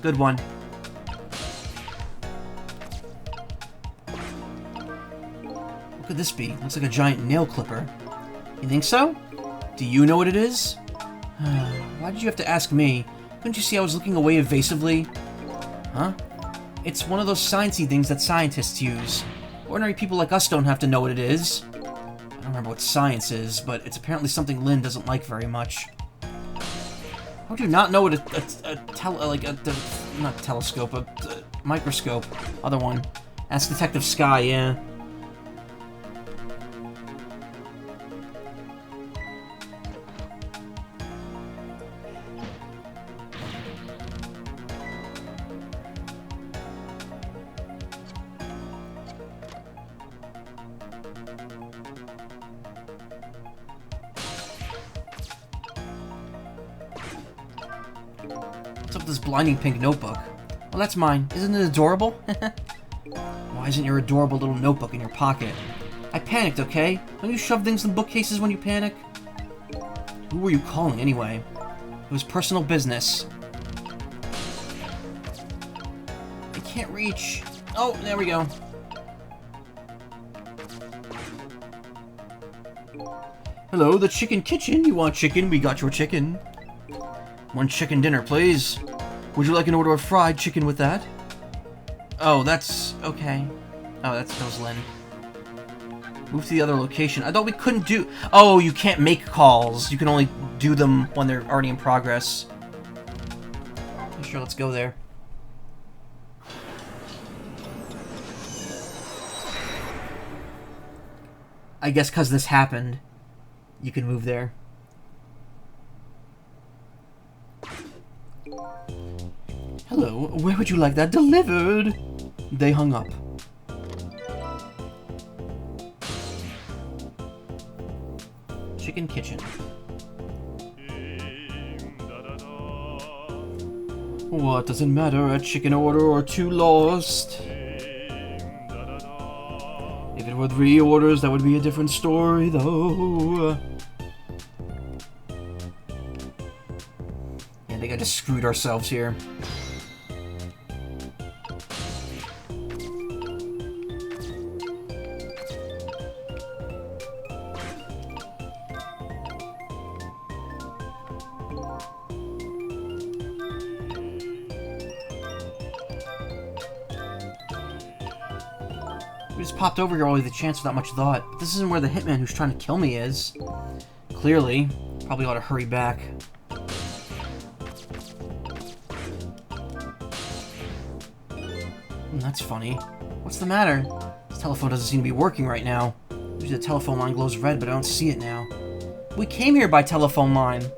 Good one. What could this be? Looks like a giant nail clipper. You think so? Do you know what it is? Why did you have to ask me? Couldn't you see I was looking away evasively? Huh? It's one of those sciencey things that scientists use. Ordinary people like us don't have to know what it is. I don't remember what science is, but it's apparently something Lynn doesn't like very much. How would you not know what not telescope, a microscope, other one. Ask Detective Sky, yeah. What's up with this blinding pink notebook? Well, that's mine. Isn't it adorable? Why isn't your adorable little notebook in your pocket? I panicked, okay? Don't you shove things in bookcases when you panic? Who were you calling, anyway? It was personal business. I can't reach. Oh, there we go. Hello, the chicken kitchen. You want chicken? We got your chicken. 1 chicken dinner, please. Would you like an order of fried chicken with that? Oh, that's... okay. Oh, that was Lynn. Move to the other location. I thought we couldn't do... Oh, you can't make calls. You can only do them when they're already in progress. Sure, let's go there. I guess because this happened, you can move there. Hello, where would you like that delivered? They hung up. Chicken kitchen. What does it matter? A chicken order or 2 lost? If it were 3 orders, that would be a different story, though. Yeah, I think I just screwed ourselves here. We just popped over here all with a chance without much thought. But this isn't where the hitman who's trying to kill me is. Clearly. Probably ought to hurry back. That's funny. What's the matter? This telephone doesn't seem to be working right now. Usually the telephone line glows red, but I don't see it now. We came here by telephone line.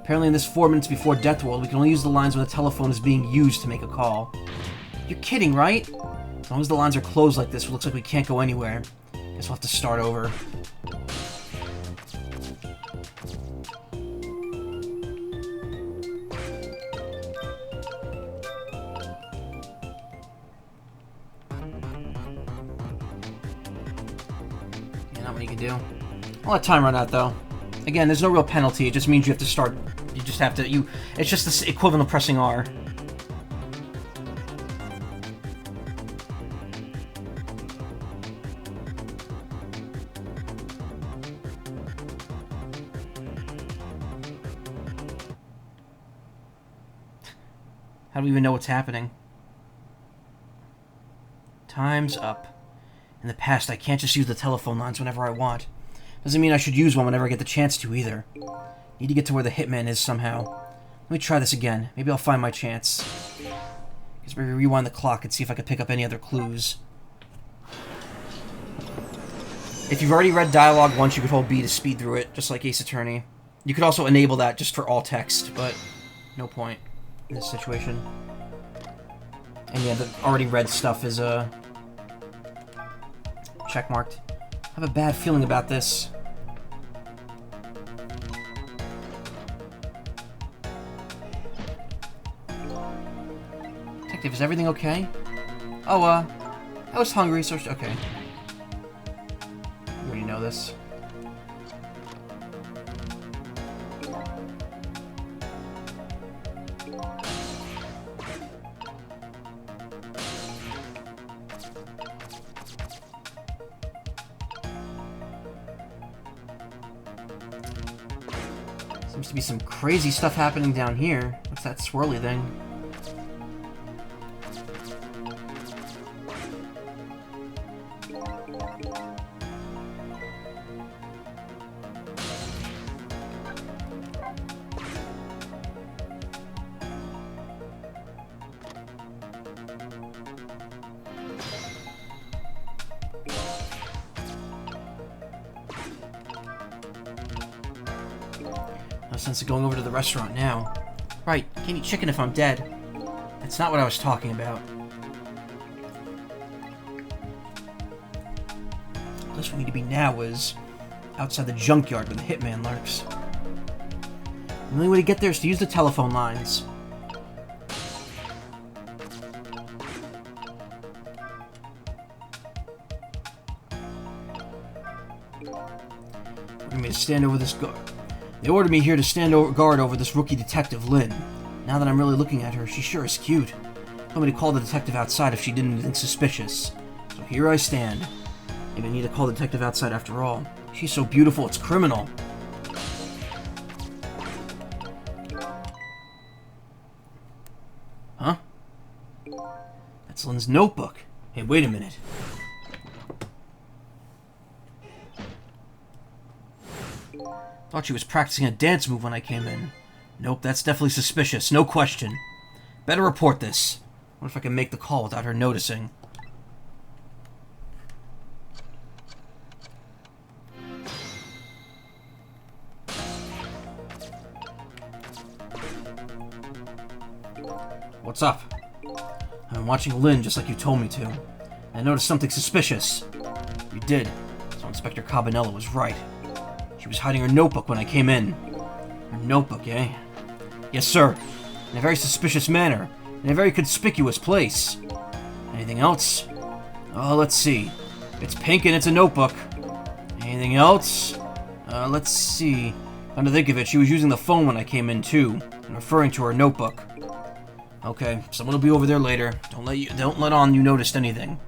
Apparently in this 4 minutes before death world, we can only use the lines when the telephone is being used to make a call. You're kidding, right? As long as the lines are closed like this, it looks like we can't go anywhere. Guess we'll have to start over. Yeah, not what you can do. I'll let time run out, though. Again, there's no real penalty. It just means you have to start. You just have to. It's just the equivalent of pressing R. How do we even know what's happening? Time's up. In the past, I can't just use the telephone lines whenever I want. Doesn't mean I should use one whenever I get the chance to, either. Need to get to where the hitman is somehow. Let me try this again. Maybe I'll find my chance. Guess maybe rewind the clock and see if I can pick up any other clues. If you've already read dialogue once, you could hold B to speed through it, just like Ace Attorney. You could also enable that just for all text, but no point in this situation. And yeah, the already read stuff is, checkmarked. I have a bad feeling about this. Detective, is everything okay? Oh, I was hungry, so... Okay. You already know this. Seems to be some crazy stuff happening down here. What's that swirly thing? No sense of going over to the restaurant now. Right, can't eat chicken if I'm dead. That's not what I was talking about. The place we need to be now is outside the junkyard where the hitman lurks. The only way to get there is to use the telephone lines. Ordered me to stand over this guard. They ordered me here to stand guard over this rookie detective, Lynn. Now that I'm really looking at her, she sure is cute. Told me to call the detective outside if she did anything suspicious. So here I stand. Maybe I need to call the detective outside after all. She's so beautiful, it's criminal. Huh? That's Lynn's notebook. Hey, wait a minute. Thought she was practicing a dance move when I came in. Nope, that's definitely suspicious, no question. Better report this. What if I can make the call without her noticing? What's up? I've been watching Lynn just like you told me to. And I noticed something suspicious. You did. So Inspector Cabanella was right. She was hiding her notebook when I came in. Her notebook, eh? Yes, sir. In a very suspicious manner. In a very conspicuous place. Anything else? Oh, let's see. It's pink and it's a notebook. Anything else? Let's see. Come to think of it, she was using the phone when I came in too, and referring to her notebook. Okay, someone will be over there later. Don't let on you noticed anything.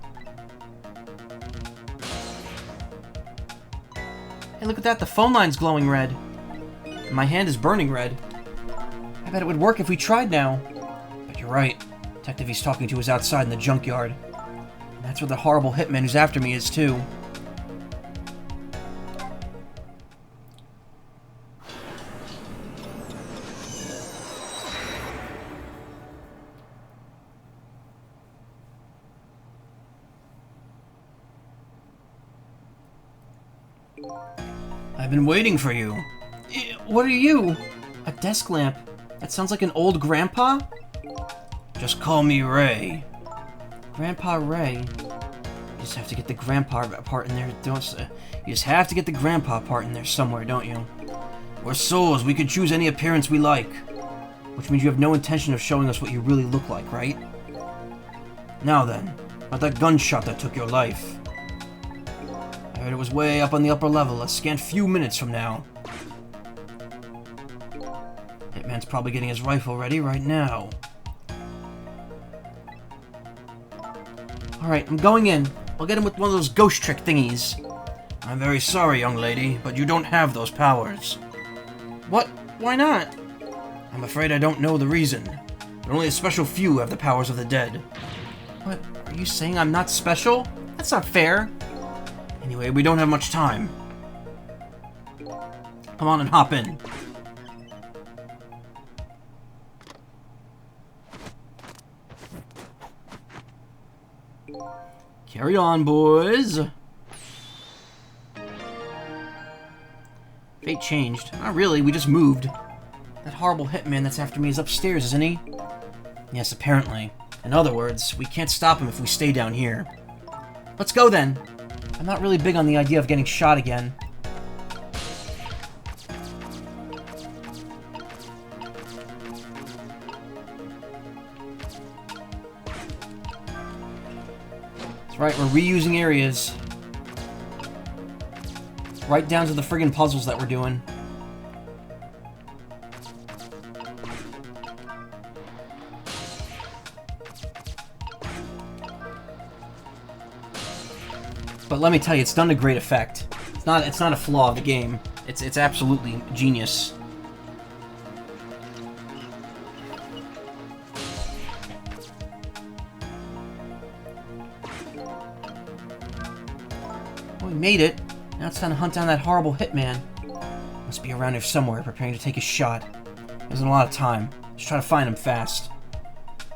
Hey, look at that, the phone line's glowing red. And my hand is burning red. I bet it would work if we tried now. But you're right. The detective he's talking to is outside in the junkyard. That's where the horrible hitman who's after me is, too. I've been waiting for you. What are you? A desk lamp. That sounds like an old grandpa? Just call me Ray. Grandpa Ray. You just have to get the grandpa part in there, don't you? You just have to get the grandpa part in there somewhere, don't you? We're souls. We can choose any appearance we like. Which means you have no intention of showing us what you really look like, right? Now then, about that gunshot that took your life. I heard it was way up on the upper level, a scant few minutes from now. Hitman's probably getting his rifle ready right now. Alright, I'm going in. I'll get him with one of those ghost trick thingies. I'm very sorry, young lady, but you don't have those powers. What? Why not? I'm afraid I don't know the reason. But only a special few have the powers of the dead. What? Are you saying I'm not special? That's not fair. Anyway, we don't have much time. Come on and hop in. Carry on, boys. Fate changed. Not really, we just moved. That horrible hitman that's after me is upstairs, isn't he? Yes, apparently. In other words, we can't stop him if we stay down here. Let's go then. I'm not really big on the idea of getting shot again. That's right, we're reusing areas. Right down to the friggin' puzzles that we're doing. But let me tell you, it's done to great effect. It's not a flaw of the game. It's absolutely genius. Well, we made it. Now it's time to hunt down that horrible hitman. Must be around here somewhere, preparing to take a shot. There's a lot of time. Just try to find him fast.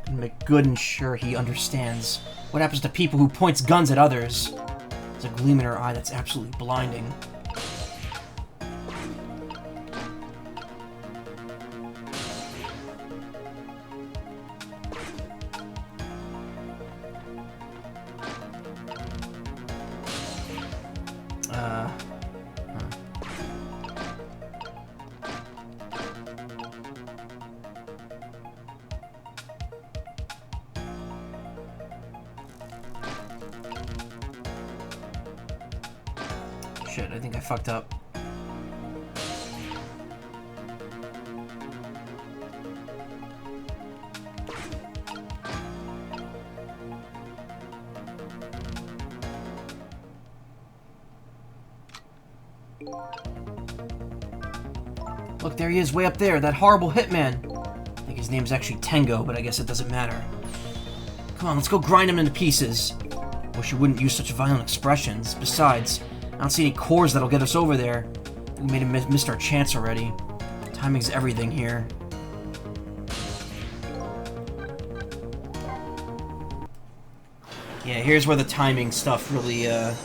Gonna make good and sure he understands. What happens to people who points guns at others? There's a gleam in her eye that's absolutely blinding. Shit, I think I fucked up. Look, there he is, way up there, that horrible hitman. I think his name's actually Tango, but I guess it doesn't matter. Come on, let's go grind him into pieces. Wish you wouldn't use such violent expressions. Besides, I don't see any cores that'll get us over there. We made him missed our chance already. Timing's everything here. Yeah, here's where the timing stuff really, you're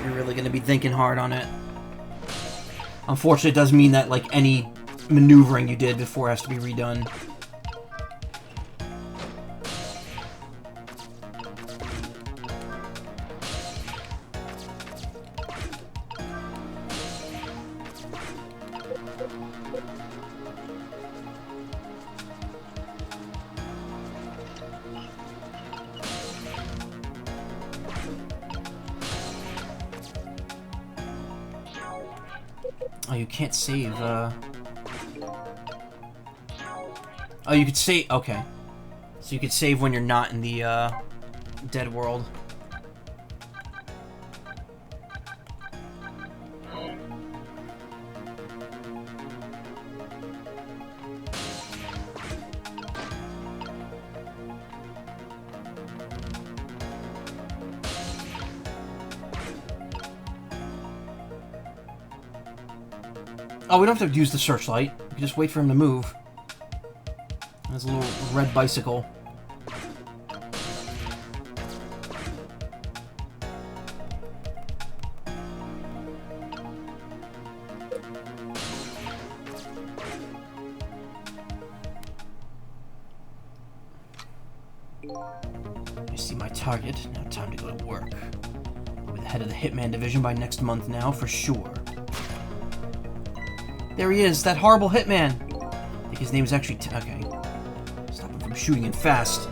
really gonna be thinking hard on it. Unfortunately, it does mean that, like, any maneuvering you did before has to be redone. Oh, you can't save, Oh, you could save... Okay. So you could save when you're not in the, dead world. Oh, we don't have to use the searchlight. We can just wait for him to move. There's a little red bicycle. I see my target. Now time to go to work. I'll be the head of the Hitman division by next month now, for sure. There he is, that horrible Hitman! I think his name is actually okay. Stop him from shooting in fast.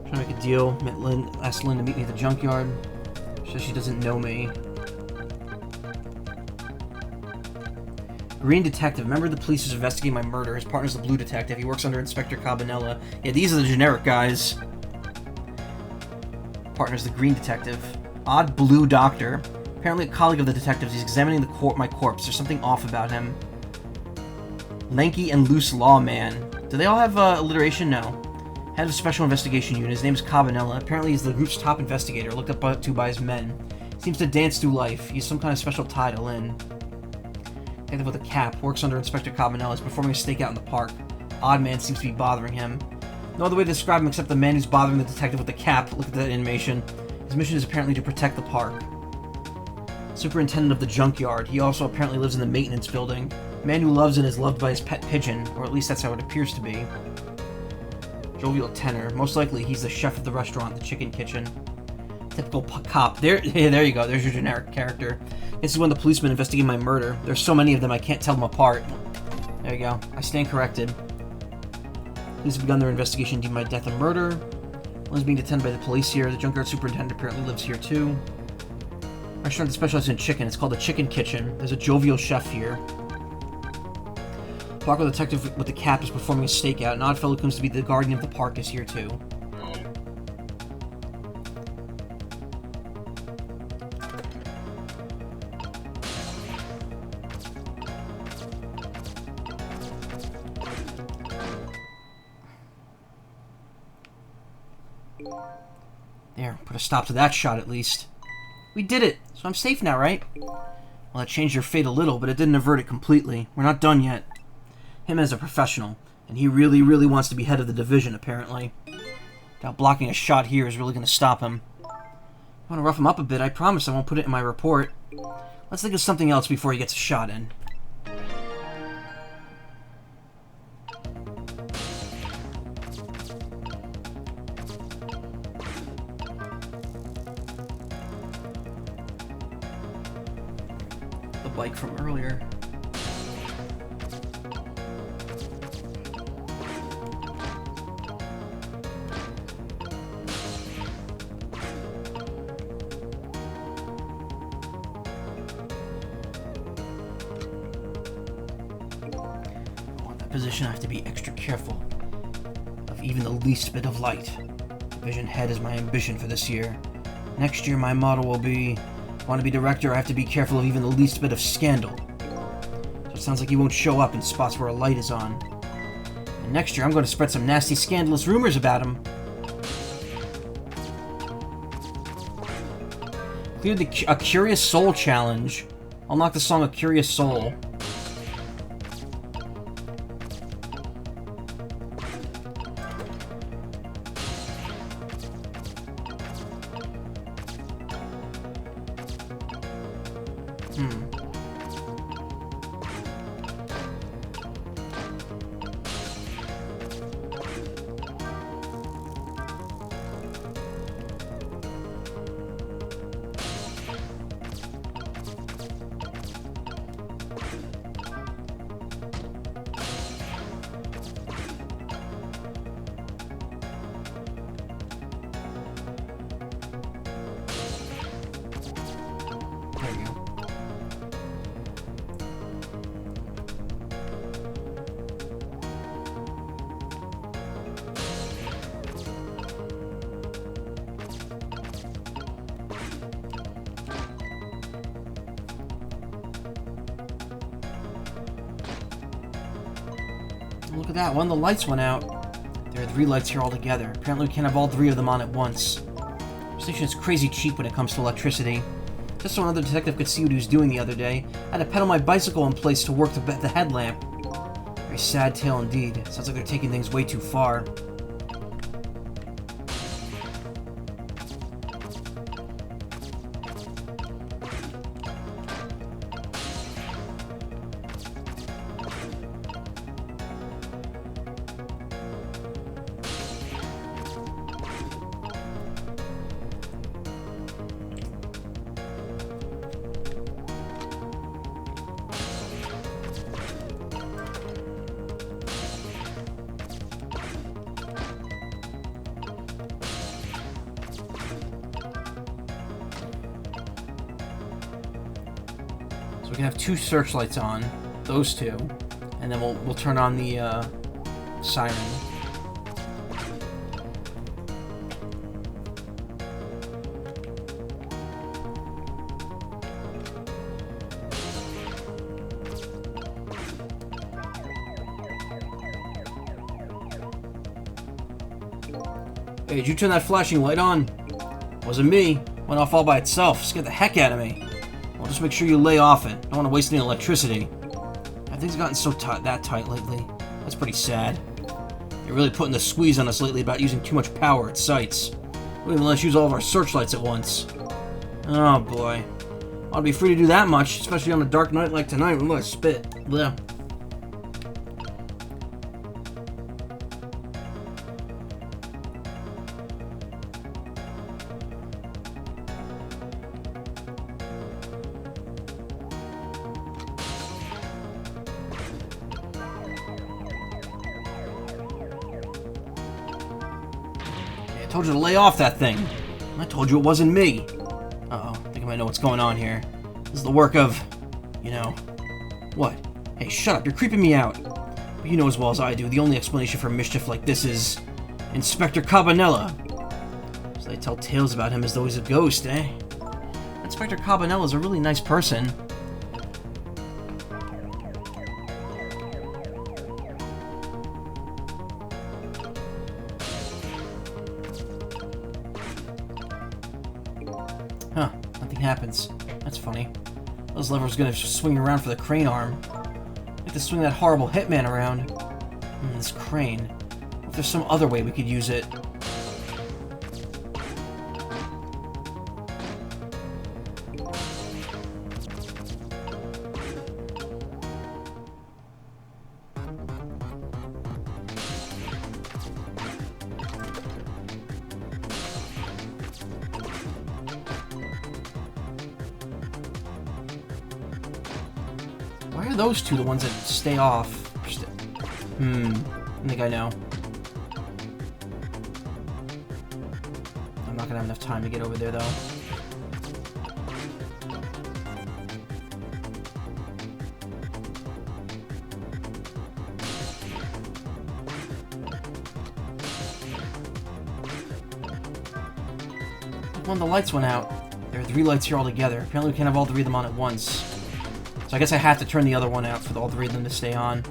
Trying to make a deal. Asked Lynn to meet me at the junkyard. She says she doesn't know me. Green detective. Member of the police who's investigating my murder. His partner's the blue detective. He works under Inspector Cabanella. Yeah, these are the generic guys. Partner's the green detective. Odd blue doctor. Apparently a colleague of the detective's. He's examining my corpse. There's something off about him. Lanky and loose lawman. Do they all have alliteration? No. Head of Special Investigation Unit. His name is Cabanella. Apparently he's the group's top investigator, looked up to by his men. Seems to dance through life. He's some kind of special tie to Lynn. Detective with a cap. Works under Inspector Cabanella. He's performing a stakeout in the park. Odd man seems to be bothering him. No other way to describe him except the man who's bothering the detective with the cap. Look at that animation. His mission is apparently to protect the park. Superintendent of the junkyard. He also apparently lives in the maintenance building. Man who loves and is loved by his pet pigeon, or at least that's how it appears to be. Jovial tenor. Most likely he's the chef of the restaurant, the chicken kitchen. Typical cop. There you go. There's your generic character. This is one of the policemen investigating my murder. There's so many of them I can't tell them apart. There you go. I stand corrected. Police have begun their investigation deemed my death and murder. One is being detained by the police here. The junkyard superintendent apparently lives here too. Restaurant that specializes in chicken. It's called the Chicken Kitchen. There's a jovial chef here. Parker detective with the cap is performing a stakeout. An odd fellow who comes to be the guardian of the park is here too. There, put a stop to that shot at least. We did it, so I'm safe now, right? Well, that changed your fate a little, but it didn't avert it completely. We're not done yet. Him as a professional, and he really, really wants to be head of the division, apparently. Doubt blocking a shot here is really going to stop him. I want to rough him up a bit. I promise I won't put it in my report. Let's think of something else before he gets a shot in. The bike from earlier. Position, I have to be extra careful of even the least bit of light. Vision head is my ambition for this year. Next year my motto will be, want to be director, I have to be careful of even the least bit of scandal. So it sounds like he won't show up in spots where a light is on. And next year I'm going to spread some nasty scandalous rumors about him. Cleared a Curious Soul challenge. Unlock the song A Curious Soul. Look at that, one of the lights went out. There are 3 lights here altogether. Apparently we can't have all 3 of them on at once. Station is crazy cheap when it comes to electricity. Just so another detective could see what he was doing the other day, I had to pedal my bicycle in place to work the headlamp. Very sad tale indeed. Sounds like they're taking things way too far. We can have 2 searchlights on, those 2, and then we'll turn on the siren. Hey, did you turn that flashing light on? Wasn't me. Went off all by itself. Scared the heck out of me. Well, just make sure you lay off it. Don't want to waste any electricity. Everything's gotten so that tight lately. That's pretty sad. You're really putting the squeeze on us lately about using too much power at sites. We won't even let us use all of our searchlights at once. Oh boy. Ought to be free to do that much, especially on a dark night like tonight. I'm gonna spit. Blech. I told you to lay off that thing. I told you it wasn't me. Uh-oh, I think I might know what's going on here. This is the work of, you know... What? Hey, shut up, you're creeping me out. But you know as well as I do, the only explanation for mischief like this is... Inspector Cabanela. So they tell tales about him as though he's a ghost, eh? Inspector Cabanella's a really nice person. Huh, nothing happens. That's funny. Those levers gonna swing around for the crane arm. Like to swing that horrible hitman around. This crane. What if there's some other way we could use it? Why are those two the ones that stay off? I think I know. I'm not gonna have enough time to get over there, though. One of the lights went out. There are 3 lights here all together. Apparently we can't have all 3 of them on at once. So I guess I have to turn the other one out for all 3 of them to stay on.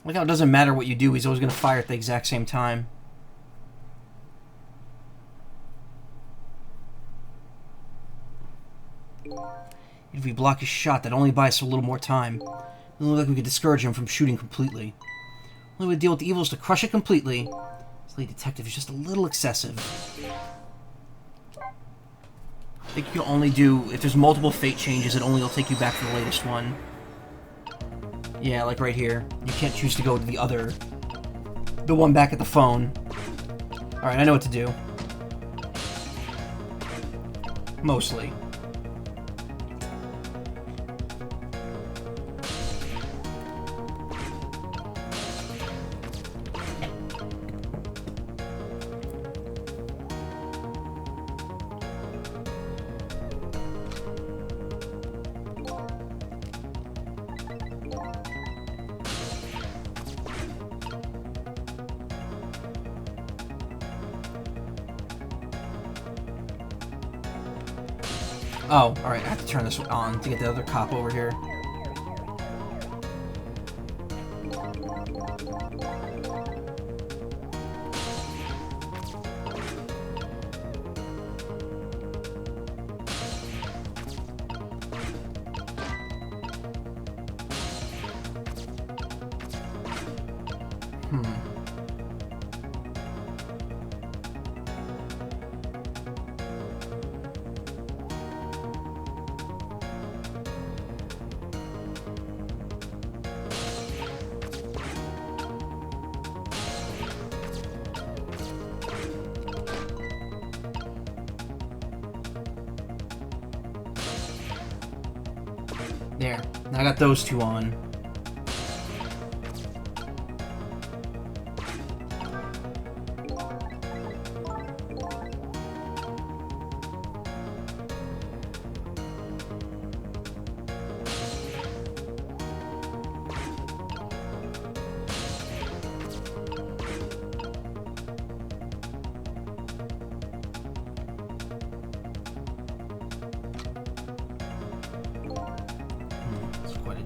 Like how it doesn't matter what you do, he's always going to fire at the exact same time. If we block his shot, that'd only buy us a little more time. It doesn't look like we could discourage him from shooting completely. The only way to deal with the evil is to crush it completely. This lead detective is just a little excessive. I think you can only do... If there's multiple fate changes, it only will take you back to the latest one. Yeah, like right here. You can't choose to go to the other... The one back at the phone. Alright, I know what to do. Mostly. Oh, alright, I have to turn this on to get the other cop over here. There. Now I got those two on.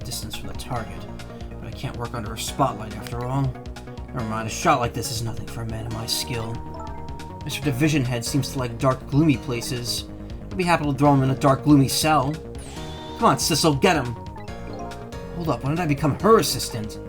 Distance from the target, but I can't work under a spotlight after all. Never mind, a shot like this is nothing for a man of my skill. Mr. Division Head seems to like dark, gloomy places. I'd be happy to throw him in a dark, gloomy cell. Come on, Sissel, get him! Hold up, when did I become her assistant?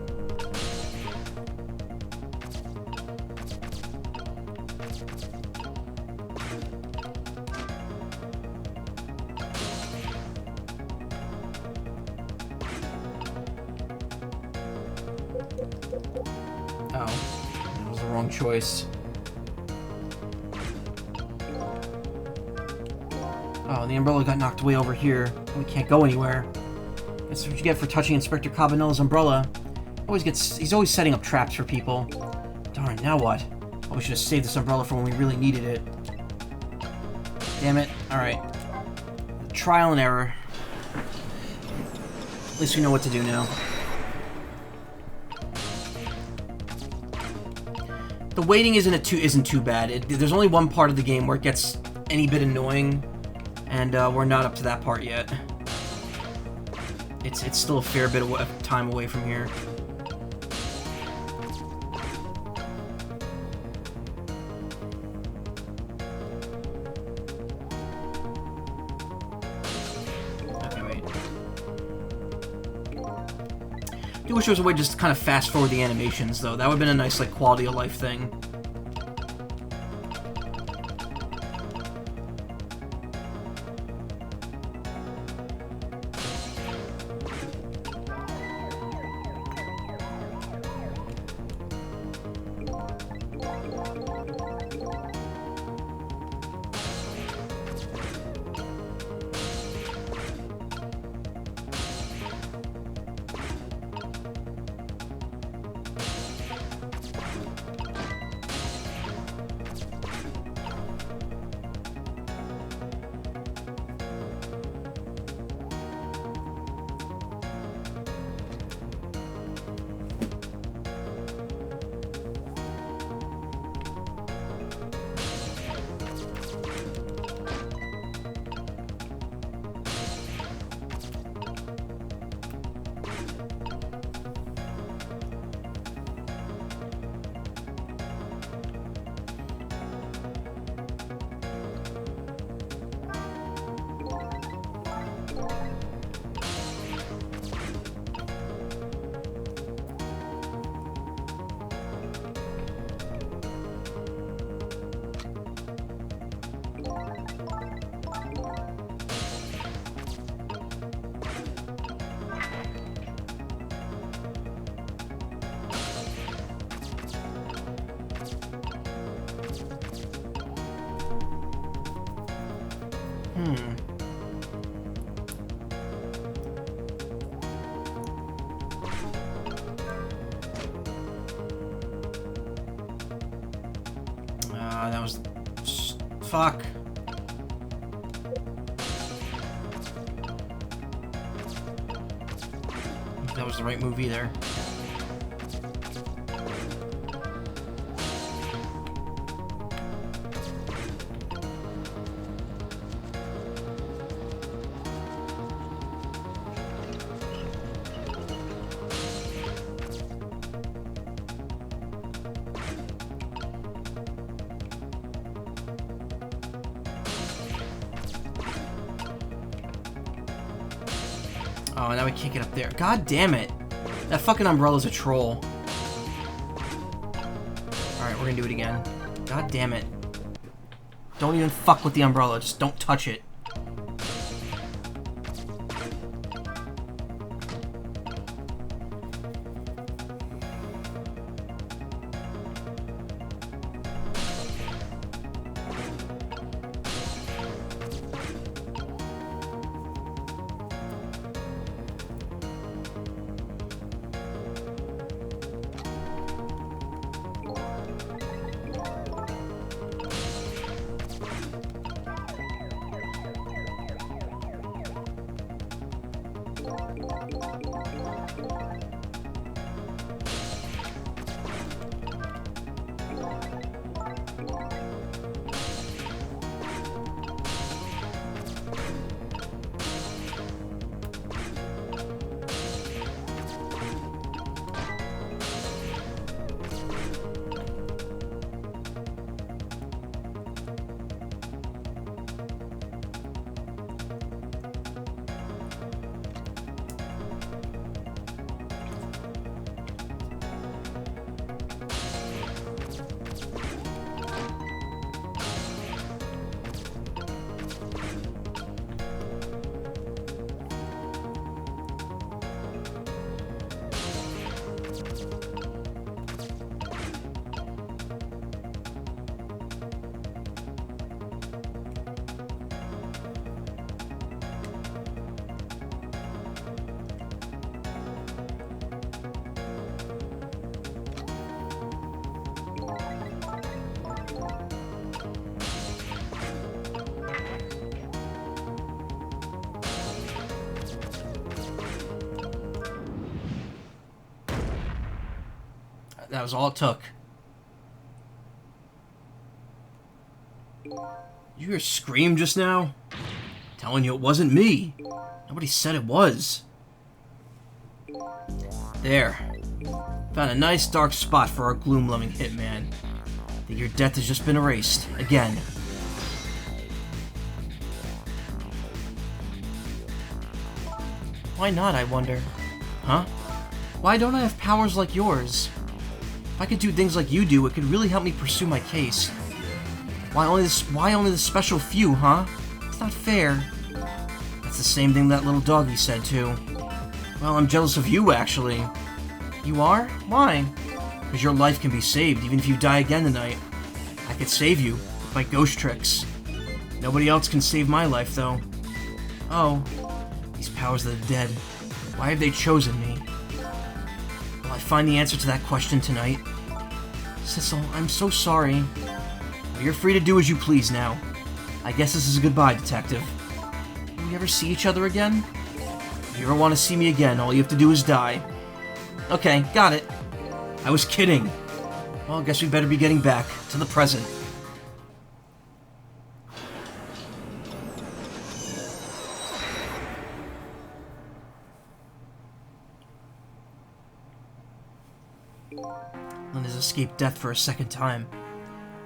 Oh, that was the wrong choice. Oh, the umbrella got knocked way over here. We can't go anywhere. That's what you get for touching Inspector Cabanella's umbrella. He's always setting up traps for people. Darn, now what? Oh, we should have saved this umbrella for when we really needed it. Damn it. Alright. Trial and error. At least we know what to do now. The waiting isn't too bad. There's only one part of the game where it gets any bit annoying, and we're not up to that part yet. It's still a fair bit of time away from here. Okay, wait. I do wish there was a way to just kind of fast forward the animations, though. That would have been a nice, like, quality of life thing. That was... Fuck. That was the right move either. Oh, now we can't get up there. God damn it. That fucking umbrella's a troll. Alright, we're gonna do it again. God damn it. Don't even fuck with the umbrella. Just don't touch it. That was all it took. You hear a scream just now? Telling you it wasn't me. Nobody said it was. There. Found a nice dark spot for our gloom-loving hitman. Think your death has just been erased. Again. Why not, I wonder? Huh? Why don't I have powers like yours? If I could do things like you do, it could really help me pursue my case. Why only the special few, huh? It's not fair. That's the same thing that little doggy said, too. Well, I'm jealous of you, actually. You are? Why? Because your life can be saved, even if you die again tonight. I could save you, with my ghost tricks. Nobody else can save my life, though. Oh. These powers of the dead. Why have they chosen me? Will I find the answer to that question tonight? Sissel, I'm so sorry. Well, you're free to do as you please now. I guess this is a goodbye, Detective. Will we ever see each other again? If you ever want to see me again, all you have to do is die. Okay, got it. I was kidding. Well, I guess we better be getting back to the present. Lynn has escaped death for a second time,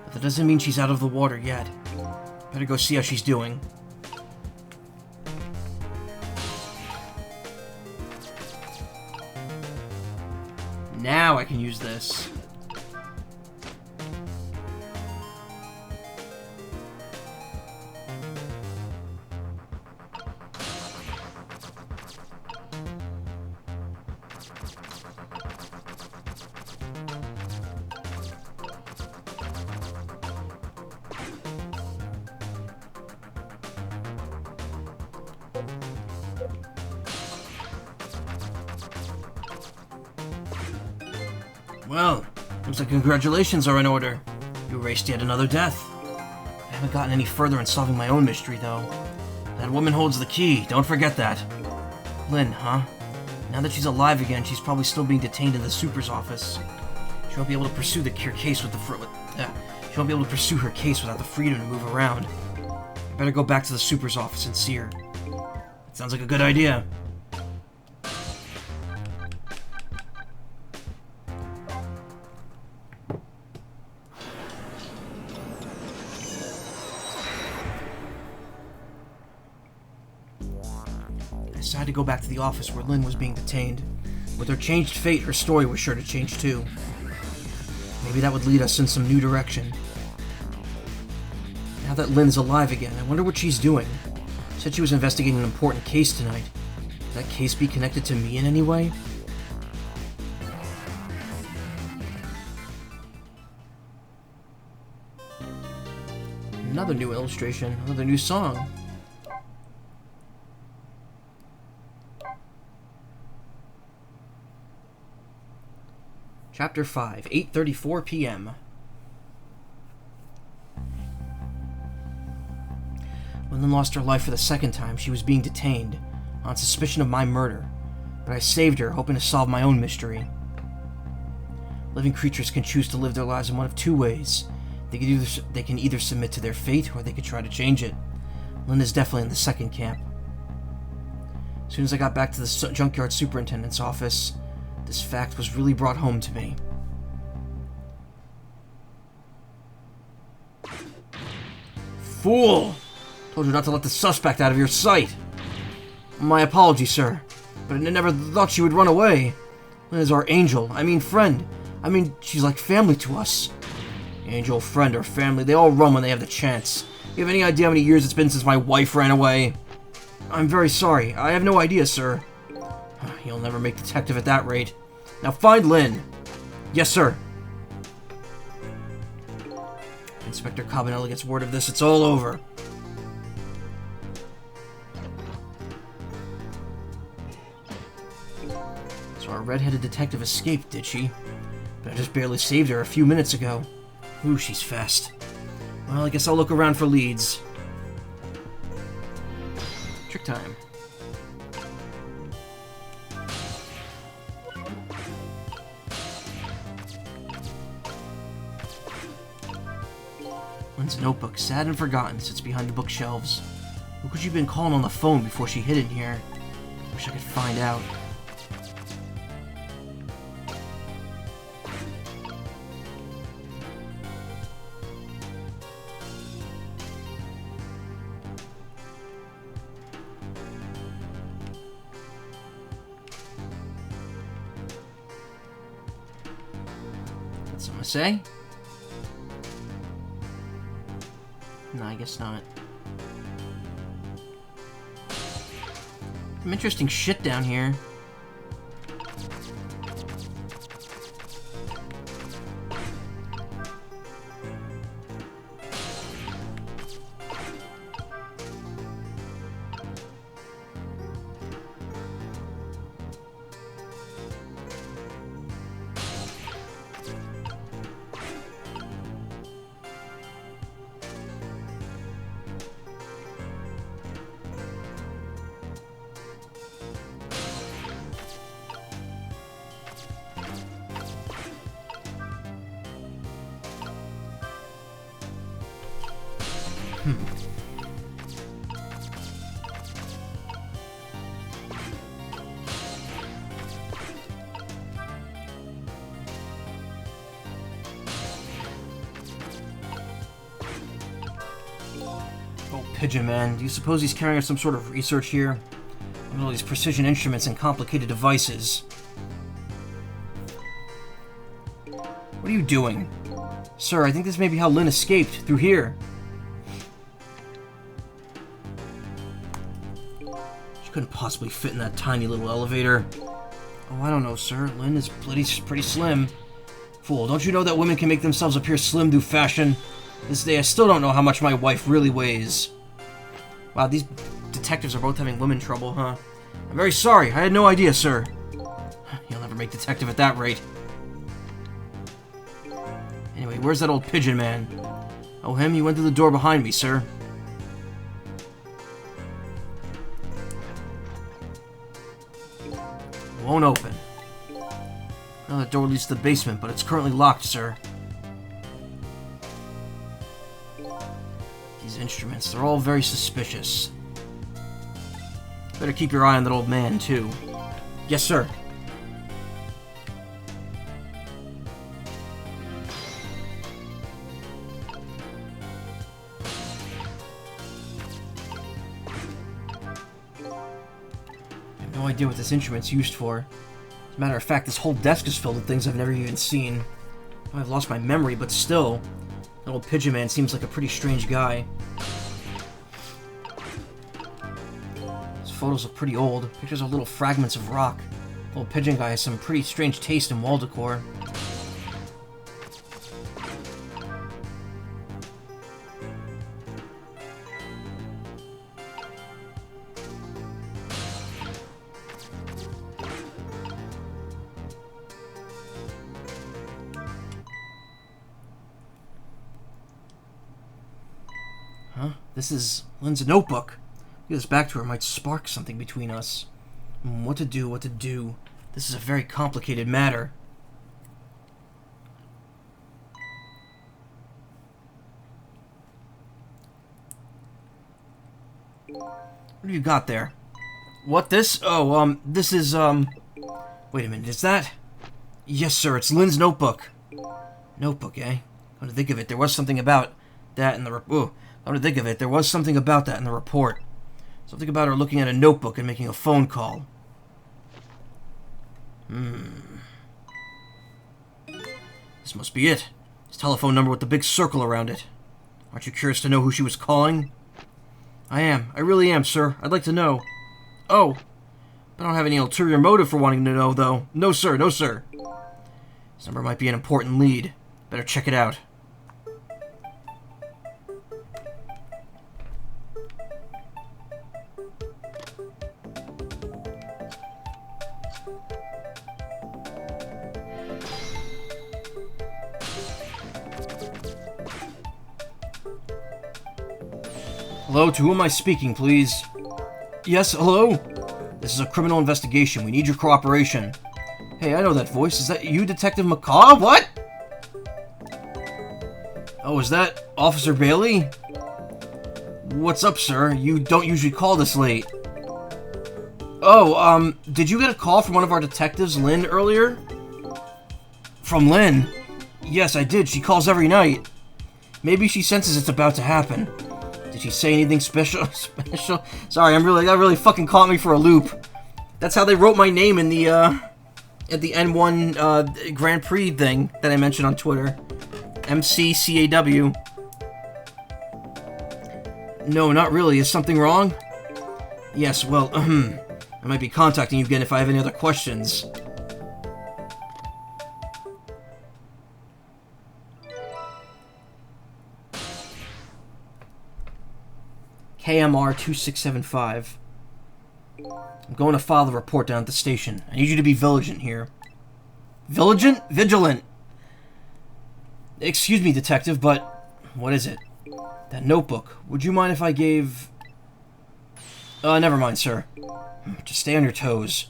but that doesn't mean she's out of the water yet. Better go see how she's doing. Now I can use this. Well, looks like congratulations are in order. You erased yet another death. I haven't gotten any further in solving my own mystery, though. That woman holds the key, don't forget that. Lynn, huh? Now that she's alive again, she's probably still being detained in the super's office. She won't be able to pursue her case with she won't be able to pursue her case without the freedom to move around. I better go back to the super's office and see her. That sounds like a good idea. decided to go back to the office where Lynn was being detained. With her changed fate, her story was sure to change too. Maybe that would lead us in some new direction. Now that Lynn is alive again, I wonder what she's doing. Said she was investigating an important case tonight. Could that case be connected to me in any way? Another new illustration, another new song. Chapter 5, 8:34 p.m. When Lynn lost her life for the second time, she was being detained on suspicion of my murder, but I saved her, hoping to solve my own mystery. Living creatures can choose to live their lives in one of two ways. They can either submit to their fate, or they can try to change it. Lynn is definitely in the second camp. As soon as I got back to the junkyard superintendent's office, this fact was really brought home to me. Fool! Told you not to let the suspect out of your sight. My apologies, sir, but I never thought she would run away. Lynn is our angel. I mean friend. I mean, she's like family to us. Angel, friend, or family, they all run when they have the chance. You have any idea how many years it's been since my wife ran away? I'm very sorry. I have no idea, sir. You'll never make detective at that rate. Now find Lynn. Yes, sir. Inspector Cabanelli gets word of this, it's all over. So our red-headed detective escaped, did she? But I just barely saved her a few minutes ago. Ooh, she's fast. Well, I guess I'll look around for leads. Trick time. Lynn's notebook, sad and forgotten, sits behind the bookshelves. Who could she have been calling on the phone before she hid in here? Wish I could find out. Got something to say? No, I guess not. Some interesting shit down here. Oh, Pigeon Man, do you suppose he's carrying out some sort of research here? With all these precision instruments and complicated devices. What are you doing? Sir, I think this may be how Lynn escaped, through here. She couldn't possibly fit in that tiny little elevator. Oh, I don't know, sir. Lynn is pretty slim. Fool, don't you know that women can make themselves appear slim through fashion? This day, I still don't know how much my wife really weighs. Wow, these detectives are both having women trouble, huh? I'm very sorry. I had no idea, sir. You'll never make detective at that rate. Anyway, where's that old Pigeon Man? Oh, him? He went through the door behind me, sir. Won't open. Well, that door leads to the basement, but it's currently locked, sir. These instruments, they're all very suspicious. Better keep your eye on that old man, too. Yes, sir. No idea what this instrument's used for. As a matter of fact, this whole desk is filled with things I've never even seen. I've lost my memory, but still, that old pigeon man seems like a pretty strange guy. His photos look pretty old. Pictures of little fragments of rock. The old pigeon guy has some pretty strange taste in wall decor. Huh? This is Lynn's notebook. Get this back to her might spark something between us. What to do, what to do. This is a very complicated matter. What have you got there? What, this? Oh, this is, wait a minute, is that? Yes, sir, it's Lynn's notebook. Notebook, eh? Come to think of it, there was something about that in the come to think of it, there was something about that in the report. Something about her looking at a notebook and making a phone call. This must be it. His telephone number with the big circle around it. Aren't you curious to know who she was calling? I am. I really am, sir. I'd like to know. Oh. I don't have any ulterior motive for wanting to know, though. No, sir. No, sir. This number might be an important lead. Better check it out. Hello, to whom am I speaking, please? Yes, hello? This is a criminal investigation. We need your cooperation. Hey, I know that voice. Is that you, Detective Macaw? What? Oh, is that Officer Bailey? What's up, sir? You don't usually call this late. Oh, did you get a call from one of our detectives, Lynn, earlier? From Lynn? Yes, I did. She calls every night. Maybe she senses it's about to happen. Did she say anything special? Sorry, that really fucking caught me for a loop. That's how they wrote my name in the, at the N1, Grand Prix thing that I mentioned on Twitter. MCCAW. No, not really. Is something wrong? Yes, well, I might be contacting you again if I have any other questions. KMR 2675. I'm going to file the report down at the station. I need you to be vigilant here. Vigilant? Vigilant. Excuse me, detective, but what is it? That notebook. Would you mind if I gave... never mind, sir. Just stay on your toes.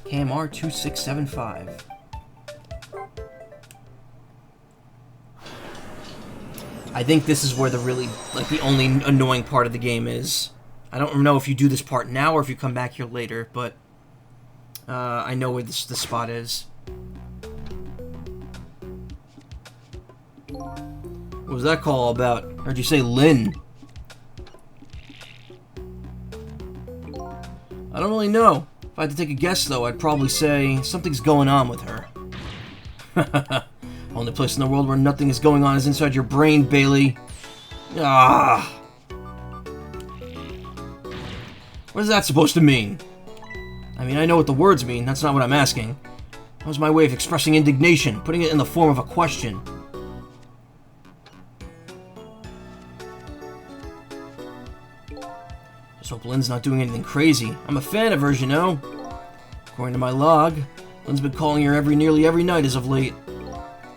KMR 2675. I think this is where the really, like, the only annoying part of the game is. I don't know if you do this part now or if you come back here later, but I know where the spot is. What was that call all about? Heard you say Lynn. I don't really know. If I had to take a guess, though, I'd probably say something's going on with her. Only place in the world where nothing is going on is inside your brain, Bailey. Ah. What is that supposed to mean? I mean, I know what the words mean. That's not what I'm asking. That was my way of expressing indignation, putting it in the form of a question. Just hope Lynn's not doing anything crazy. I'm a fan of hers, you know. According to my log, Lynn's been calling her nearly every night as of late.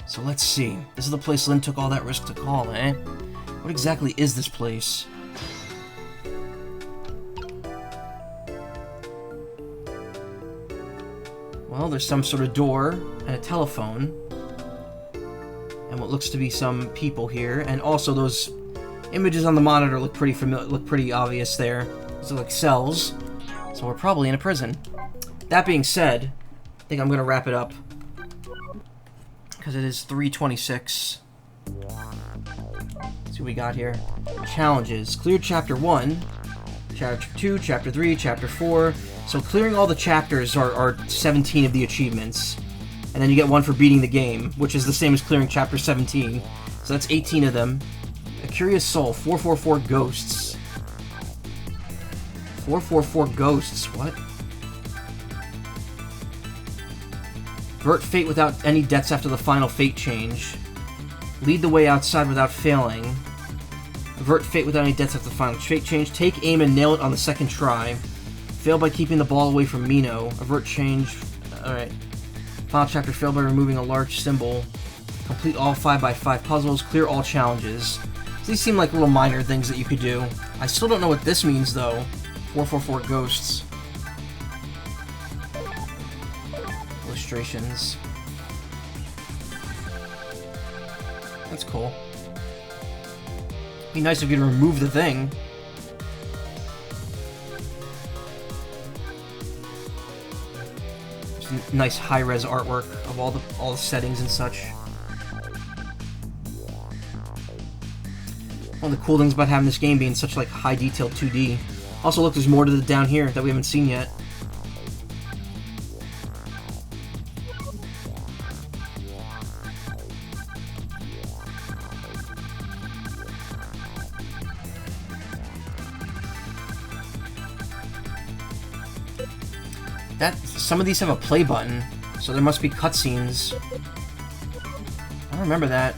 So let's see. This is the place Lynn took all that risk to call, eh? What exactly is this place? Well, there's some sort of door and a telephone. And what looks to be some people here. And also those images on the monitor look pretty familiar, look pretty obvious there. Those are like cells. So we're probably in a prison. that being said, I think I'm going to wrap it up. Because it is 3:26. Let's see what we got here. Challenges. Cleared Chapter 1, Chapter 2, Chapter 3, Chapter 4. So clearing all the chapters are 17 of the achievements. And then you get one for beating the game, which is the same as clearing Chapter 17. So that's 18 of them. A Curious Soul, 444 Ghosts. 444 Ghosts, what? Avert fate without any deaths after the final fate change. Lead the way outside without failing. Avert fate without any deaths after the final fate change. Take aim and nail it on the second try. Fail by keeping the ball away from Mino. Avert change. Alright. Final chapter, fail by removing a large symbol. Complete all 5x5 puzzles. Clear all challenges. So these seem like little minor things that you could do. I still don't know what this means though. 444 Ghosts. Illustrations. That's cool. Be nice if you could remove the thing. Just nice high-res artwork of all the settings and such. One of the cool things about having this game being such like high-detailed 2D. Also, look, there's more to the down here that we haven't seen yet. Some of these have a play button, so there must be cutscenes. I don't remember that.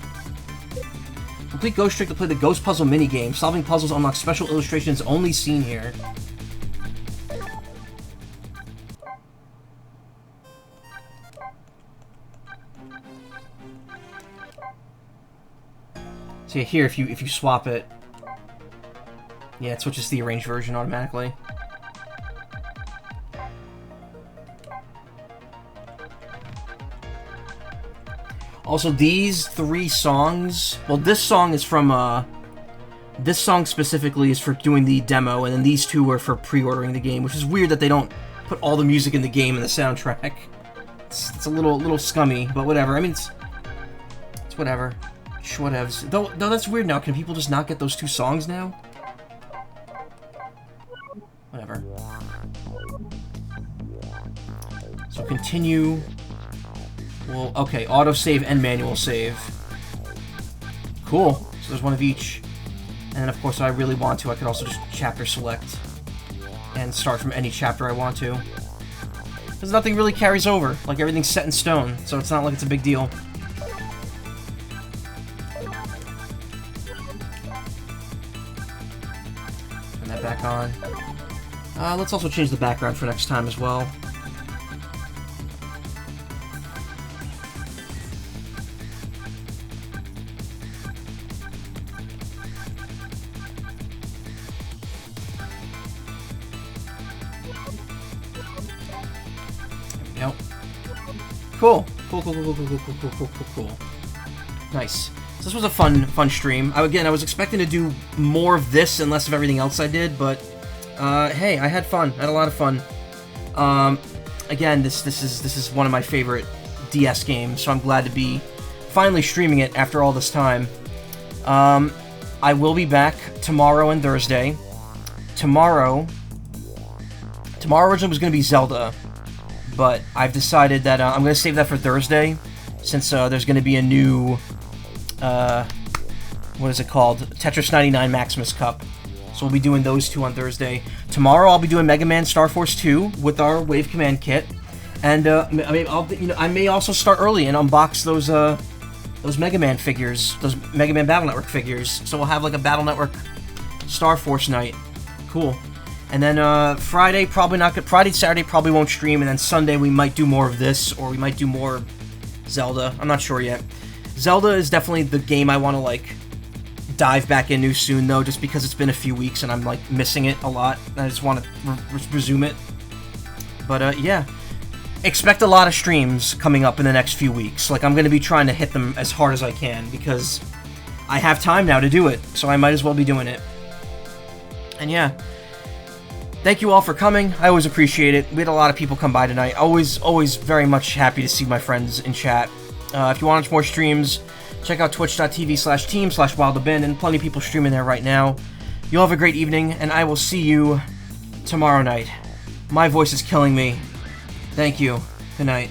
Complete Ghost Trick to play the Ghost Puzzle minigame. Solving puzzles unlocks special illustrations only seen here. So yeah, here if you swap it, yeah, it switches to the arranged version automatically. Also, these 3 songs... Well, this song is from, this song specifically is for doing the demo, and then these 2 are for pre-ordering the game, which is weird that they don't put all the music in the game in the soundtrack. It's a little scummy, but whatever. I mean, it's whatever. Whatevs. Though that's weird now. Can people just not get those 2 songs now? Whatever. So continue... Well, okay, autosave and manual save. Cool. So there's one of each. And then, of course, if I really want to, I could also just chapter select and start from any chapter I want to. Because nothing really carries over. Like, everything's set in stone, so it's not like it's a big deal. Turn that back on. Let's also change the background for next time as well. Yep. Cool. Cool. Nice. So this was a fun stream. Again, I was expecting to do more of this and less of everything else I did, but hey, I had fun. I had a lot of fun. Again, this is one of my favorite DS games, so I'm glad to be finally streaming it after all this time. I will be back tomorrow and Thursday. Tomorrow originally was going to be Zelda, but I've decided that I'm going to save that for Thursday, since there's going to be a new, what is it called? Tetris 99 Maximus Cup. So we'll be doing those 2 on Thursday. Tomorrow I'll be doing Mega Man Star Force 2 with our Wave Command kit, and I may also start early and unbox those Mega Man figures, those Mega Man Battle Network figures. So we'll have like a Battle Network Star Force night. Cool. And then Friday, probably not good. Friday, Saturday, probably won't stream. And then Sunday, we might do more of this, or we might do more Zelda. I'm not sure yet. Zelda is definitely the game I want to, like, dive back into soon, though, just because it's been a few weeks and I'm, like, missing it a lot. And I just want to resume it. But, yeah. Expect a lot of streams coming up in the next few weeks. Like, I'm going to be trying to hit them as hard as I can, because I have time now to do it. So I might as well be doing it. And, yeah. Thank you all for coming. I always appreciate it. We had a lot of people come by tonight. Always very much happy to see my friends in chat. If you want more streams, check out twitch.tv/team/wildabin, and plenty of people streaming there right now. You'll have a great evening, and I will see you tomorrow night. My voice is killing me. Thank you. Good night.